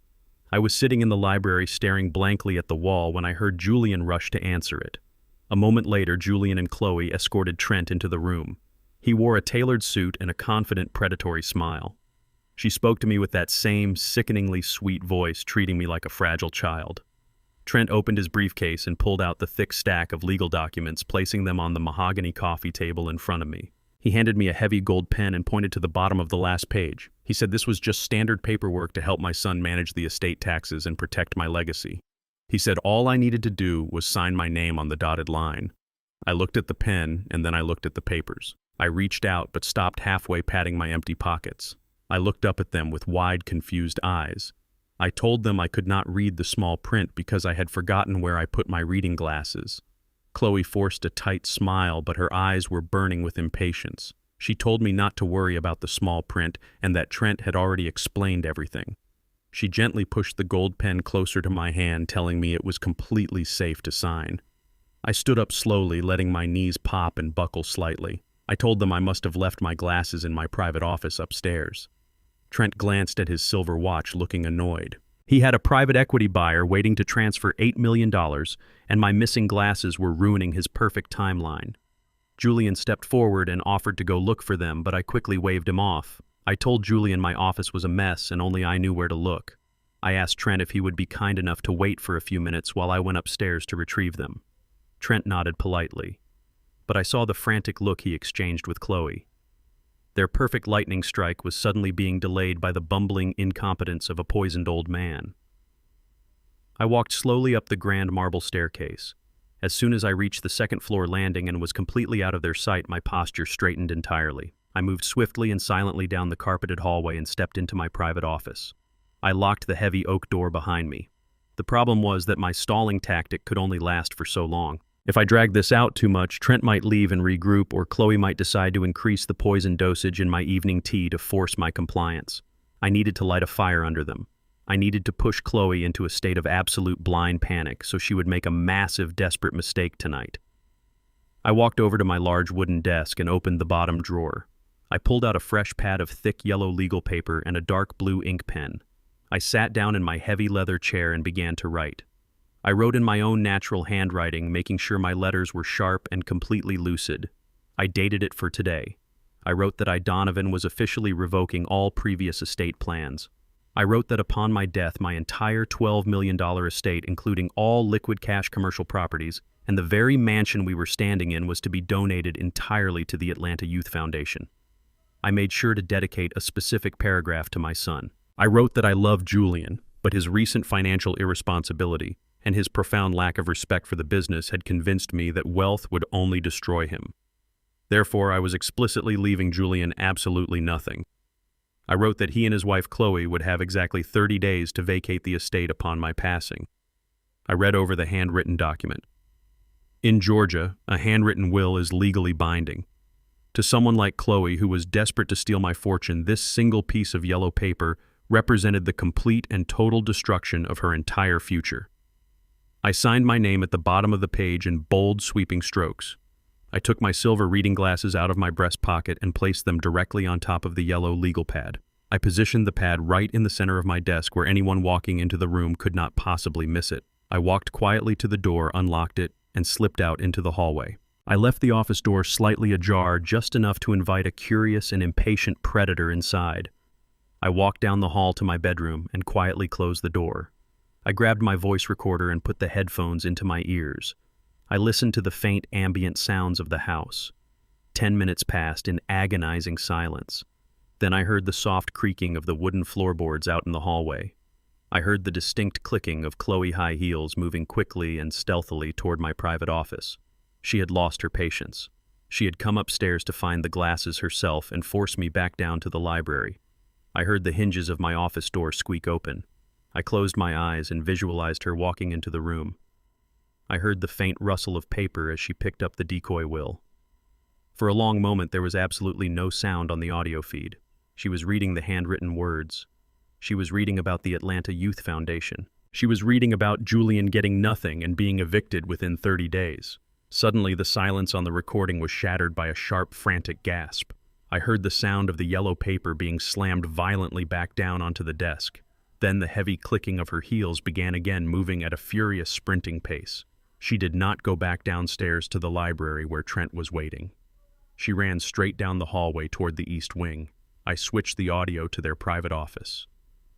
Speaker 1: I was sitting in the library staring blankly at the wall when I heard Julian rush to answer it. A moment later, Julian and Chloe escorted Trent into the room. He wore a tailored suit and a confident, predatory smile. She spoke to me with that same sickeningly sweet voice, treating me like a fragile child. Trent opened his briefcase and pulled out the thick stack of legal documents, placing them on the mahogany coffee table in front of me. He handed me a heavy gold pen and pointed to the bottom of the last page. He said this was just standard paperwork to help my son manage the estate taxes and protect my legacy. He said all I needed to do was sign my name on the dotted line. I looked at the pen, and then I looked at the papers. I reached out, but stopped halfway, patting my empty pockets. I looked up at them with wide, confused eyes. I told them I could not read the small print because I had forgotten where I put my reading glasses. Chloe forced a tight smile, but her eyes were burning with impatience. She told me not to worry about the small print and that Trent had already explained everything. She gently pushed the gold pen closer to my hand, telling me it was completely safe to sign. I stood up slowly, letting my knees pop and buckle slightly. I told them I must have left my glasses in my private office upstairs. Trent glanced at his silver watch, looking annoyed. He had a private equity buyer waiting to transfer $8 million, and my missing glasses were ruining his perfect timeline. Julian stepped forward and offered to go look for them, but I quickly waved him off. I told Julian my office was a mess and only I knew where to look. I asked Trent if he would be kind enough to wait for a few minutes while I went upstairs to retrieve them. Trent nodded politely, but I saw the frantic look he exchanged with Chloe. Their perfect lightning strike was suddenly being delayed by the bumbling incompetence of a poisoned old man. I walked slowly up the grand marble staircase. As soon as I reached the second-floor landing and was completely out of their sight, my posture straightened entirely. I moved swiftly and silently down the carpeted hallway and stepped into my private office. I locked the heavy oak door behind me. The problem was that my stalling tactic could only last for so long. If I dragged this out too much, Trent might leave and regroup, or Chloe might decide to increase the poison dosage in my evening tea to force my compliance. I needed to light a fire under them. I needed to push Chloe into a state of absolute blind panic so she would make a massive, desperate mistake tonight. I walked over to my large wooden desk and opened the bottom drawer. I pulled out a fresh pad of thick yellow legal paper and a dark blue ink pen. I sat down in my heavy leather chair and began to write. I wrote in my own natural handwriting, making sure my letters were sharp and completely lucid. I dated it for today. I wrote that Donovan was officially revoking all previous estate plans. I wrote that upon my death, my entire $12 million estate, including all liquid cash commercial properties, and the very mansion we were standing in, was to be donated entirely to the Atlanta Youth Foundation. I made sure to dedicate a specific paragraph to my son. I wrote that I loved Julian, but his recent financial irresponsibility and his profound lack of respect for the business had convinced me that wealth would only destroy him. Therefore, I was explicitly leaving Julian absolutely nothing. I wrote that he and his wife Chloe would have exactly 30 days to vacate the estate upon my passing. I read over the handwritten document. In Georgia, a handwritten will is legally binding. To someone like Chloe, who was desperate to steal my fortune, this single piece of yellow paper represented the complete and total destruction of her entire future. I signed my name at the bottom of the page in bold, sweeping strokes. I took my silver reading glasses out of my breast pocket and placed them directly on top of the yellow legal pad. I positioned the pad right in the center of my desk where anyone walking into the room could not possibly miss it. I walked quietly to the door, unlocked it, and slipped out into the hallway. I left the office door slightly ajar, just enough to invite a curious and impatient predator inside. I walked down the hall to my bedroom and quietly closed the door. I grabbed my voice recorder and put the headphones into my ears. I listened to the faint ambient sounds of the house. 10 minutes passed in agonizing silence. Then I heard the soft creaking of the wooden floorboards out in the hallway. I heard the distinct clicking of Chloe high heels moving quickly and stealthily toward my private office. She had lost her patience. She had come upstairs to find the glasses herself and force me back down to the library. I heard the hinges of my office door squeak open. I closed my eyes and visualized her walking into the room. I heard the faint rustle of paper as she picked up the decoy will. For a long moment there was absolutely no sound on the audio feed. She was reading the handwritten words. She was reading about the Atlanta Youth Foundation. She was reading about Julian getting nothing and being evicted within 30 days. Suddenly the silence on the recording was shattered by a sharp, frantic gasp. I heard the sound of the yellow paper being slammed violently back down onto the desk. Then the heavy clicking of her heels began again, moving at a furious, sprinting pace. She did not go back downstairs to the library where Trent was waiting. She ran straight down the hallway toward the east wing. I switched the audio to their private office.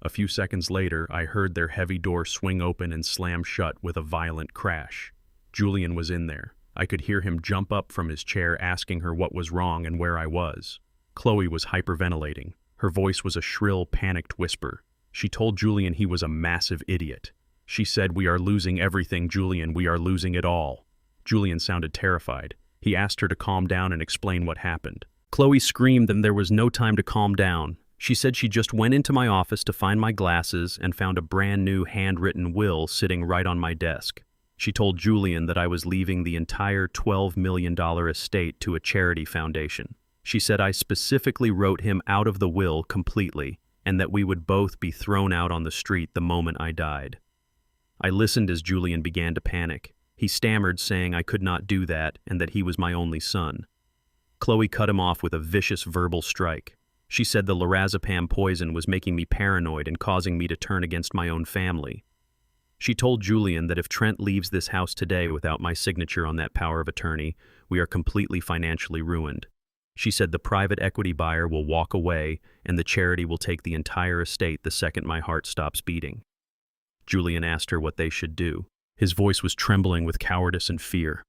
Speaker 1: A few seconds later, I heard their heavy door swing open and slam shut with a violent crash. Julian was in there. I could hear him jump up from his chair asking her what was wrong and where I was. Chloe was hyperventilating. Her voice was a shrill, panicked whisper. She told Julian he was a massive idiot. She said, "We are losing everything, Julian. We are losing it all." Julian sounded terrified. He asked her to calm down and explain what happened. Chloe screamed and there was no time to calm down. She said she just went into my office to find my glasses and found a brand new handwritten will sitting right on my desk. She told Julian that I was leaving the entire $12 million estate to a charity foundation. She said I specifically wrote him out of the will completely and that we would both be thrown out on the street the moment I died. I listened as Julian began to panic. He stammered, saying I could not do that and that he was my only son. Chloe cut him off with a vicious verbal strike. She said the lorazepam poison was making me paranoid and causing me to turn against my own family. She told Julian that if Trent leaves this house today without my signature on that power of attorney, we are completely financially ruined. She said the private equity buyer will walk away and the charity will take the entire estate the second my heart stops beating. Julian asked her what they should do. His voice was trembling with cowardice and fear.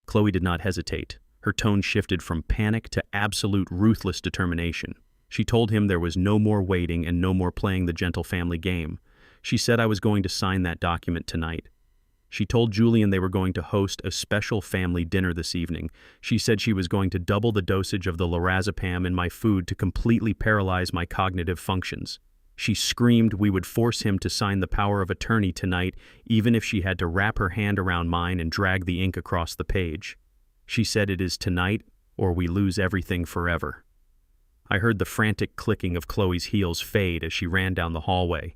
Speaker 1: Chloe did not hesitate. Her tone shifted from panic to absolute ruthless determination. She told him there was no more waiting and no more playing the gentle family game. She said I was going to sign that document tonight. She told Julian they were going to host a special family dinner this evening. She said she was going to double the dosage of the lorazepam in my food to completely paralyze my cognitive functions. She screamed we would force him to sign the power of attorney tonight, even if she had to wrap her hand around mine and drag the ink across the page. She said it is tonight or we lose everything forever. I heard the frantic clicking of Chloe's heels fade as she ran down the hallway.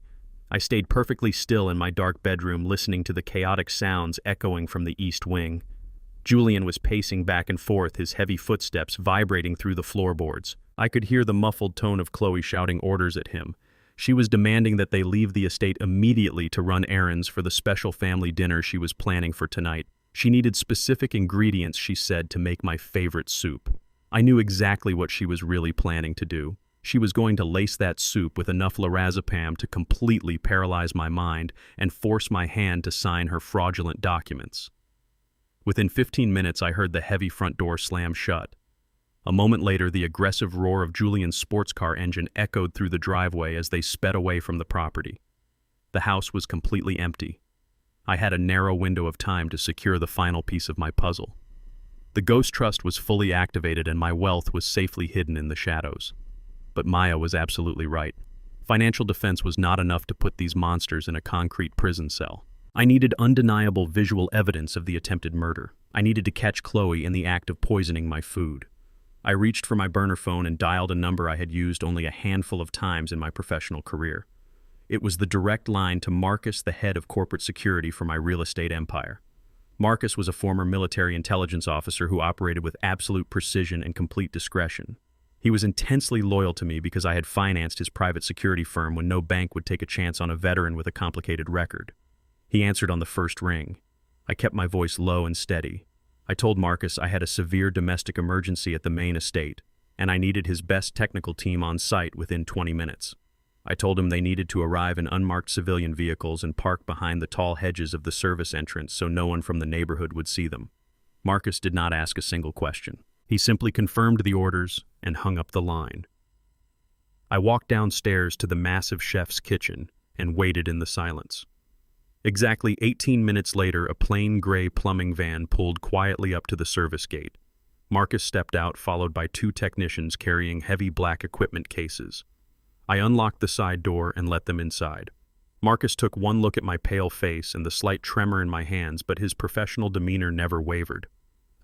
Speaker 1: I stayed perfectly still in my dark bedroom, listening to the chaotic sounds echoing from the east wing. Julian was pacing back and forth, his heavy footsteps vibrating through the floorboards. I could hear the muffled tone of Chloe shouting orders at him. She was demanding that they leave the estate immediately to run errands for the special family dinner she was planning for tonight. She needed specific ingredients, she said, to make my favorite soup. I knew exactly what she was really planning to do. She was going to lace that soup with enough lorazepam to completely paralyze my mind and force my hand to sign her fraudulent documents. Within 15 minutes, I heard the heavy front door slam shut. A moment later, the aggressive roar of Julian's sports car engine echoed through the driveway as they sped away from the property. The house was completely empty. I had a narrow window of time to secure the final piece of my puzzle. The Ghost Trust was fully activated and my wealth was safely hidden in the shadows. But Maya was absolutely right. Financial defense was not enough to put these monsters in a concrete prison cell. I needed undeniable visual evidence of the attempted murder. I needed to catch Chloe in the act of poisoning my food. I reached for my burner phone and dialed a number I had used only a handful of times in my professional career. It was the direct line to Marcus, the head of corporate security for my real estate empire. Marcus was a former military intelligence officer who operated with absolute precision and complete discretion. He was intensely loyal to me because I had financed his private security firm when no bank would take a chance on a veteran with a complicated record. He answered on the first ring. I kept my voice low and steady. I told Marcus I had a severe domestic emergency at the main estate, and I needed his best technical team on site within 20 minutes. I told him they needed to arrive in unmarked civilian vehicles and park behind the tall hedges of the service entrance so no one from the neighborhood would see them. Marcus did not ask a single question. He simply confirmed the orders and hung up the line. I walked downstairs to the massive chef's kitchen and waited in the silence. Exactly 18 minutes later, a plain gray plumbing van pulled quietly up to the service gate. Marcus stepped out, followed by two technicians carrying heavy black equipment cases. I unlocked the side door and let them inside. Marcus took one look at my pale face and the slight tremor in my hands, but his professional demeanor never wavered.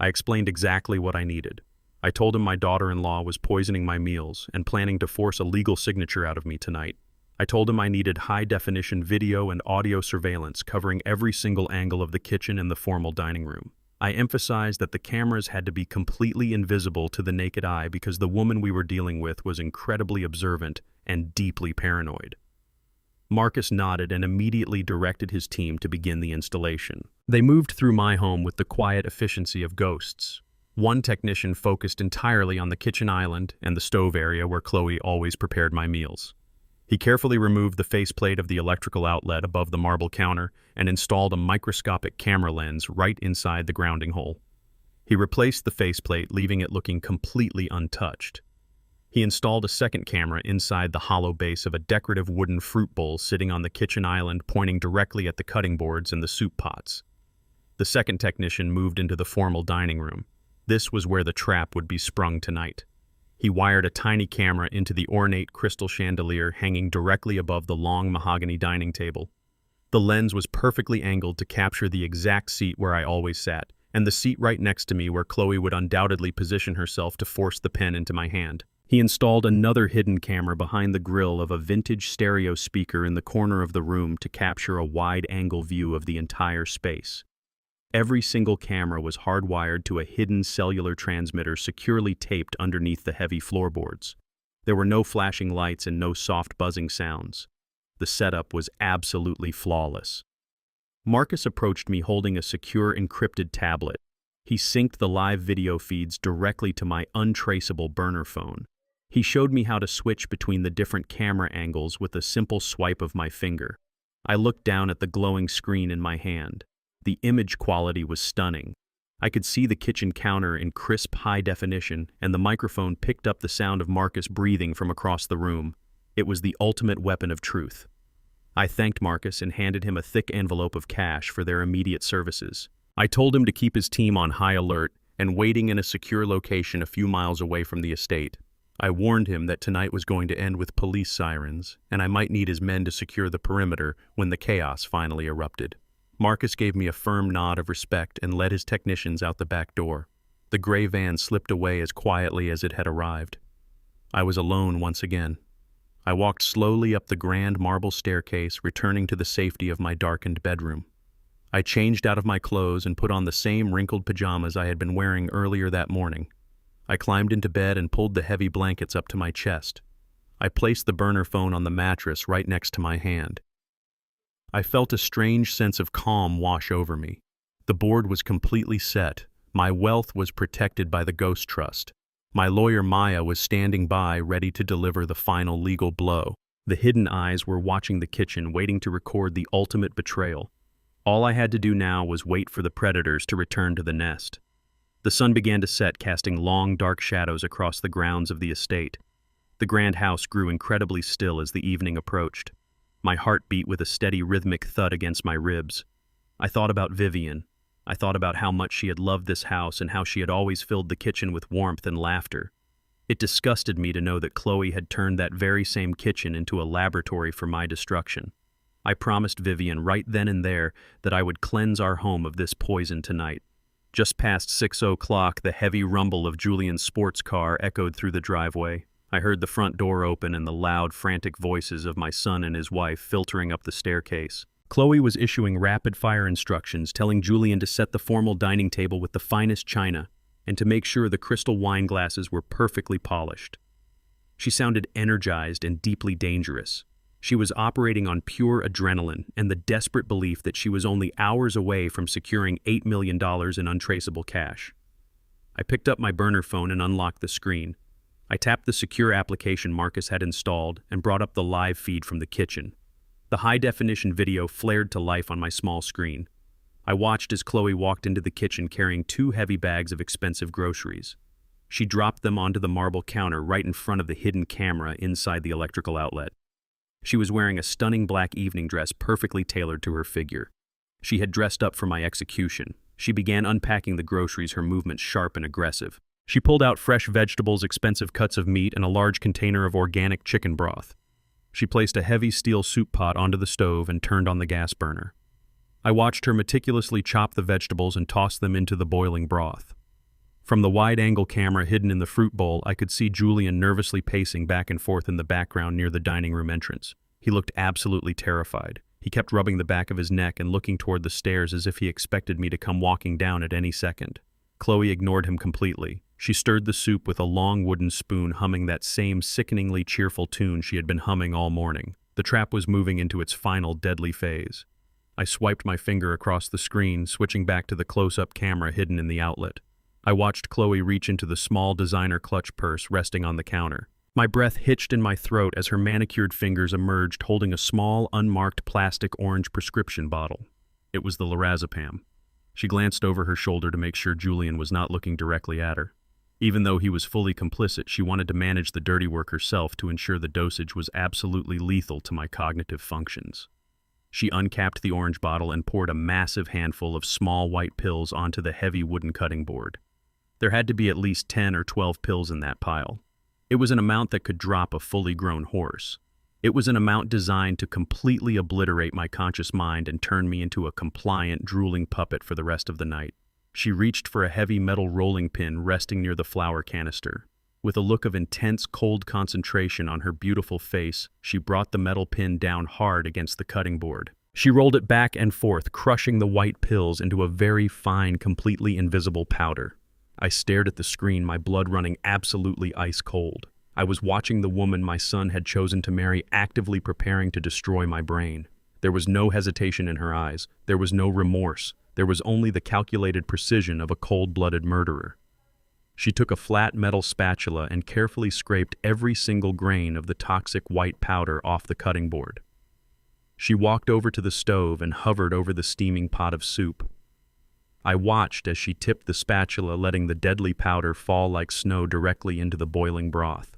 Speaker 1: I explained exactly what I needed. I told him my daughter-in-law was poisoning my meals and planning to force a legal signature out of me tonight. I told him I needed high-definition video and audio surveillance covering every single angle of the kitchen and the formal dining room. I emphasized that the cameras had to be completely invisible to the naked eye because the woman we were dealing with was incredibly observant and deeply paranoid. Marcus nodded and immediately directed his team to begin the installation. They moved through my home with the quiet efficiency of ghosts. One technician focused entirely on the kitchen island and the stove area where Chloe always prepared my meals. He carefully removed the faceplate of the electrical outlet above the marble counter and installed a microscopic camera lens right inside the grounding hole. He replaced the faceplate, leaving it looking completely untouched. He installed a second camera inside the hollow base of a decorative wooden fruit bowl sitting on the kitchen island, pointing directly at the cutting boards and the soup pots. The second technician moved into the formal dining room. This was where the trap would be sprung tonight. He wired a tiny camera into the ornate crystal chandelier hanging directly above the long mahogany dining table. The lens was perfectly angled to capture the exact seat where I always sat, and the seat right next to me where Chloe would undoubtedly position herself to force the pen into my hand. He installed another hidden camera behind the grill of a vintage stereo speaker in the corner of the room to capture a wide-angle view of the entire space. Every single camera was hardwired to a hidden cellular transmitter securely taped underneath the heavy floorboards. There were no flashing lights and no soft buzzing sounds. The setup was absolutely flawless. Marcus approached me holding a secure encrypted tablet. He synced the live video feeds directly to my untraceable burner phone. He showed me how to switch between the different camera angles with a simple swipe of my finger. I looked down at the glowing screen in my hand. The image quality was stunning. I could see the kitchen counter in crisp high definition, and the microphone picked up the sound of Marcus breathing from across the room. It was the ultimate weapon of truth. I thanked Marcus and handed him a thick envelope of cash for their immediate services. I told him to keep his team on high alert and waiting in a secure location a few miles away from the estate. I warned him that tonight was going to end with police sirens, and I might need his men to secure the perimeter when the chaos finally erupted. Marcus gave me a firm nod of respect and led his technicians out the back door. The gray van slipped away as quietly as it had arrived. I was alone once again. I walked slowly up the grand marble staircase, returning to the safety of my darkened bedroom. I changed out of my clothes and put on the same wrinkled pajamas I had been wearing earlier that morning. I climbed into bed and pulled the heavy blankets up to my chest. I placed the burner phone on the mattress right next to my hand. I felt a strange sense of calm wash over me. The board was completely set. My wealth was protected by the Ghost Trust. My lawyer Maya was standing by, ready to deliver the final legal blow. The hidden eyes were watching the kitchen, waiting to record the ultimate betrayal. All I had to do now was wait for the predators to return to the nest. The sun began to set, casting long, dark shadows across the grounds of the estate. The grand house grew incredibly still as the evening approached. My heart beat with a steady, rhythmic thud against my ribs. I thought about Vivian. I thought about how much she had loved this house and how she had always filled the kitchen with warmth and laughter. It disgusted me to know that Chloe had turned that very same kitchen into a laboratory for my destruction. I promised Vivian right then and there that I would cleanse our home of this poison tonight. Just past 6:00, the heavy rumble of Julian's sports car echoed through the driveway. I heard the front door open and the loud, frantic voices of my son and his wife filtering up the staircase. Chloe was issuing rapid-fire instructions, telling Julian to set the formal dining table with the finest china and to make sure the crystal wine glasses were perfectly polished. She sounded energized and deeply dangerous. She was operating on pure adrenaline and the desperate belief that she was only hours away from securing $8 million in untraceable cash. I picked up my burner phone and unlocked the screen. I tapped the secure application Marcus had installed and brought up the live feed from the kitchen. The high-definition video flared to life on my small screen. I watched as Chloe walked into the kitchen carrying 2 heavy bags of expensive groceries. She dropped them onto the marble counter right in front of the hidden camera inside the electrical outlet. She was wearing a stunning black evening dress perfectly tailored to her figure. She had dressed up for my execution. She began unpacking the groceries, her movements sharp and aggressive. She pulled out fresh vegetables, expensive cuts of meat, and a large container of organic chicken broth. She placed a heavy steel soup pot onto the stove and turned on the gas burner. I watched her meticulously chop the vegetables and toss them into the boiling broth. From the wide-angle camera hidden in the fruit bowl, I could see Julian nervously pacing back and forth in the background near the dining room entrance. He looked absolutely terrified. He kept rubbing the back of his neck and looking toward the stairs as if he expected me to come walking down at any second. Chloe ignored him completely. She stirred the soup with a long wooden spoon, humming that same sickeningly cheerful tune she had been humming all morning. The trap was moving into its final deadly phase. I swiped my finger across the screen, switching back to the close-up camera hidden in the outlet. I watched Chloe reach into the small designer clutch purse resting on the counter. My breath hitched in my throat as her manicured fingers emerged holding a small, unmarked plastic orange prescription bottle. It was the lorazepam. She glanced over her shoulder to make sure Julian was not looking directly at her. Even though he was fully complicit, she wanted to manage the dirty work herself to ensure the dosage was absolutely lethal to my cognitive functions. She uncapped the orange bottle and poured a massive handful of small white pills onto the heavy wooden cutting board. There had to be at least 10 or 12 pills in that pile. It was an amount that could drop a fully grown horse. It was an amount designed to completely obliterate my conscious mind and turn me into a compliant, drooling puppet for the rest of the night. She reached for a heavy metal rolling pin resting near the flour canister. With a look of intense, cold concentration on her beautiful face, she brought the metal pin down hard against the cutting board. She rolled it back and forth, crushing the white pills into a very fine, completely invisible powder. I stared at the screen, my blood running absolutely ice cold. I was watching the woman my son had chosen to marry actively preparing to destroy my brain. There was no hesitation in her eyes. There was no remorse. There was only the calculated precision of a cold-blooded murderer. She took a flat metal spatula and carefully scraped every single grain of the toxic white powder off the cutting board. She walked over to the stove and hovered over the steaming pot of soup. I watched as she tipped the spatula, letting the deadly powder fall like snow directly into the boiling broth.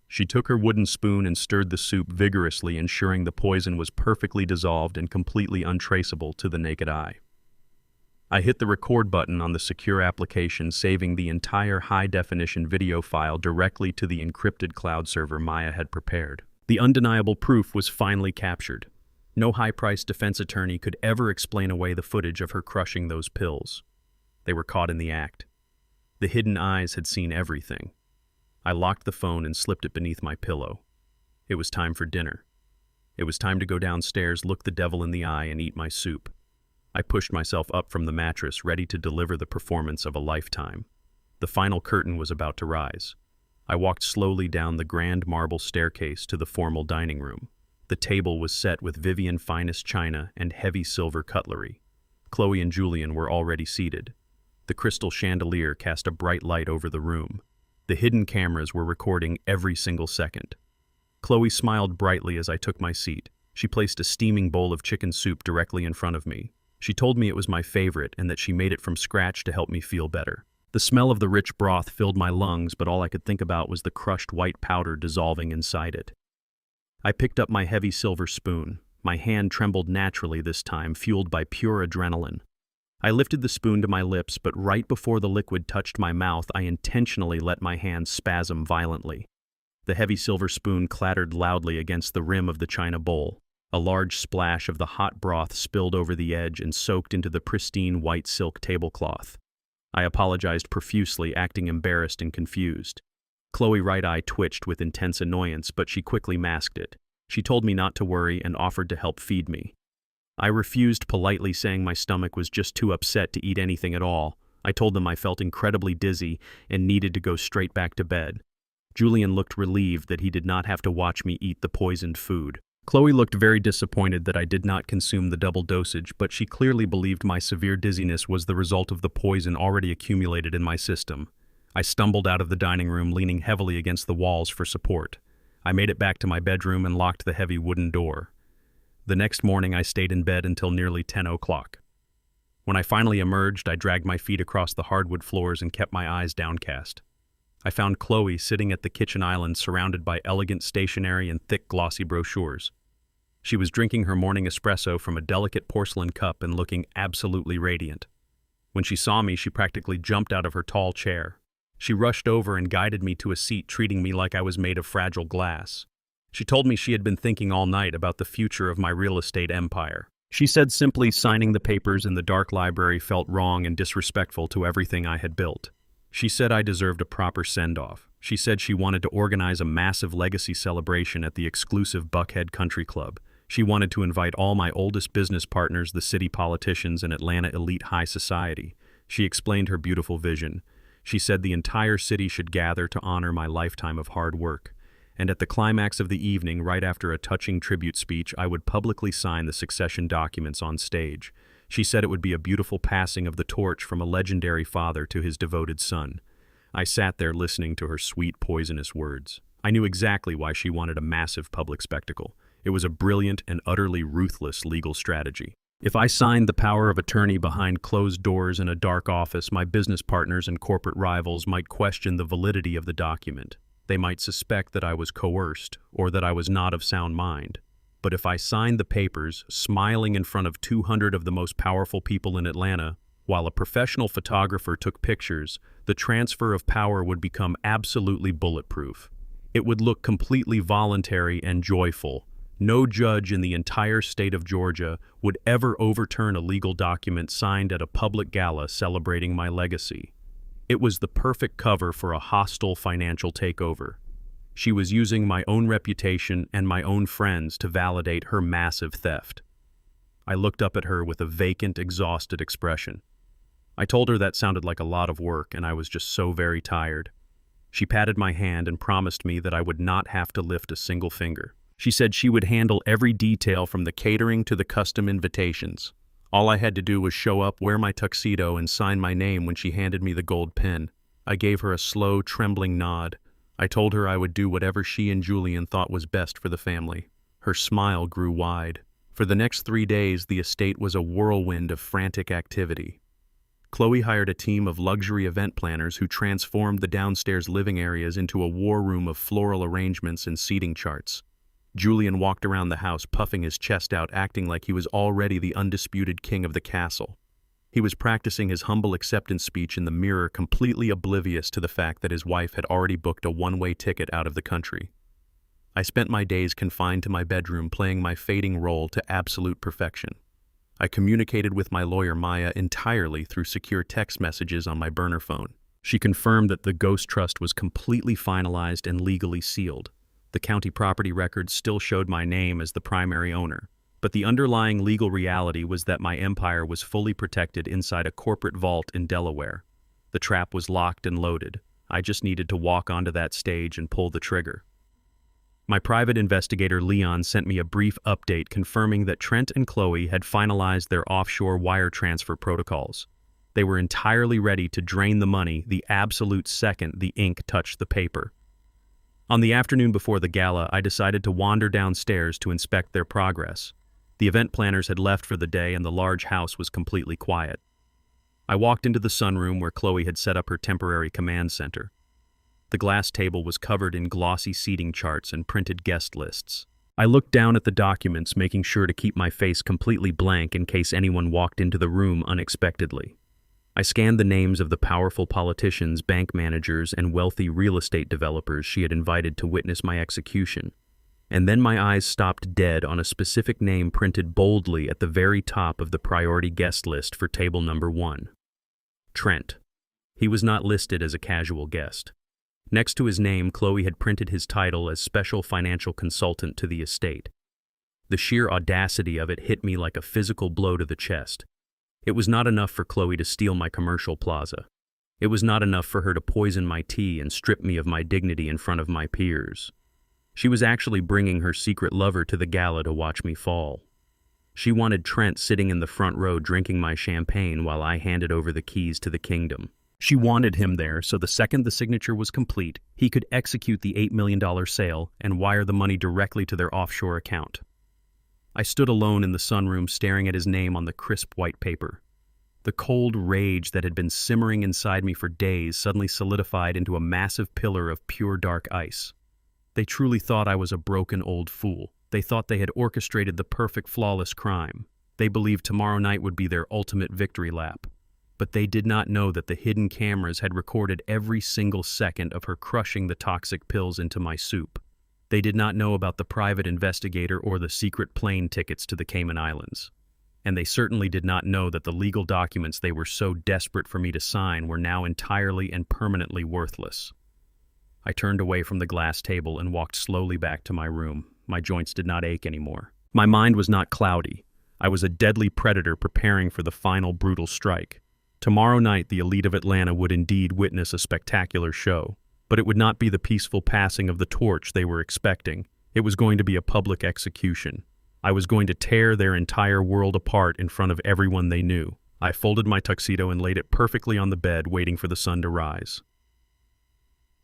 Speaker 1: She took her wooden spoon and stirred the soup vigorously, ensuring the poison was perfectly dissolved and completely untraceable to the naked eye. I hit the record button on the secure application, saving the entire high-definition video file directly to the encrypted cloud server Maya had prepared. The undeniable proof was finally captured. No high-priced defense attorney could ever explain away the footage of her crushing those pills. They were caught in the act. The hidden eyes had seen everything. I locked the phone and slipped it beneath my pillow. It was time for dinner. It was time to go downstairs, look the devil in the eye, and eat my soup. I pushed myself up from the mattress, ready to deliver the performance of a lifetime. The final curtain was about to rise. I walked slowly down the grand marble staircase to the formal dining room. The table was set with Vivian finest china and heavy silver cutlery. Chloe and Julian were already seated. The crystal chandelier cast a bright light over the room. The hidden cameras were recording every single second. Chloe smiled brightly as I took my seat. She placed a steaming bowl of chicken soup directly in front of me. She told me it was my favorite and that she made it from scratch to help me feel better. The smell of the rich broth filled my lungs, but all I could think about was the crushed white powder dissolving inside it. I picked up my heavy silver spoon. My hand trembled naturally this time, fueled by pure adrenaline. I lifted the spoon to my lips, but right before the liquid touched my mouth, I intentionally let my hand spasm violently. The heavy silver spoon clattered loudly against the rim of the china bowl. A large splash of the hot broth spilled over the edge and soaked into the pristine white silk tablecloth. I apologized profusely, acting embarrassed and confused. Chloe's right eye twitched with intense annoyance, but she quickly masked it. She told me not to worry and offered to help feed me. I refused politely, saying my stomach was just too upset to eat anything at all. I told them I felt incredibly dizzy and needed to go straight back to bed. Julian looked relieved that he did not have to watch me eat the poisoned food. Chloe looked very disappointed that I did not consume the double dosage, but she clearly believed my severe dizziness was the result of the poison already accumulated in my system. I stumbled out of the dining room, leaning heavily against the walls for support. I made it back to my bedroom and locked the heavy wooden door. The next morning, I stayed in bed until nearly 10 o'clock. When I finally emerged, I dragged my feet across the hardwood floors and kept my eyes downcast. I found Chloe sitting at the kitchen island, surrounded by elegant stationery and thick, glossy brochures. She was drinking her morning espresso from a delicate porcelain cup and looking absolutely radiant. When she saw me, she practically jumped out of her tall chair. She rushed over and guided me to a seat, treating me like I was made of fragile glass. She told me she had been thinking all night about the future of my real estate empire. She said simply signing the papers in the dark library felt wrong and disrespectful to everything I had built. She said I deserved a proper send-off. She said she wanted to organize a massive legacy celebration at the exclusive Buckhead Country Club. She wanted to invite all my oldest business partners, the city politicians, and Atlanta elite high society. She explained her beautiful vision. She said the entire city should gather to honor my lifetime of hard work. and at the climax of the evening, right after a touching tribute speech, I would publicly sign the succession documents on stage. She said it would be a beautiful passing of the torch from a legendary father to his devoted son. I sat there listening to her sweet, poisonous words. I knew exactly why she wanted a massive public spectacle. It was a brilliant and utterly ruthless legal strategy. If I signed the power of attorney behind closed doors in a dark office, my business partners and corporate rivals might question the validity of the document. They might suspect that I was coerced or that I was not of sound mind. But if I signed the papers, smiling in front of 200 of the most powerful people in Atlanta, while a professional photographer took pictures, the transfer of power would become absolutely bulletproof. It would look completely voluntary and joyful. No judge in the entire state of Georgia would ever overturn a legal document signed at a public gala celebrating my legacy. It was the perfect cover for a hostile financial takeover. She was using my own reputation and my own friends to validate her massive theft. I looked up at her with a vacant, exhausted expression. I told her that sounded like a lot of work and I was just so very tired. She patted my hand and promised me that I would not have to lift a single finger. She said she would handle every detail from the catering to the custom invitations. All I had to do was show up, wear my tuxedo, and sign my name when she handed me the gold pin. I gave her a slow, trembling nod. I told her I would do whatever she and Julian thought was best for the family. Her smile grew wide. For the next 3 days, the estate was a whirlwind of frantic activity. Chloe hired a team of luxury event planners who transformed the downstairs living areas into a war room of floral arrangements and seating charts. Julian walked around the house puffing his chest out, acting like he was already the undisputed king of the castle. He was practicing his humble acceptance speech in the mirror, completely oblivious to the fact that his wife had already booked a one-way ticket out of the country. I spent my days confined to my bedroom, playing my fading role to absolute perfection. I communicated with my lawyer Maya entirely through secure text messages on my burner phone. She confirmed that the ghost trust was completely finalized and legally sealed. The county property records still showed my name as the primary owner, but the underlying legal reality was that my empire was fully protected inside a corporate vault in Delaware. The trap was locked and loaded. I just needed to walk onto that stage and pull the trigger. My private investigator Leon sent me a brief update confirming that Trent and Chloe had finalized their offshore wire transfer protocols. They were entirely ready to drain the money the absolute second the ink touched the paper. On the afternoon before the gala, I decided to wander downstairs to inspect their progress. The event planners had left for the day and the large house was completely quiet. I walked into the sunroom where Chloe had set up her temporary command center. The glass table was covered in glossy seating charts and printed guest lists. I looked down at the documents, making sure to keep my face completely blank in case anyone walked into the room unexpectedly. I scanned the names of the powerful politicians, bank managers, and wealthy real estate developers she had invited to witness my execution. And then my eyes stopped dead on a specific name printed boldly at the very top of the priority guest list for table number 1. Trent. He was not listed as a casual guest. Next to his name, Chloe had printed his title as Special Financial Consultant to the estate. The sheer audacity of it hit me like a physical blow to the chest. It was not enough for Chloe to steal my commercial plaza. It was not enough for her to poison my tea and strip me of my dignity in front of my peers. She was actually bringing her secret lover to the gala to watch me fall. She wanted Trent sitting in the front row drinking my champagne while I handed over the keys to the kingdom. She wanted him there so the second the signature was complete, he could execute the $8 million sale and wire the money directly to their offshore account. I stood alone in the sunroom staring at his name on the crisp white paper. The cold rage that had been simmering inside me for days suddenly solidified into a massive pillar of pure dark ice. They truly thought I was a broken old fool. They thought they had orchestrated the perfect, flawless crime. They believed tomorrow night would be their ultimate victory lap. But they did not know that the hidden cameras had recorded every single second of her crushing the toxic pills into my soup. They did not know about the private investigator or the secret plane tickets to the Cayman Islands. And they certainly did not know that the legal documents they were so desperate for me to sign were now entirely and permanently worthless. I turned away from the glass table and walked slowly back to my room. My joints did not ache anymore. My mind was not cloudy. I was a deadly predator preparing for the final brutal strike. Tomorrow night, the elite of Atlanta would indeed witness a spectacular show. But it would not be the peaceful passing of the torch they were expecting. It was going to be a public execution. I was going to tear their entire world apart in front of everyone they knew. I folded my tuxedo and laid it perfectly on the bed, waiting for the sun to rise.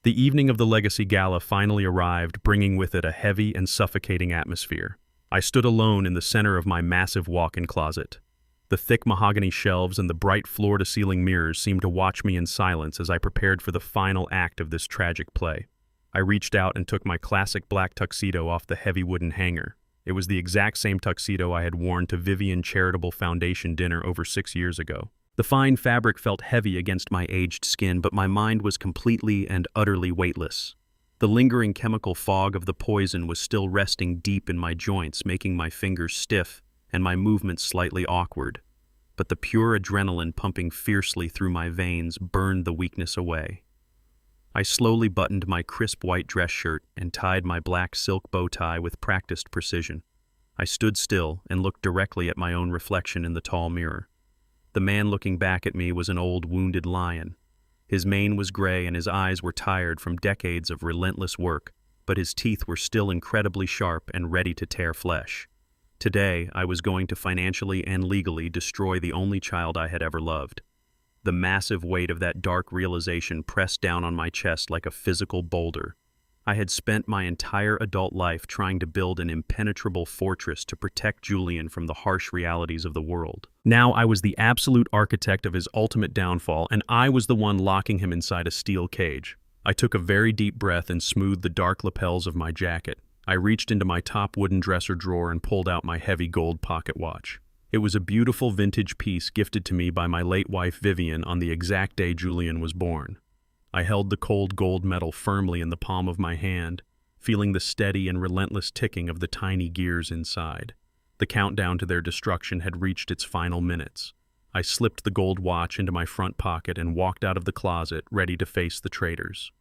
Speaker 1: The evening of the Legacy Gala finally arrived, bringing with it a heavy and suffocating atmosphere. I stood alone in the center of my massive walk-in closet. The thick mahogany shelves and the bright floor-to-ceiling mirrors seemed to watch me in silence as I prepared for the final act of this tragic play. I reached out and took my classic black tuxedo off the heavy wooden hanger. It was the exact same tuxedo I had worn to Vivian Charitable Foundation dinner over 6 years ago. The fine fabric felt heavy against my aged skin, but my mind was completely and utterly weightless. The lingering chemical fog of the poison was still resting deep in my joints, making my fingers stiff and my movements slightly awkward. But the pure adrenaline pumping fiercely through my veins burned the weakness away. I slowly buttoned my crisp white dress shirt and tied my black silk bow tie with practiced precision. I stood still and looked directly at my own reflection in the tall mirror. The man looking back at me was an old wounded lion. His mane was gray and his eyes were tired from decades of relentless work, but his teeth were still incredibly sharp and ready to tear flesh. Today, I was going to financially and legally destroy the only child I had ever loved. The massive weight of that dark realization pressed down on my chest like a physical boulder. I had spent my entire adult life trying to build an impenetrable fortress to protect Julian from the harsh realities of the world. Now I was the absolute architect of his ultimate downfall, and I was the one locking him inside a steel cage. I took a very deep breath and smoothed the dark lapels of my jacket. I reached into my top wooden dresser drawer and pulled out my heavy gold pocket watch. It was a beautiful vintage piece gifted to me by my late wife Vivian on the exact day Julian was born. I held the cold gold metal firmly in the palm of my hand, feeling the steady and relentless ticking of the tiny gears inside. The countdown to their destruction had reached its final minutes. I slipped the gold watch into my front pocket and walked out of the closet, ready to face the traitors.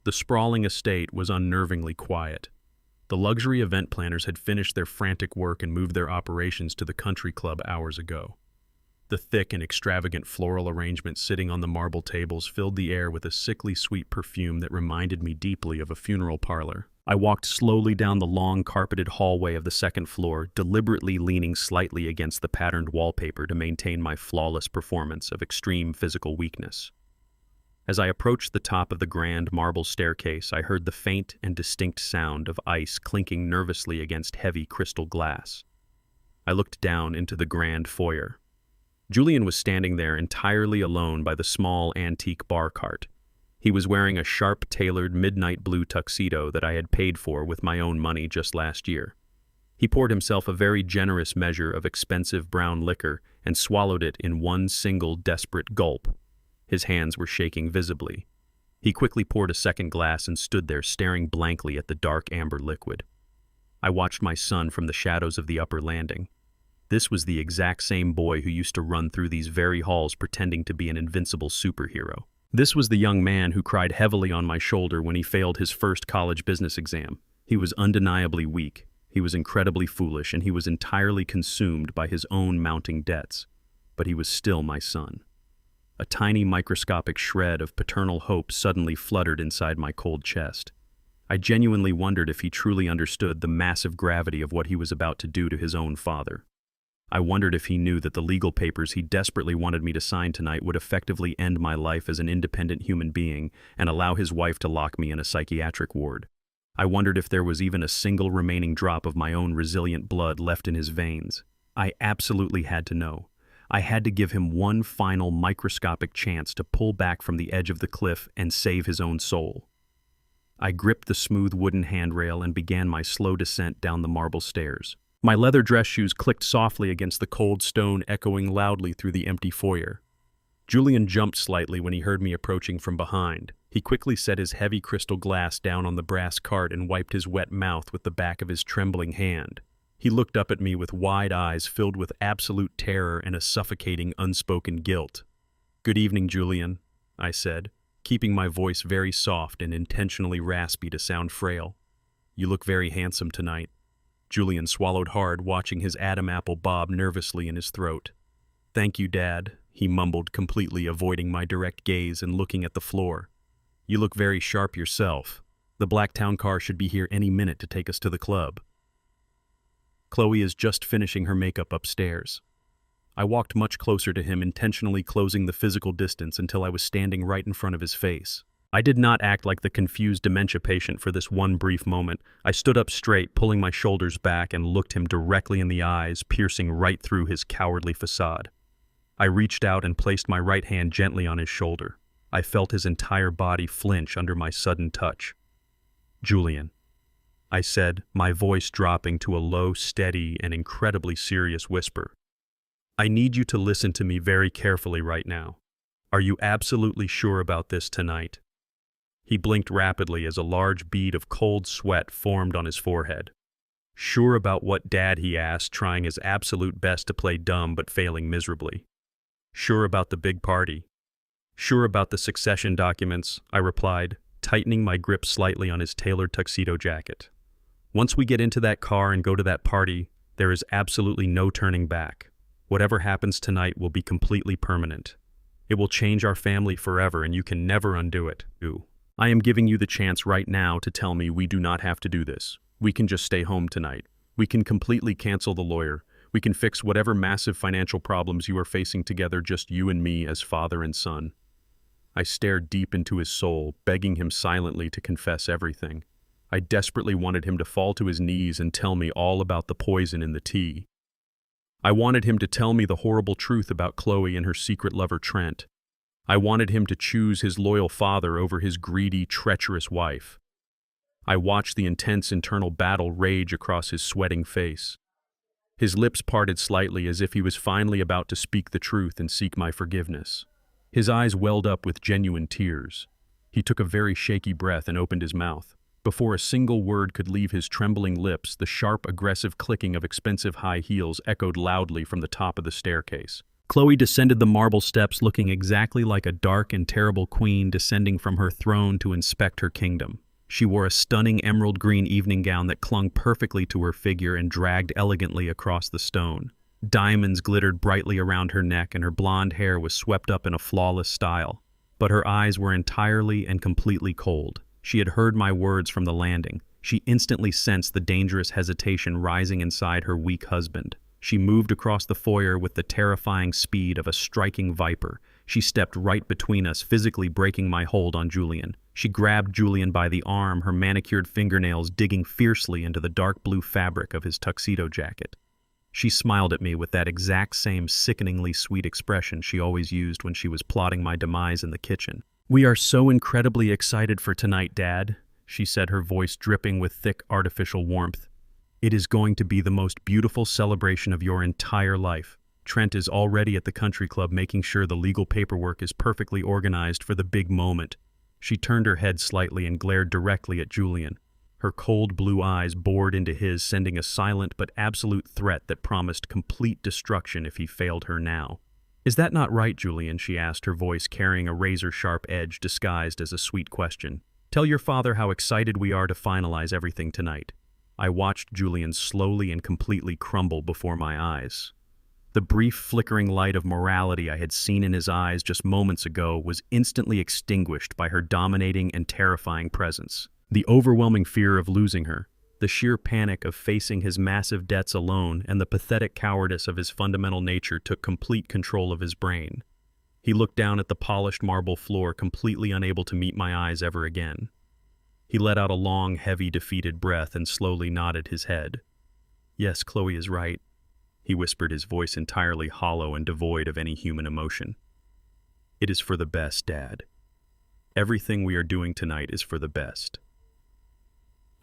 Speaker 1: The sprawling estate was unnervingly quiet. The luxury event planners had finished their frantic work and moved their operations to the country club hours ago. The thick and extravagant floral arrangements sitting on the marble tables filled the air with a sickly sweet perfume that reminded me deeply of a funeral parlor. I walked slowly down the long carpeted hallway of the second floor, deliberately leaning slightly against the patterned wallpaper to maintain my flawless performance of extreme physical weakness. As I approached the top of the grand marble staircase, I heard the faint and distinct sound of ice clinking nervously against heavy crystal glass. I looked down into the grand foyer. Julian was standing there entirely alone by the small antique bar cart. He was wearing a sharp-tailored midnight blue tuxedo that I had paid for with my own money just last year. He poured himself a very generous measure of expensive brown liquor and swallowed it in one single desperate gulp. His hands were shaking visibly. He quickly poured a second glass and stood there staring blankly at the dark amber liquid. I watched my son from the shadows of the upper landing. This was the exact same boy who used to run through these very halls pretending to be an invincible superhero. This was the young man who cried heavily on my shoulder when he failed his first college business exam. He was undeniably weak, he was incredibly foolish, and he was entirely consumed by his own mounting debts. But he was still my son. A tiny microscopic shred of paternal hope suddenly fluttered inside my cold chest. I genuinely wondered if he truly understood the massive gravity of what he was about to do to his own father. I wondered if he knew that the legal papers he desperately wanted me to sign tonight would effectively end my life as an independent human being and allow his wife to lock me in a psychiatric ward. I wondered if there was even a single remaining drop of my own resilient blood left in his veins. I absolutely had to know. I had to give him one final microscopic chance to pull back from the edge of the cliff and save his own soul. I gripped the smooth wooden handrail and began my slow descent down the marble stairs. My leather dress shoes clicked softly against the cold stone, echoing loudly through the empty foyer. Julian jumped slightly when he heard me approaching from behind. He quickly set his heavy crystal glass down on the brass cart and wiped his wet mouth with the back of his trembling hand. He looked up at me with wide eyes filled with absolute terror and a suffocating, unspoken guilt. "Good evening, Julian," I said, keeping my voice very soft and intentionally raspy to sound frail. "You look very handsome tonight." Julian swallowed hard, watching his Adam apple bob nervously in his throat. "Thank you, Dad," he mumbled, completely avoiding my direct gaze and looking at the floor. You look very sharp yourself. The black town car should be here any minute to take us to the club. Chloe is just finishing her makeup upstairs. I walked much closer to him, intentionally closing the physical distance until I was standing right in front of his face. I did not act like the confused dementia patient for this one brief moment. I stood up straight, pulling my shoulders back, and looked him directly in the eyes, piercing right through his cowardly facade. I reached out and placed my right hand gently on his shoulder. I felt his entire body flinch under my sudden touch. "Julian," I said, my voice dropping to a low, steady, and incredibly serious whisper. "I need you to listen to me very carefully right now. Are you absolutely sure about this tonight?" He blinked rapidly as a large bead of cold sweat formed on his forehead. "Sure about what, Dad?" he asked, trying his absolute best to play dumb but failing miserably. "Sure about the big party." "Sure about the succession documents," I replied, tightening my grip slightly on his tailored tuxedo jacket. "Once we get into that car and go to that party, there is absolutely no turning back. Whatever happens tonight will be completely permanent. It will change our family forever, and you can never undo it. I am giving you the chance right now to tell me we do not have to do this. We can just stay home tonight. We can completely cancel the lawyer. We can fix whatever massive financial problems you are facing together, just you and me as father and son." I stared deep into his soul, begging him silently to confess everything. I desperately wanted him to fall to his knees and tell me all about the poison in the tea. I wanted him to tell me the horrible truth about Chloe and her secret lover Trent. I wanted him to choose his loyal father over his greedy, treacherous wife. I watched the intense internal battle rage across his sweating face. His lips parted slightly as if he was finally about to speak the truth and seek my forgiveness. His eyes welled up with genuine tears. He took a very shaky breath and opened his mouth. Before a single word could leave his trembling lips, the sharp, aggressive clicking of expensive high heels echoed loudly from the top of the staircase. Chloe descended the marble steps looking exactly like a dark and terrible queen descending from her throne to inspect her kingdom. She wore a stunning emerald green evening gown that clung perfectly to her figure and dragged elegantly across the stone. Diamonds glittered brightly around her neck, and her blonde hair was swept up in a flawless style. But her eyes were entirely and completely cold. She had heard my words from the landing. She instantly sensed the dangerous hesitation rising inside her weak husband. She moved across the foyer with the terrifying speed of a striking viper. She stepped right between us, physically breaking my hold on Julian. She grabbed Julian by the arm, her manicured fingernails digging fiercely into the dark blue fabric of his tuxedo jacket. She smiled at me with that exact same sickeningly sweet expression she always used when she was plotting my demise in the kitchen. "We are so incredibly excited for tonight, Dad," she said, her voice dripping with thick, artificial warmth. "It is going to be the most beautiful celebration of your entire life. Trent is already at the country club making sure the legal paperwork is perfectly organized for the big moment." She turned her head slightly and glared directly at Julian. Her cold blue eyes bored into his, sending a silent but absolute threat that promised complete destruction if he failed her now. "Is that not right, Julian?" she asked, her voice carrying a razor-sharp edge disguised as a sweet question. "Tell your father how excited we are to finalize everything tonight." I watched Julian slowly and completely crumble before my eyes. The brief flickering light of morality I had seen in his eyes just moments ago was instantly extinguished by her dominating and terrifying presence. The overwhelming fear of losing her, the sheer panic of facing his massive debts alone, and the pathetic cowardice of his fundamental nature took complete control of his brain. He looked down at the polished marble floor, completely unable to meet my eyes ever again. He let out a long, heavy, defeated breath and slowly nodded his head. "Yes, Chloe is right," he whispered, his voice entirely hollow and devoid of any human emotion. "It is for the best, Dad. Everything we are doing tonight is for the best."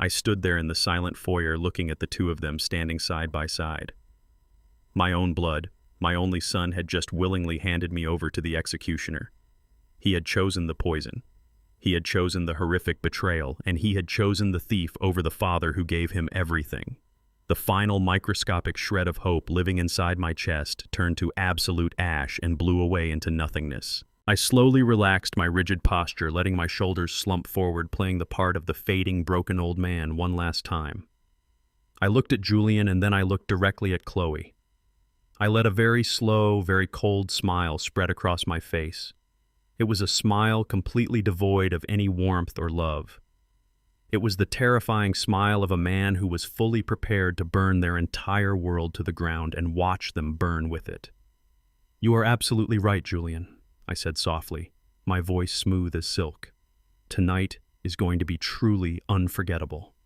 Speaker 1: I stood there in the silent foyer looking at the two of them standing side by side. My own blood, my only son, had just willingly handed me over to the executioner. He had chosen the poison. He had chosen the horrific betrayal, and he had chosen the thief over the father who gave him everything. The final microscopic shred of hope living inside my chest turned to absolute ash and blew away into nothingness. I slowly relaxed my rigid posture, letting my shoulders slump forward, playing the part of the fading, broken old man one last time. I looked at Julian, and then I looked directly at Chloe. I let a very slow, very cold smile spread across my face. It was a smile completely devoid of any warmth or love. It was the terrifying smile of a man who was fully prepared to burn their entire world to the ground and watch them burn with it. "You are absolutely right, Julian," I said softly, my voice smooth as silk. "Tonight is going to be truly unforgettable."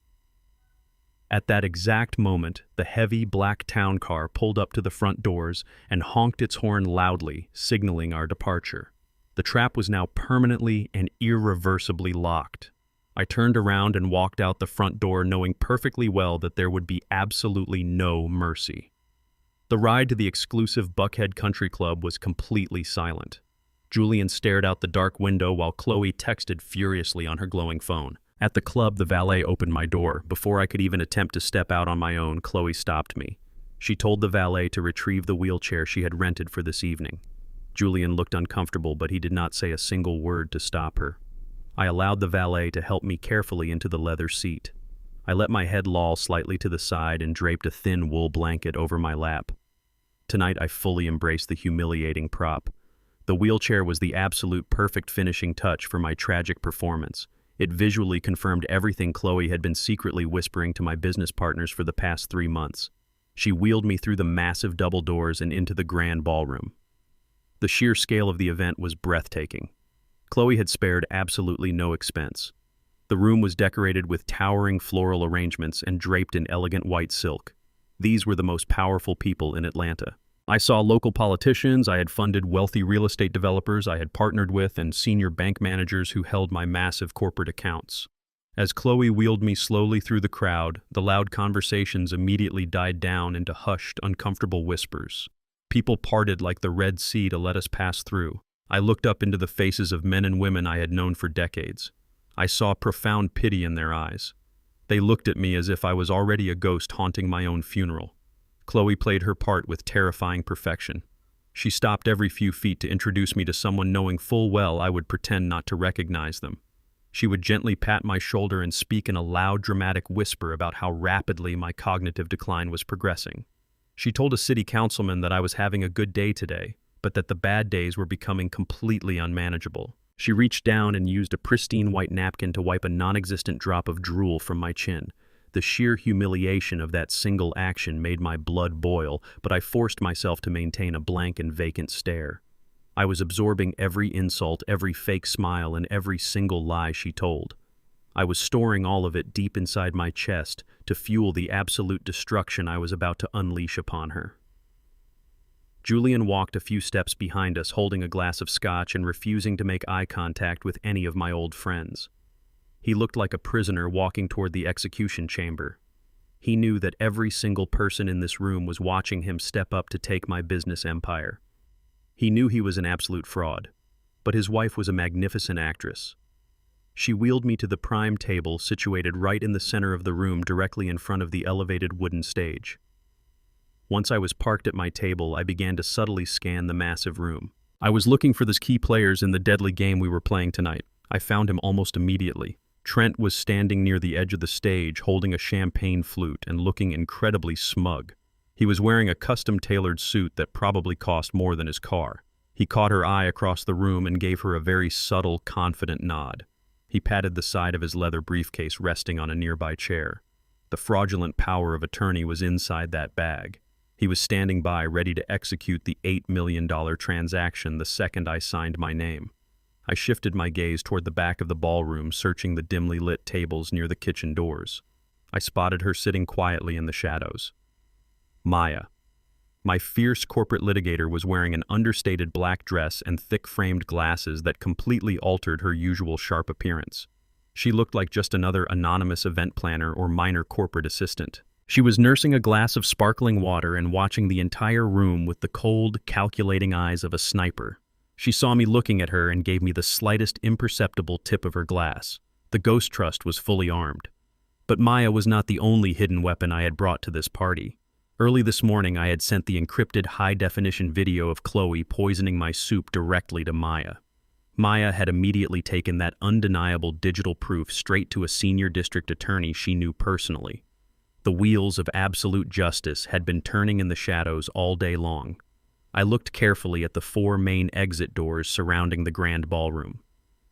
Speaker 1: At that exact moment, the heavy black town car pulled up to the front doors and honked its horn loudly, signaling our departure. The trap was now permanently and irreversibly locked. I turned around and walked out the front door, knowing perfectly well that there would be absolutely no mercy. The ride to the exclusive Buckhead Country Club was completely silent. Julian stared out the dark window while Chloe texted furiously on her glowing phone. At the club, the valet opened my door. Before I could even attempt to step out on my own, Chloe stopped me. She told the valet to retrieve the wheelchair she had rented for this evening. Julian looked uncomfortable, but he did not say a single word to stop her. I allowed the valet to help me carefully into the leather seat. I let my head loll slightly to the side and draped a thin wool blanket over my lap. Tonight I fully embraced the humiliating prop. The wheelchair was the absolute perfect finishing touch for my tragic performance. It visually confirmed everything Chloe had been secretly whispering to my business partners for the past 3 months. She wheeled me through the massive double doors and into the grand ballroom. The sheer scale of the event was breathtaking. Chloe had spared absolutely no expense. The room was decorated with towering floral arrangements and draped in elegant white silk. These were the most powerful people in Atlanta. I saw local politicians, I had funded wealthy real estate developers I had partnered with, and senior bank managers who held my massive corporate accounts. As Chloe wheeled me slowly through the crowd, the loud conversations immediately died down into hushed, uncomfortable whispers. People parted like the Red Sea to let us pass through. I looked up into the faces of men and women I had known for decades. I saw profound pity in their eyes. They looked at me as if I was already a ghost haunting my own funeral. Chloe played her part with terrifying perfection. She stopped every few feet to introduce me to someone, knowing full well I would pretend not to recognize them. She would gently pat my shoulder and speak in a loud, dramatic whisper about how rapidly my cognitive decline was progressing. She told a city councilman that I was having a good day today, but that the bad days were becoming completely unmanageable. She reached down and used a pristine white napkin to wipe a non-existent drop of drool from my chin. The sheer humiliation of that single action made my blood boil, but I forced myself to maintain a blank and vacant stare. I was absorbing every insult, every fake smile, and every single lie she told. I was storing all of it deep inside my chest to fuel the absolute destruction I was about to unleash upon her. Julian walked a few steps behind us, holding a glass of scotch and refusing to make eye contact with any of my old friends. He looked like a prisoner walking toward the execution chamber. He knew that every single person in this room was watching him step up to take my business empire. He knew he was an absolute fraud, but his wife was a magnificent actress. She wheeled me to the prime table situated right in the center of the room, directly in front of the elevated wooden stage. Once I was parked at my table, I began to subtly scan the massive room. I was looking for the key players in the deadly game we were playing tonight. I found him almost immediately. Trent was standing near the edge of the stage, holding a champagne flute and looking incredibly smug. He was wearing a custom-tailored suit that probably cost more than his car. He caught her eye across the room and gave her a very subtle, confident nod. He patted the side of his leather briefcase resting on a nearby chair. The fraudulent power of attorney was inside that bag. He was standing by, ready to execute the $8 million transaction the second I signed my name. I shifted my gaze toward the back of the ballroom, searching the dimly lit tables near the kitchen doors. I spotted her sitting quietly in the shadows. Maya. My fierce corporate litigator was wearing an understated black dress and thick-framed glasses that completely altered her usual sharp appearance. She looked like just another anonymous event planner or minor corporate assistant. She was nursing a glass of sparkling water and watching the entire room with the cold, calculating eyes of a sniper. She saw me looking at her and gave me the slightest imperceptible tip of her glass. The ghost trust was fully armed. But Maya was not the only hidden weapon I had brought to this party. Early this morning, I had sent the encrypted high-definition video of Chloe poisoning my soup directly to Maya. Maya had immediately taken that undeniable digital proof straight to a senior district attorney she knew personally. The wheels of absolute justice had been turning in the shadows all day long. I looked carefully at the 4 main exit doors surrounding the grand ballroom.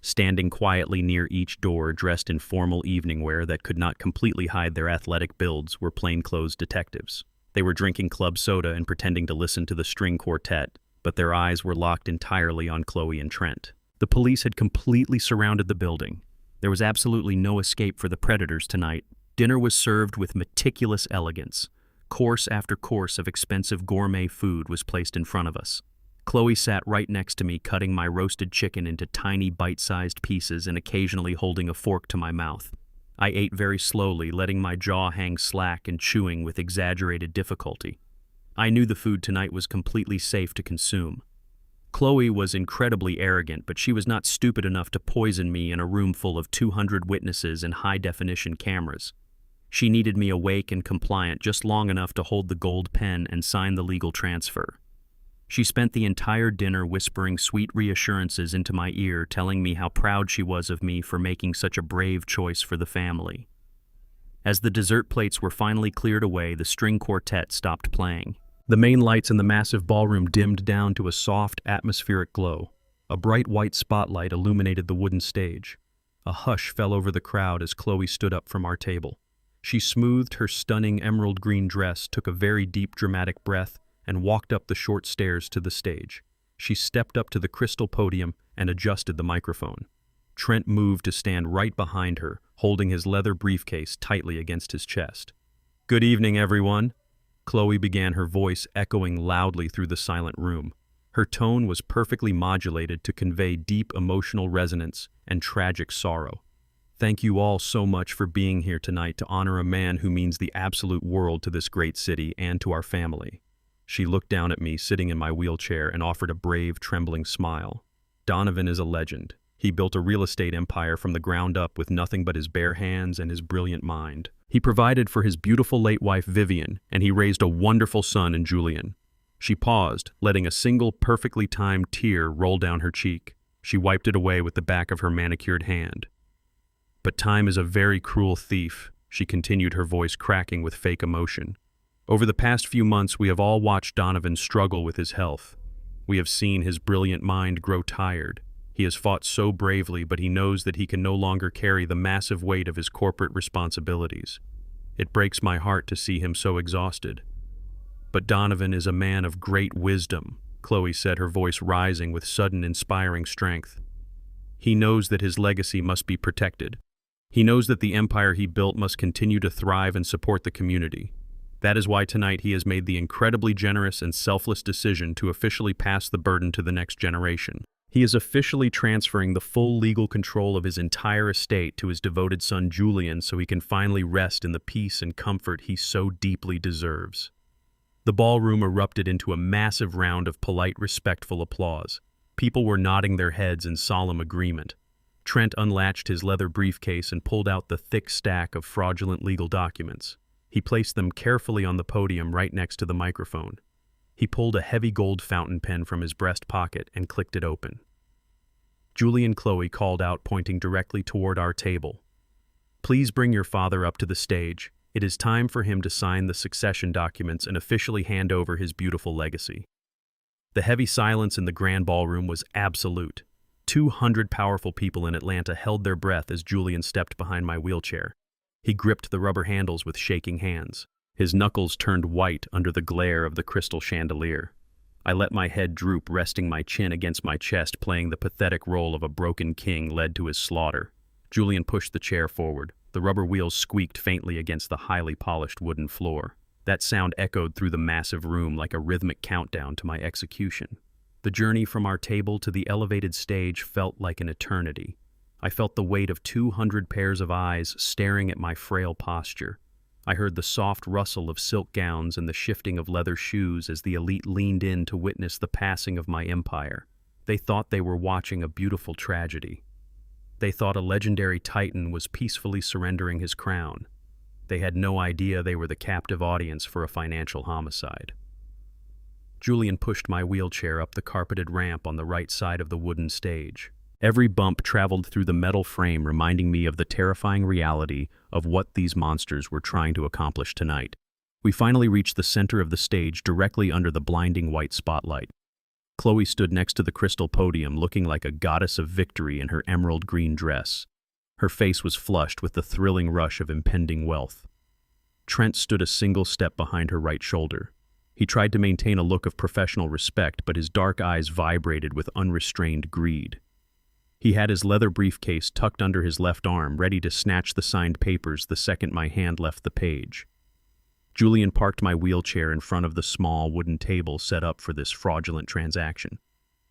Speaker 1: Standing quietly near each door, dressed in formal evening wear that could not completely hide their athletic builds, were plainclothes detectives. They were drinking club soda and pretending to listen to the string quartet, but their eyes were locked entirely on Chloe and Trent. The police had completely surrounded the building. There was absolutely no escape for the predators tonight. Dinner was served with meticulous elegance. Course after course of expensive gourmet food was placed in front of us. Chloe sat right next to me, cutting my roasted chicken into tiny bite-sized pieces and occasionally holding a fork to my mouth. I ate very slowly, letting my jaw hang slack and chewing with exaggerated difficulty. I knew the food tonight was completely safe to consume. Chloe was incredibly arrogant, but she was not stupid enough to poison me in a room full of 200 witnesses and high-definition cameras. She needed me awake and compliant just long enough to hold the gold pen and sign the legal transfer. She spent the entire dinner whispering sweet reassurances into my ear, telling me how proud she was of me for making such a brave choice for the family. As the dessert plates were finally cleared away, the string quartet stopped playing. The main lights in the massive ballroom dimmed down to a soft, atmospheric glow. A bright white spotlight illuminated the wooden stage. A hush fell over the crowd as Chloe stood up from our table. She smoothed her stunning emerald green dress, took a very deep, dramatic breath, and walked up the short stairs to the stage. She stepped up to the crystal podium and adjusted the microphone. Trent moved to stand right behind her, holding his leather briefcase tightly against his chest. "Good evening, everyone," Chloe began, her voice echoing loudly through the silent room. Her tone was perfectly modulated to convey deep emotional resonance and tragic sorrow. "Thank you all so much for being here tonight to honor a man who means the absolute world to this great city and to our family." She looked down at me, sitting in my wheelchair, and offered a brave, trembling smile. "Donovan is a legend. He built a real estate empire from the ground up with nothing but his bare hands and his brilliant mind. He provided for his beautiful late wife, Vivian, and he raised a wonderful son in Julian." She paused, letting a single perfectly timed tear roll down her cheek. She wiped it away with the back of her manicured hand. "But time is a very cruel thief," she continued, her voice cracking with fake emotion. "Over the past few months, we have all watched Donovan struggle with his health. We have seen his brilliant mind grow tired. He has fought so bravely, but he knows that he can no longer carry the massive weight of his corporate responsibilities. It breaks my heart to see him so exhausted. But Donovan is a man of great wisdom," Chloe said, her voice rising with sudden inspiring strength. "He knows that his legacy must be protected. He knows that the empire he built must continue to thrive and support the community. That is why tonight he has made the incredibly generous and selfless decision to officially pass the burden to the next generation. He is officially transferring the full legal control of his entire estate to his devoted son Julian, so he can finally rest in the peace and comfort he so deeply deserves." The ballroom erupted into a massive round of polite, respectful applause. People were nodding their heads in solemn agreement. Trent unlatched his leather briefcase and pulled out the thick stack of fraudulent legal documents. He placed them carefully on the podium right next to the microphone. He pulled a heavy gold fountain pen from his breast pocket and clicked it open. Julian, Chloe called out, pointing directly toward our table. "Please bring your father up to the stage. It is time for him to sign the succession documents and officially hand over his beautiful legacy." The heavy silence in the grand ballroom was absolute. 200 powerful people in Atlanta held their breath as Julian stepped behind my wheelchair. He gripped the rubber handles with shaking hands. His knuckles turned white under the glare of the crystal chandelier. I let my head droop, resting my chin against my chest, playing the pathetic role of a broken king led to his slaughter. Julian pushed the chair forward. The rubber wheels squeaked faintly against the highly polished wooden floor. That sound echoed through the massive room like a rhythmic countdown to my execution. The journey from our table to the elevated stage felt like an eternity. I felt the weight of 200 pairs of eyes staring at my frail posture. I heard the soft rustle of silk gowns and the shifting of leather shoes as the elite leaned in to witness the passing of my empire. They thought they were watching a beautiful tragedy. They thought a legendary titan was peacefully surrendering his crown. They had no idea they were the captive audience for a financial homicide. Julian pushed my wheelchair up the carpeted ramp on the right side of the wooden stage. Every bump traveled through the metal frame, reminding me of the terrifying reality of what these monsters were trying to accomplish tonight. We finally reached the center of the stage directly under the blinding white spotlight. Chloe stood next to the crystal podium looking like a goddess of victory in her emerald green dress. Her face was flushed with the thrilling rush of impending wealth. Trent stood a single step behind her right shoulder. He tried to maintain a look of professional respect, but his dark eyes vibrated with unrestrained greed. He had his leather briefcase tucked under his left arm, ready to snatch the signed papers the second my hand left the page. Julian parked my wheelchair in front of the small wooden table set up for this fraudulent transaction.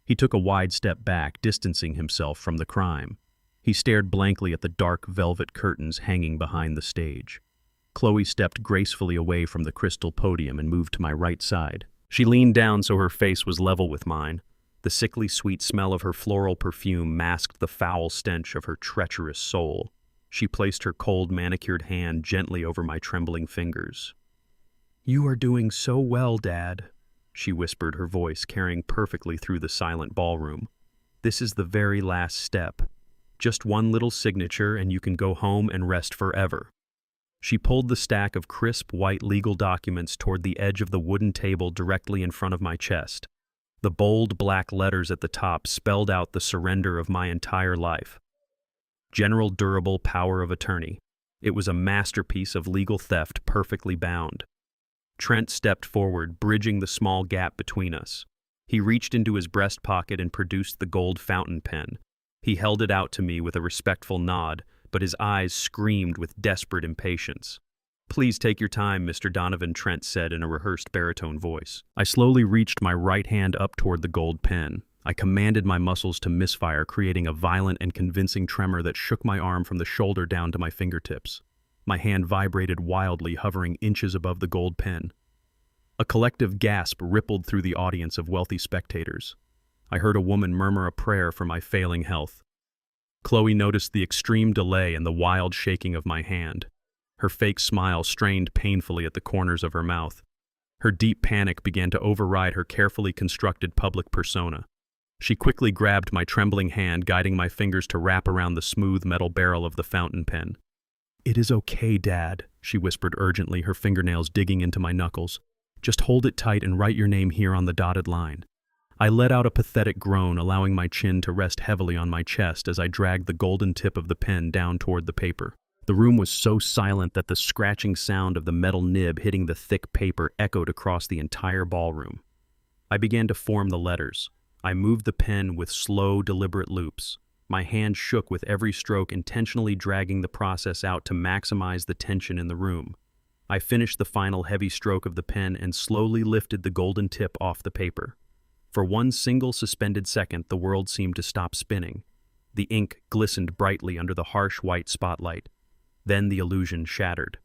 Speaker 1: He took a wide step back, distancing himself from the crime. He stared blankly at the dark velvet curtains hanging behind the stage. Chloe stepped gracefully away from the crystal podium and moved to my right side. She leaned down so her face was level with mine. The sickly sweet smell of her floral perfume masked the foul stench of her treacherous soul. She placed her cold, manicured hand gently over my trembling fingers. "You are doing so well, Dad," she whispered, her voice carrying perfectly through the silent ballroom. "This is the very last step. Just one little signature and you can go home and rest forever." She pulled the stack of crisp white legal documents toward the edge of the wooden table directly in front of my chest. The bold black letters at the top spelled out the surrender of my entire life. General Durable Power of Attorney. It was a masterpiece of legal theft perfectly bound. Trent stepped forward, bridging the small gap between us. He reached into his breast pocket and produced the gold fountain pen. He held it out to me with a respectful nod, but his eyes screamed with desperate impatience. "Please take your time, Mr. Donovan," Trent said in a rehearsed baritone voice. I slowly reached my right hand up toward the gold pen. I commanded my muscles to misfire, creating a violent and convincing tremor that shook my arm from the shoulder down to my fingertips. My hand vibrated wildly, hovering inches above the gold pen. A collective gasp rippled through the audience of wealthy spectators. I heard a woman murmur a prayer for my failing health. Chloe noticed the extreme delay and the wild shaking of my hand. Her fake smile strained painfully at the corners of her mouth. Her deep panic began to override her carefully constructed public persona. She quickly grabbed my trembling hand, guiding my fingers to wrap around the smooth metal barrel of the fountain pen. "It is okay, Dad," she whispered urgently, her fingernails digging into my knuckles. "Just hold it tight and write your name here on the dotted line." I let out a pathetic groan, allowing my chin to rest heavily on my chest as I dragged the golden tip of the pen down toward the paper. The room was so silent that the scratching sound of the metal nib hitting the thick paper echoed across the entire ballroom. I began to form the letters. I moved the pen with slow, deliberate loops. My hand shook with every stroke, intentionally dragging the process out to maximize the tension in the room. I finished the final heavy stroke of the pen and slowly lifted the golden tip off the paper. For one single suspended second, the world seemed to stop spinning. The ink glistened brightly under the harsh white spotlight. Then the illusion shattered.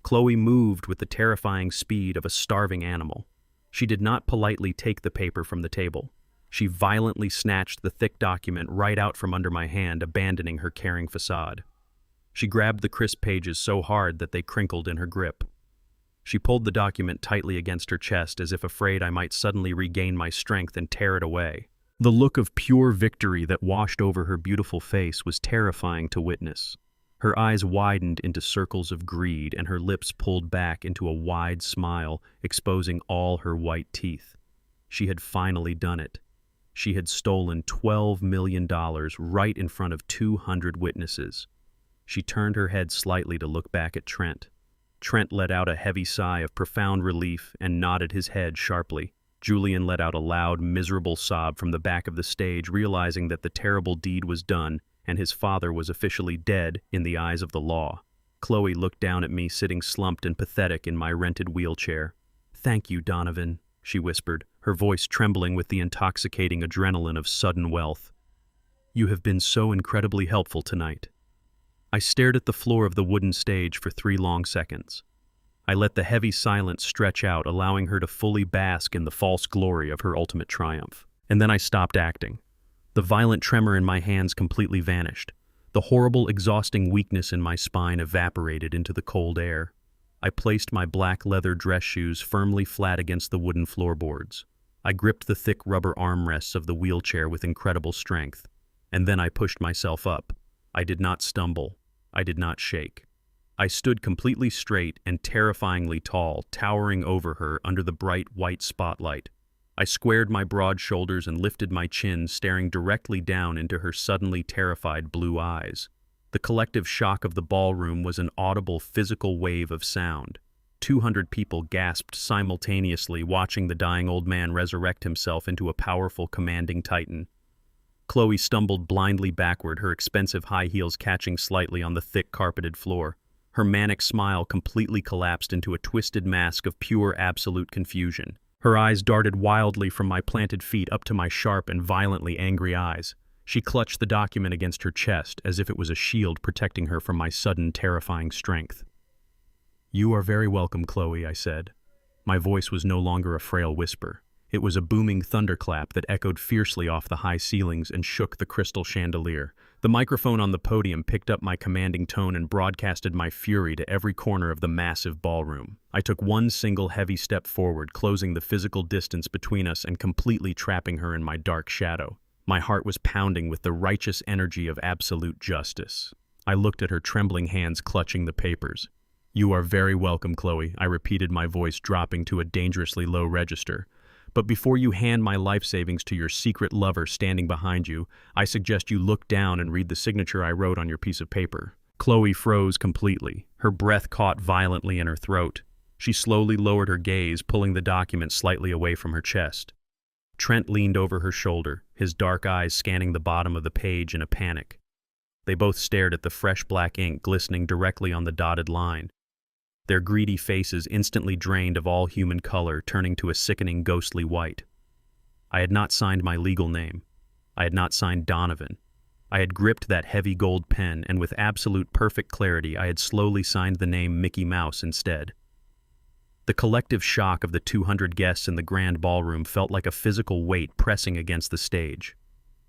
Speaker 1: Chloe moved with the terrifying speed of a starving animal. She did not politely take the paper from the table. She violently snatched the thick document right out from under my hand, abandoning her caring facade. She grabbed the crisp pages so hard that they crinkled in her grip. She pulled the document tightly against her chest, as if afraid I might suddenly regain my strength and tear it away. The look of pure victory that washed over her beautiful face was terrifying to witness. Her eyes widened into circles of greed, and her lips pulled back into a wide smile, exposing all her white teeth. She had finally done it. She had stolen $12 million right in front of 200 witnesses. She turned her head slightly to look back at Trent. Trent let out a heavy sigh of profound relief and nodded his head sharply. Julian let out a loud, miserable sob from the back of the stage, realizing that the terrible deed was done and his father was officially dead in the eyes of the law. Chloe looked down at me, sitting slumped and pathetic in my rented wheelchair. "Thank you, Donovan," she whispered, her voice trembling with the intoxicating adrenaline of sudden wealth. "You have been so incredibly helpful tonight." I stared at the floor of the wooden stage for 3 long seconds. I let the heavy silence stretch out, allowing her to fully bask in the false glory of her ultimate triumph. And then I stopped acting. The violent tremor in my hands completely vanished. The horrible, exhausting weakness in my spine evaporated into the cold air. I placed my black leather dress shoes firmly flat against the wooden floorboards. I gripped the thick rubber armrests of the wheelchair with incredible strength. And then I pushed myself up. I did not stumble. I did not shake. I stood completely straight and terrifyingly tall, towering over her under the bright white spotlight. I squared my broad shoulders and lifted my chin, staring directly down into her suddenly terrified blue eyes. The collective shock of the ballroom was an audible physical wave of sound. 200 people gasped simultaneously, watching the dying old man resurrect himself into a powerful, commanding titan. Chloe stumbled blindly backward, her expensive high heels catching slightly on the thick carpeted floor. Her manic smile completely collapsed into a twisted mask of pure absolute confusion. Her eyes darted wildly from my planted feet up to my sharp and violently angry eyes. She clutched the document against her chest as if it was a shield protecting her from my sudden, terrifying strength. "You are very welcome, Chloe," I said. My voice was no longer a frail whisper. It was a booming thunderclap that echoed fiercely off the high ceilings and shook the crystal chandelier. The microphone on the podium picked up my commanding tone and broadcasted my fury to every corner of the massive ballroom. I took one single heavy step forward, closing the physical distance between us and completely trapping her in my dark shadow. My heart was pounding with the righteous energy of absolute justice. I looked at her trembling hands clutching the papers. "You are very welcome, Chloe," I repeated, my voice dropping to a dangerously low register. "But before you hand my life savings to your secret lover standing behind you, I suggest you look down and read the signature I wrote on your piece of paper." Chloe froze completely. Her breath caught violently in her throat. She slowly lowered her gaze, pulling the document slightly away from her chest. Trent leaned over her shoulder, his dark eyes scanning the bottom of the page in a panic. They both stared at the fresh black ink glistening directly on the dotted line. Their greedy faces instantly drained of all human color, turning to a sickening ghostly white. I had not signed my legal name. I had not signed Donovan. I had gripped that heavy gold pen, and with absolute perfect clarity I had slowly signed the name Mickey Mouse instead. The collective shock of the 200 guests in the grand ballroom felt like a physical weight pressing against the stage.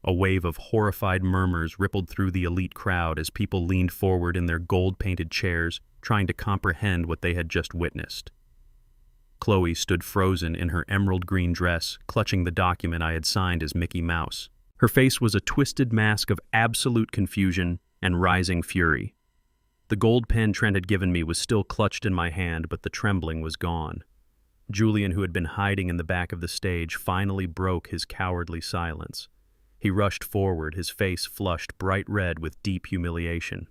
Speaker 1: A wave of horrified murmurs rippled through the elite crowd as people leaned forward in their gold-painted chairs, trying to comprehend what they had just witnessed. Chloe stood frozen in her emerald green dress, clutching the document I had signed as Mickey Mouse. Her face was a twisted mask of absolute confusion and rising fury. The gold pen Trent had given me was still clutched in my hand, but the trembling was gone. Julian, who had been hiding in the back of the stage, finally broke his cowardly silence. He rushed forward, his face flushed bright red with deep humiliation.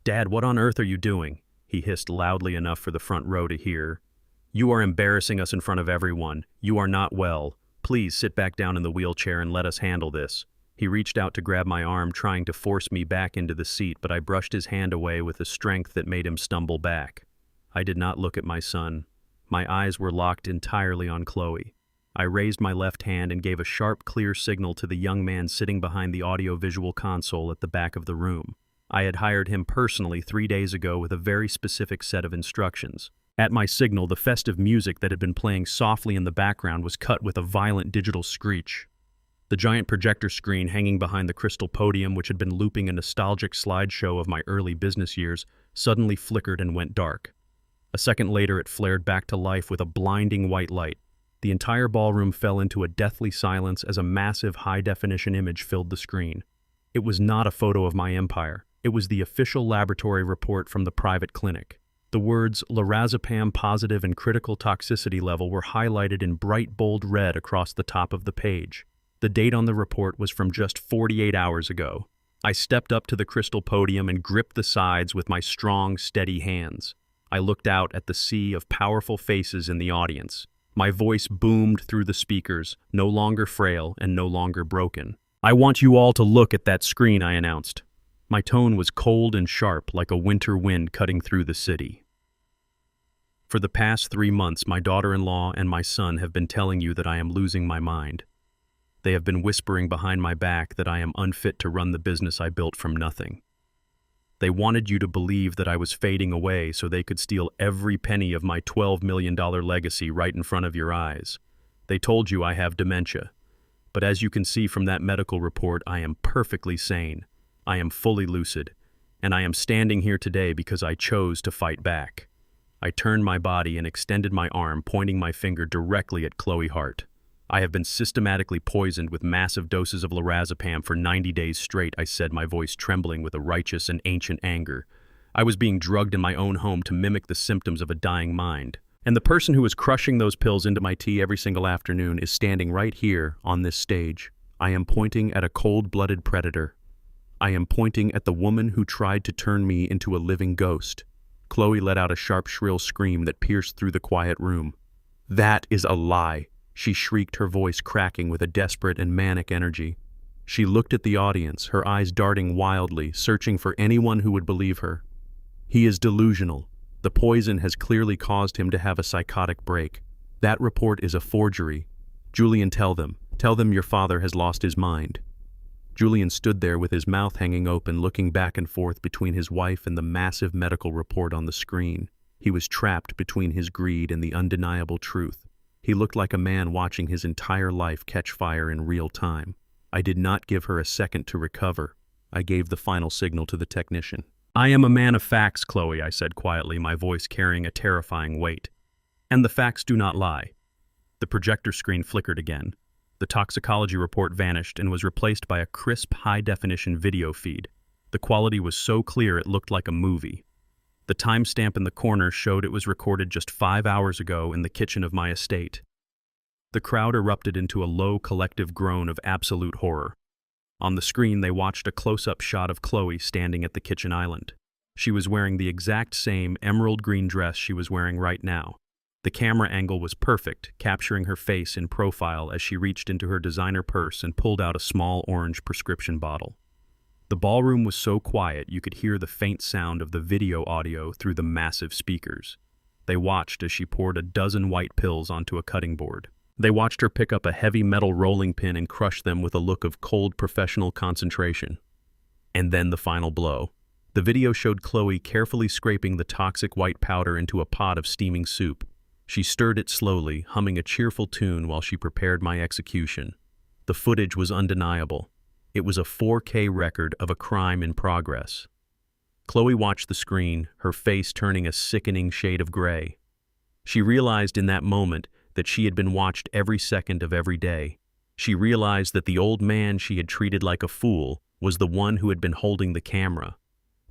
Speaker 1: "Dad, what on earth are you doing?" he hissed loudly enough for the front row to hear. "You are embarrassing us in front of everyone. You are not well. Please sit back down in the wheelchair and let us handle this." He reached out to grab my arm, trying to force me back into the seat, but I brushed his hand away with a strength that made him stumble back. I did not look at my son. My eyes were locked entirely on Chloe. I raised my left hand and gave a sharp, clear signal to the young man sitting behind the audio-visual console at the back of the room. I had hired him personally 3 days ago with a very specific set of instructions. At my signal, the festive music that had been playing softly in the background was cut with a violent digital screech. The giant projector screen hanging behind the crystal podium, which had been looping a nostalgic slideshow of my early business years, suddenly flickered and went dark. A second later, it flared back to life with a blinding white light. The entire ballroom fell into a deathly silence as a massive high-definition image filled the screen. It was not a photo of my empire. It was the official laboratory report from the private clinic. The words lorazepam positive and critical toxicity level were highlighted in bright bold red across the top of the page. The date on the report was from just 48 hours ago. I stepped up to the crystal podium and gripped the sides with my strong, steady hands. I looked out at the sea of powerful faces in the audience. My voice boomed through the speakers, no longer frail and no longer broken. "I want you all to look at that screen," I announced. My tone was cold and sharp, like a winter wind cutting through the city. "For the past 3 months, my daughter-in-law and my son have been telling you that I am losing my mind. They have been whispering behind my back that I am unfit to run the business I built from nothing. They wanted you to believe that I was fading away so they could steal every penny of my $12 million legacy right in front of your eyes. They told you I have dementia. But as you can see from that medical report, I am perfectly sane. I am fully lucid. And I am standing here today because I chose to fight back." I turned my body and extended my arm, pointing my finger directly at Chloe Hart. "I have been systematically poisoned with massive doses of lorazepam for 90 days straight," I said, my voice trembling with a righteous and ancient anger. I was being drugged in my own home to mimic the symptoms of a dying mind. And the person who is crushing those pills into my tea every single afternoon is standing right here on this stage. I am pointing at a cold-blooded predator. I am pointing at the woman who tried to turn me into a living ghost. Chloe let out a sharp, shrill scream that pierced through the quiet room. That is a lie, she shrieked, her voice cracking with a desperate and manic energy. She looked at the audience, her eyes darting wildly, searching for anyone who would believe her. He is delusional. The poison has clearly caused him to have a psychotic break. That report is a forgery. Julian, tell them your father has lost his mind. Julian stood there with his mouth hanging open, looking back and forth between his wife and the massive medical report on the screen. He was trapped between his greed and the undeniable truth. He looked like a man watching his entire life catch fire in real time. I did not give her a second to recover. I gave the final signal to the technician. I am a man of facts, Chloe, I said quietly, my voice carrying a terrifying weight. And the facts do not lie. The projector screen flickered again. The toxicology report vanished and was replaced by a crisp, high-definition video feed. The quality was so clear it looked like a movie. The timestamp in the corner showed it was recorded just 5 hours ago in the kitchen of my estate. The crowd erupted into a low, collective groan of absolute horror. On the screen, they watched a close-up shot of Chloe standing at the kitchen island. She was wearing the exact same emerald green dress she was wearing right now. The camera angle was perfect, capturing her face in profile as she reached into her designer purse and pulled out a small orange prescription bottle. The ballroom was so quiet you could hear the faint sound of the video audio through the massive speakers. They watched as she poured a dozen white pills onto a cutting board. They watched her pick up a heavy metal rolling pin and crush them with a look of cold professional concentration. And then the final blow. The video showed Chloe carefully scraping the toxic white powder into a pot of steaming soup. She stirred it slowly, humming a cheerful tune while she prepared my execution. The footage was undeniable. It was a 4K record of a crime in progress. Chloe watched the screen, her face turning a sickening shade of gray. She realized in that moment that she had been watched every second of every day. She realized that the old man she had treated like a fool was the one who had been holding the camera.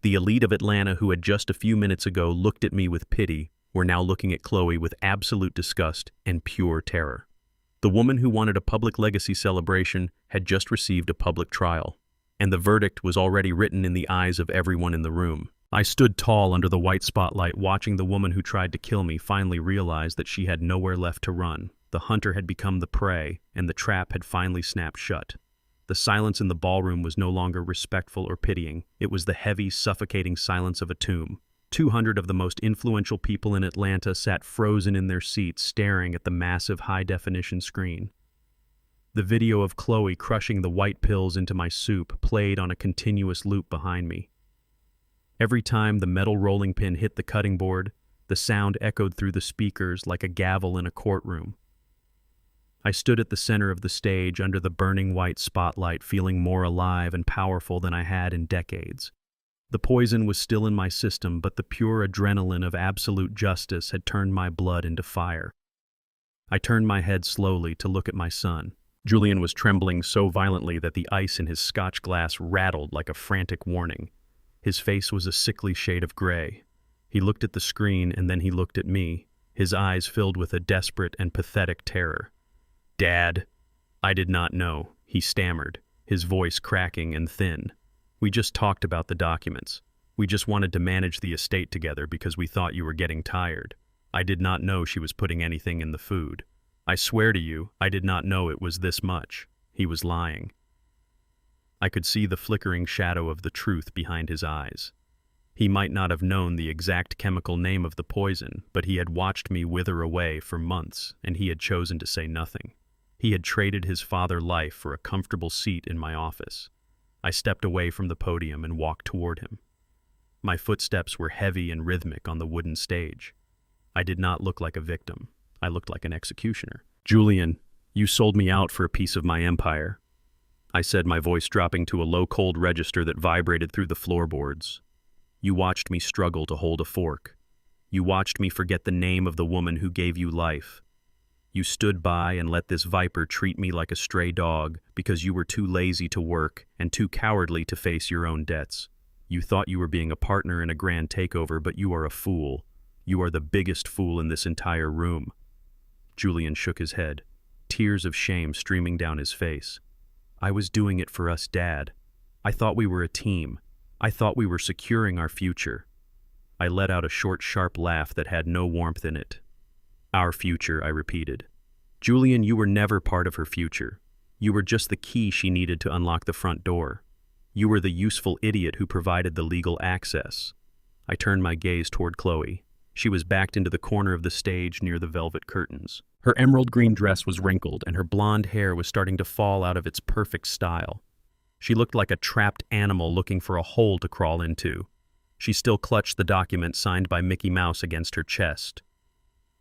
Speaker 1: The elite of Atlanta who had just a few minutes ago looked at me with pity were now looking at Chloe with absolute disgust and pure terror. The woman who wanted a public legacy celebration had just received a public trial, and the verdict was already written in the eyes of everyone in the room. I stood tall under the white spotlight, watching the woman who tried to kill me finally realize that she had nowhere left to run. The hunter had become the prey, and the trap had finally snapped shut. The silence in the ballroom was no longer respectful or pitying. It was the heavy, suffocating silence of a tomb. 200 of the most influential people in Atlanta sat frozen in their seats, staring at the massive high-definition screen. The video of Chloe crushing the white pills into my soup played on a continuous loop behind me. Every time the metal rolling pin hit the cutting board, the sound echoed through the speakers like a gavel in a courtroom. I stood at the center of the stage under the burning white spotlight, feeling more alive and powerful than I had in decades. The poison was still in my system, but the pure adrenaline of absolute justice had turned my blood into fire. I turned my head slowly to look at my son. Julian was trembling so violently that the ice in his scotch glass rattled like a frantic warning. His face was a sickly shade of gray. He looked at the screen and then he looked at me, his eyes filled with a desperate and pathetic terror. "Dad, I did not know," he stammered, his voice cracking and thin. "We just talked about the documents. We just wanted to manage the estate together because we thought you were getting tired. I did not know she was putting anything in the food. I swear to you, I did not know it was this much." He was lying. I could see the flickering shadow of the truth behind his eyes. He might not have known the exact chemical name of the poison, but he had watched me wither away for months, and he had chosen to say nothing. He had traded his father's life for a comfortable seat in my office. I stepped away from the podium and walked toward him. My footsteps were heavy and rhythmic on the wooden stage. I did not look like a victim. I looked like an executioner. "Julian, you sold me out for a piece of my empire," I said, my voice dropping to a low, cold register that vibrated through the floorboards. "You watched me struggle to hold a fork. You watched me forget the name of the woman who gave you life. You stood by and let this viper treat me like a stray dog because you were too lazy to work and too cowardly to face your own debts. You thought you were being a partner in a grand takeover, but you are a fool. You are the biggest fool in this entire room." Julian shook his head, tears of shame streaming down his face. "I was doing it for us, Dad. I thought we were a team. I thought we were securing our future." I let out a short, sharp laugh that had no warmth in it. "Our future," I repeated. "Julian, you were never part of her future. You were just the key she needed to unlock the front door. You were the useful idiot who provided the legal access." I turned my gaze toward Chloe. She was backed into the corner of the stage near the velvet curtains. Her emerald green dress was wrinkled, and her blonde hair was starting to fall out of its perfect style. She looked like a trapped animal looking for a hole to crawl into. She still clutched the document signed by Mickey Mouse against her chest.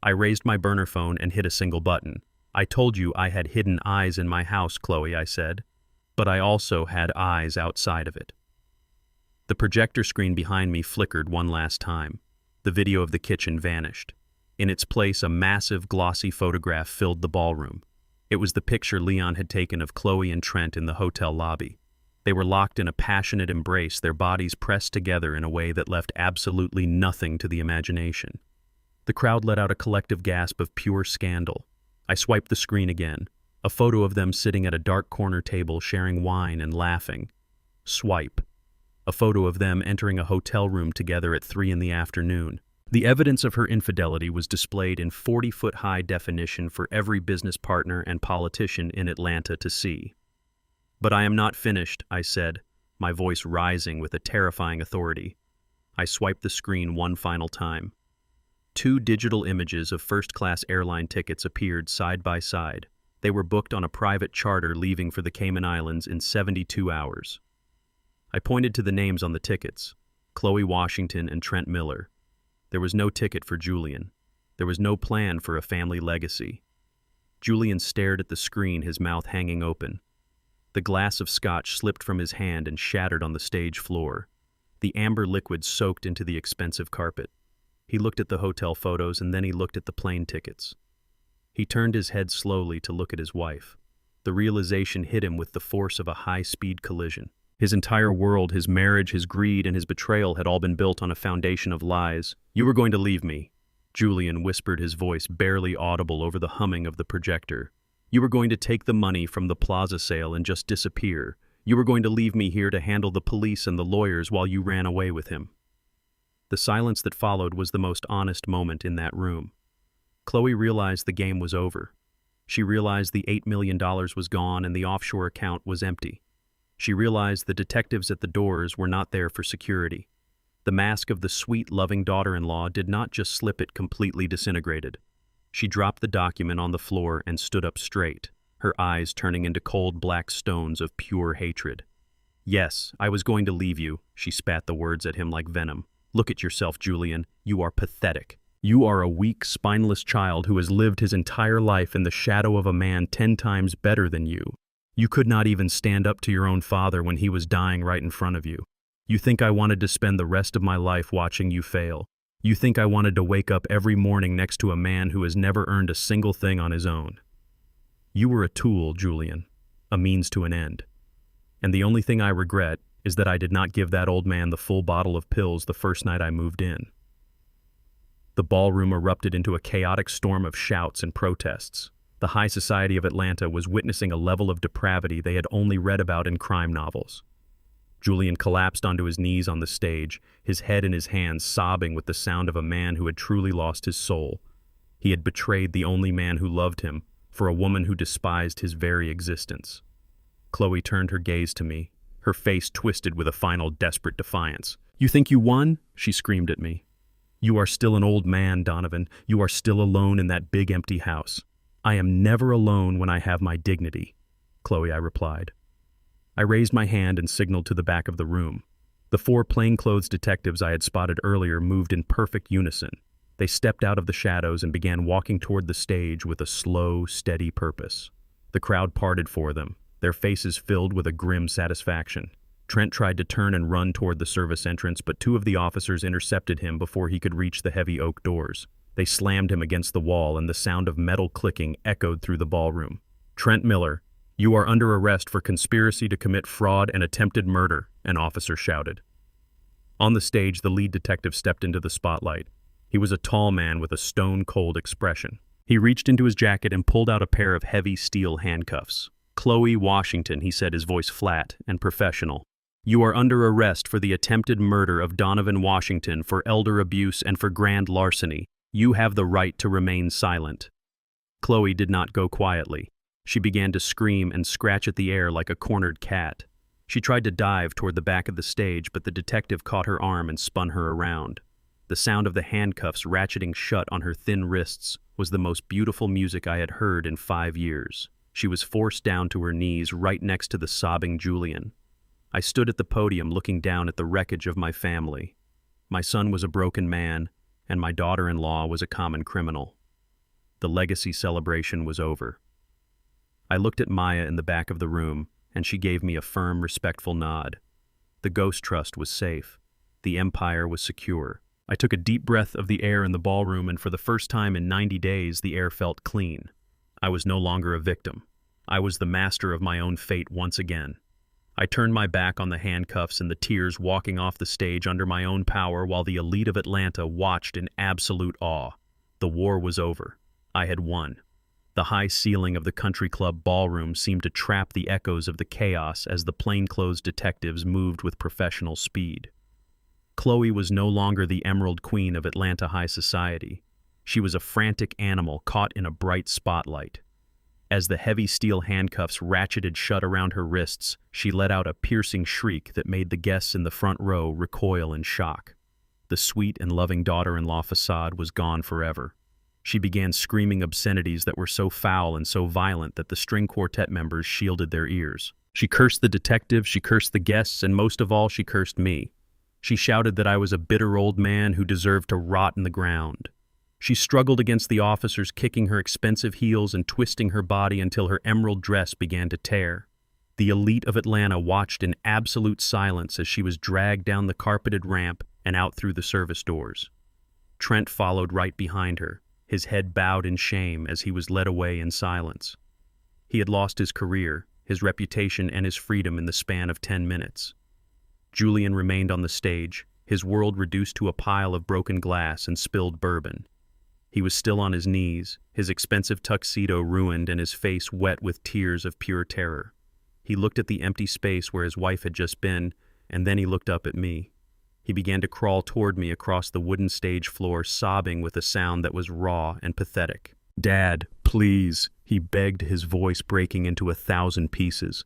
Speaker 1: I raised my burner phone and hit a single button. "I told you I had hidden eyes in my house, Chloe," I said. "But I also had eyes outside of it." The projector screen behind me flickered one last time. The video of the kitchen vanished. In its place, a massive, glossy photograph filled the ballroom. It was the picture Leon had taken of Chloe and Trent in the hotel lobby. They were locked in a passionate embrace, their bodies pressed together in a way that left absolutely nothing to the imagination. The crowd let out a collective gasp of pure scandal. I swiped the screen again. A photo of them sitting at a dark corner table sharing wine and laughing. Swipe. A photo of them entering a hotel room together at 3 in the afternoon. The evidence of her infidelity was displayed in 40-foot high definition for every business partner and politician in Atlanta to see. "But I am not finished," I said, my voice rising with a terrifying authority. I swiped the screen one final time. 2 digital images of first-class airline tickets appeared side by side. They were booked on a private charter leaving for the Cayman Islands in 72 hours. I pointed to the names on the tickets: Chloe Washington and Trent Miller. There was no ticket for Julian. There was no plan for a family legacy. Julian stared at the screen, his mouth hanging open. The glass of scotch slipped from his hand and shattered on the stage floor. The amber liquid soaked into the expensive carpet. He looked at the hotel photos and then he looked at the plane tickets. He turned his head slowly to look at his wife. The realization hit him with the force of a high-speed collision. His entire world, his marriage, his greed, and his betrayal had all been built on a foundation of lies. "You were going to leave me," Julian whispered, his voice barely audible over the humming of the projector. "You were going to take the money from the plaza sale and just disappear. You were going to leave me here to handle the police and the lawyers while you ran away with him." The silence that followed was the most honest moment in that room. Chloe realized the game was over. She realized the $8 million was gone and the offshore account was empty. She realized the detectives at the doors were not there for security. The mask of the sweet, loving daughter-in-law did not just slip, it completely disintegrated. She dropped the document on the floor and stood up straight, her eyes turning into cold black stones of pure hatred. "Yes, I was going to leave you," she spat the words at him like venom. "Look at yourself, Julian. You are pathetic. You are a weak, spineless child who has lived his entire life in the shadow of a man 10 times better than you. You could not even stand up to your own father when he was dying right in front of you. You think I wanted to spend the rest of my life watching you fail. You think I wanted to wake up every morning next to a man who has never earned a single thing on his own. You were a tool, Julian, a means to an end. And the only thing I regret is that I did not give that old man the full bottle of pills the first night I moved in." The ballroom erupted into a chaotic storm of shouts and protests. The high society of Atlanta was witnessing a level of depravity they had only read about in crime novels. Julian collapsed onto his knees on the stage, his head in his hands, sobbing with the sound of a man who had truly lost his soul. He had betrayed the only man who loved him for a woman who despised his very existence. Chloe turned her gaze to me, her face twisted with a final desperate defiance. "You think you won?" she screamed at me. "You are still an old man, Donovan. You are still alone in that big empty house." "I am never alone when I have my dignity," Chloe, I replied. I raised my hand and signaled to the back of the room. The 4 plainclothes detectives I had spotted earlier moved in perfect unison. They stepped out of the shadows and began walking toward the stage with a slow, steady purpose. The crowd parted for them, their faces filled with a grim satisfaction. Trent tried to turn and run toward the service entrance, but 2 of the officers intercepted him before he could reach the heavy oak doors. They slammed him against the wall, and the sound of metal clicking echoed through the ballroom. "Trent Miller, you are under arrest for conspiracy to commit fraud and attempted murder," an officer shouted. On the stage, the lead detective stepped into the spotlight. He was a tall man with a stone-cold expression. He reached into his jacket and pulled out a pair of heavy steel handcuffs. "Chloe Washington," he said, his voice flat and professional. "You are under arrest for the attempted murder of Donovan Washington, for elder abuse, and for grand larceny. You have the right to remain silent." Chloe did not go quietly. She began to scream and scratch at the air like a cornered cat. She tried to dive toward the back of the stage, but the detective caught her arm and spun her around. The sound of the handcuffs ratcheting shut on her thin wrists was the most beautiful music I had heard in 5 years. She was forced down to her knees right next to the sobbing Julian. I stood at the podium looking down at the wreckage of my family. My son was a broken man, and my daughter-in-law was a common criminal. The legacy celebration was over. I looked at Maya in the back of the room, and she gave me a firm, respectful nod. The Ghost Trust was safe. The empire was secure. I took a deep breath of the air in the ballroom, and for the first time in 90 days, the air felt clean. I was no longer a victim. I was the master of my own fate once again. I turned my back on the handcuffs and the tears walking off the stage under my own power while the elite of Atlanta watched in absolute awe. The war was over. I had won. The high ceiling of the country club ballroom seemed to trap the echoes of the chaos as the plainclothes detectives moved with professional speed. Chloe was no longer the Emerald Queen of Atlanta high society. She was a frantic animal caught in a bright spotlight. As the heavy steel handcuffs ratcheted shut around her wrists, she let out a piercing shriek that made the guests in the front row recoil in shock. The sweet and loving daughter-in-law facade was gone forever. She began screaming obscenities that were so foul and so violent that the string quartet members shielded their ears. She cursed the detective, she cursed the guests, and most of all, she cursed me. She shouted that I was a bitter old man who deserved to rot in the ground. She struggled against the officers, kicking her expensive heels and twisting her body until her emerald dress began to tear. The elite of Atlanta watched in absolute silence as she was dragged down the carpeted ramp and out through the service doors. Trent followed right behind her, his head bowed in shame as he was led away in silence. He had lost his career, his reputation, and his freedom in the span of 10 minutes. Julian remained on the stage, his world reduced to a pile of broken glass and spilled bourbon. He was still on his knees, his expensive tuxedo ruined and his face wet with tears of pure terror. He looked at the empty space where his wife had just been, and then he looked up at me. He began to crawl toward me across the wooden stage floor, sobbing with a sound that was raw and pathetic. "Dad, please," he begged, his voice breaking into 1,000 pieces.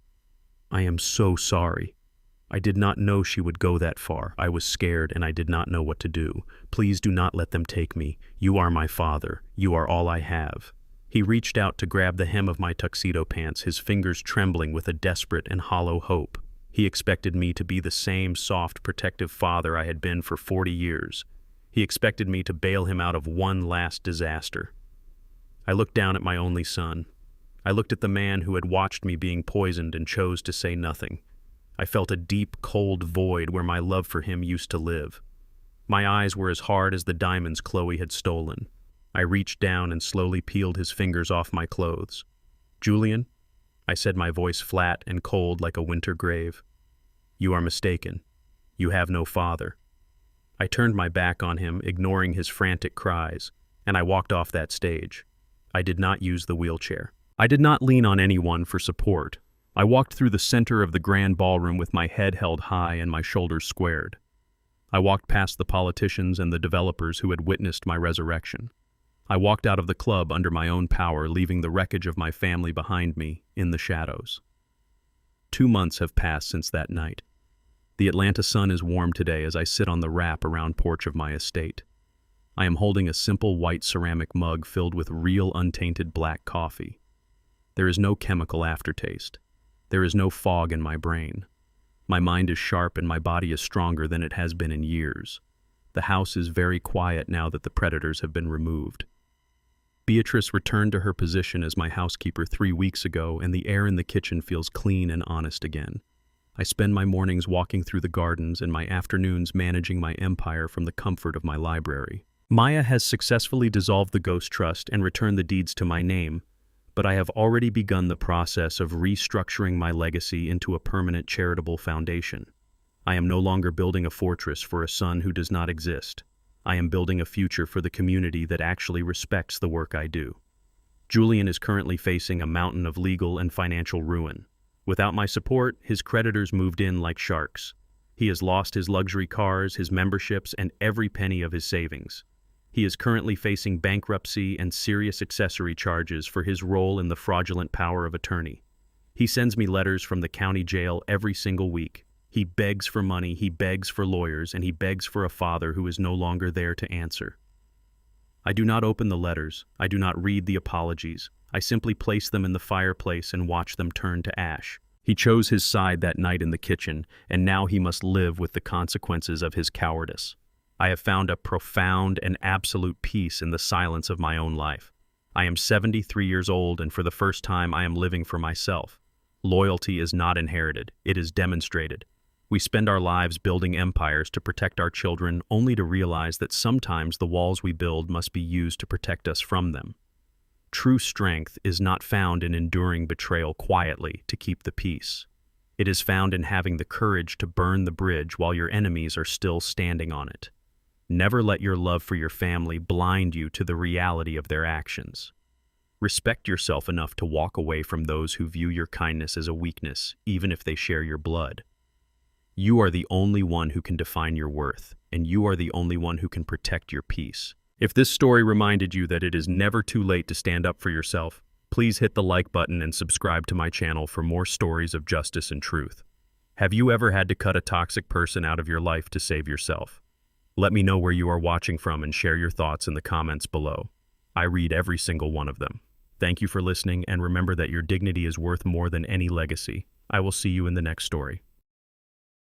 Speaker 1: "I am so sorry. I did not know she would go that far. I was scared and I did not know what to do. Please do not let them take me. You are my father. You are all I have." He reached out to grab the hem of my tuxedo pants, his fingers trembling with a desperate and hollow hope. He expected me to be the same soft, protective father I had been for 40 years. He expected me to bail him out of one last disaster. I looked down at my only son. I looked at the man who had watched me being poisoned and chose to say nothing. I felt a deep, cold void where my love for him used to live. My eyes were as hard as the diamonds Chloe had stolen. I reached down and slowly peeled his fingers off my clothes. "Julian," I said, my voice flat and cold like a winter grave. "You are mistaken. You have no father." I turned my back on him, ignoring his frantic cries, and I walked off that stage. I did not use the wheelchair. I did not lean on anyone for support. I walked through the center of the grand ballroom with my head held high and my shoulders squared. I walked past the politicians and the developers who had witnessed my resurrection. I walked out of the club under my own power, leaving the wreckage of my family behind me in the shadows. 2 months have passed since that night. The Atlanta sun is warm today as I sit on the wrap-around porch of my estate. I am holding a simple white ceramic mug filled with real untainted black coffee. There is no chemical aftertaste. There is no fog in my brain. My mind is sharp and my body is stronger than it has been in years. The house is very quiet now that the predators have been removed. Beatrice returned to her position as my housekeeper 3 weeks ago, and the air in the kitchen feels clean and honest again. I spend my mornings walking through the gardens and my afternoons managing my empire from the comfort of my library. Maya has successfully dissolved the Ghost Trust and returned the deeds to my name, but I have already begun the process of restructuring my legacy into a permanent charitable foundation. I am no longer building a fortress for a son who does not exist. I am building a future for the community that actually respects the work I do. Julian is currently facing a mountain of legal and financial ruin. Without my support, his creditors moved in like sharks. He has lost his luxury cars, his memberships, and every penny of his savings. He is currently facing bankruptcy and serious accessory charges for his role in the fraudulent power of attorney. He sends me letters from the county jail every single week. He begs for money, he begs for lawyers, and he begs for a father who is no longer there to answer. I do not open the letters. I do not read the apologies. I simply place them in the fireplace and watch them turn to ash. He chose his side that night in the kitchen, and now he must live with the consequences of his cowardice. I have found a profound and absolute peace in the silence of my own life. I am 73 years old, and for the first time I am living for myself. Loyalty is not inherited, it is demonstrated. We spend our lives building empires to protect our children, only to realize that sometimes the walls we build must be used to protect us from them. True strength is not found in enduring betrayal quietly to keep the peace. It is found in having the courage to burn the bridge while your enemies are still standing on it. Never let your love for your family blind you to the reality of their actions. Respect yourself enough to walk away from those who view your kindness as a weakness, even if they share your blood. You are the only one who can define your worth, and you are the only one who can protect your peace. If this story reminded you that it is never too late to stand up for yourself, please hit the like button and subscribe to my channel for more stories of justice and truth. Have you ever had to cut a toxic person out of your life to save yourself? Let me know where you are watching from and share your thoughts in the comments below. I read every single one of them. Thank you for listening, and remember that your dignity is worth more than any legacy. I will see you in the next story.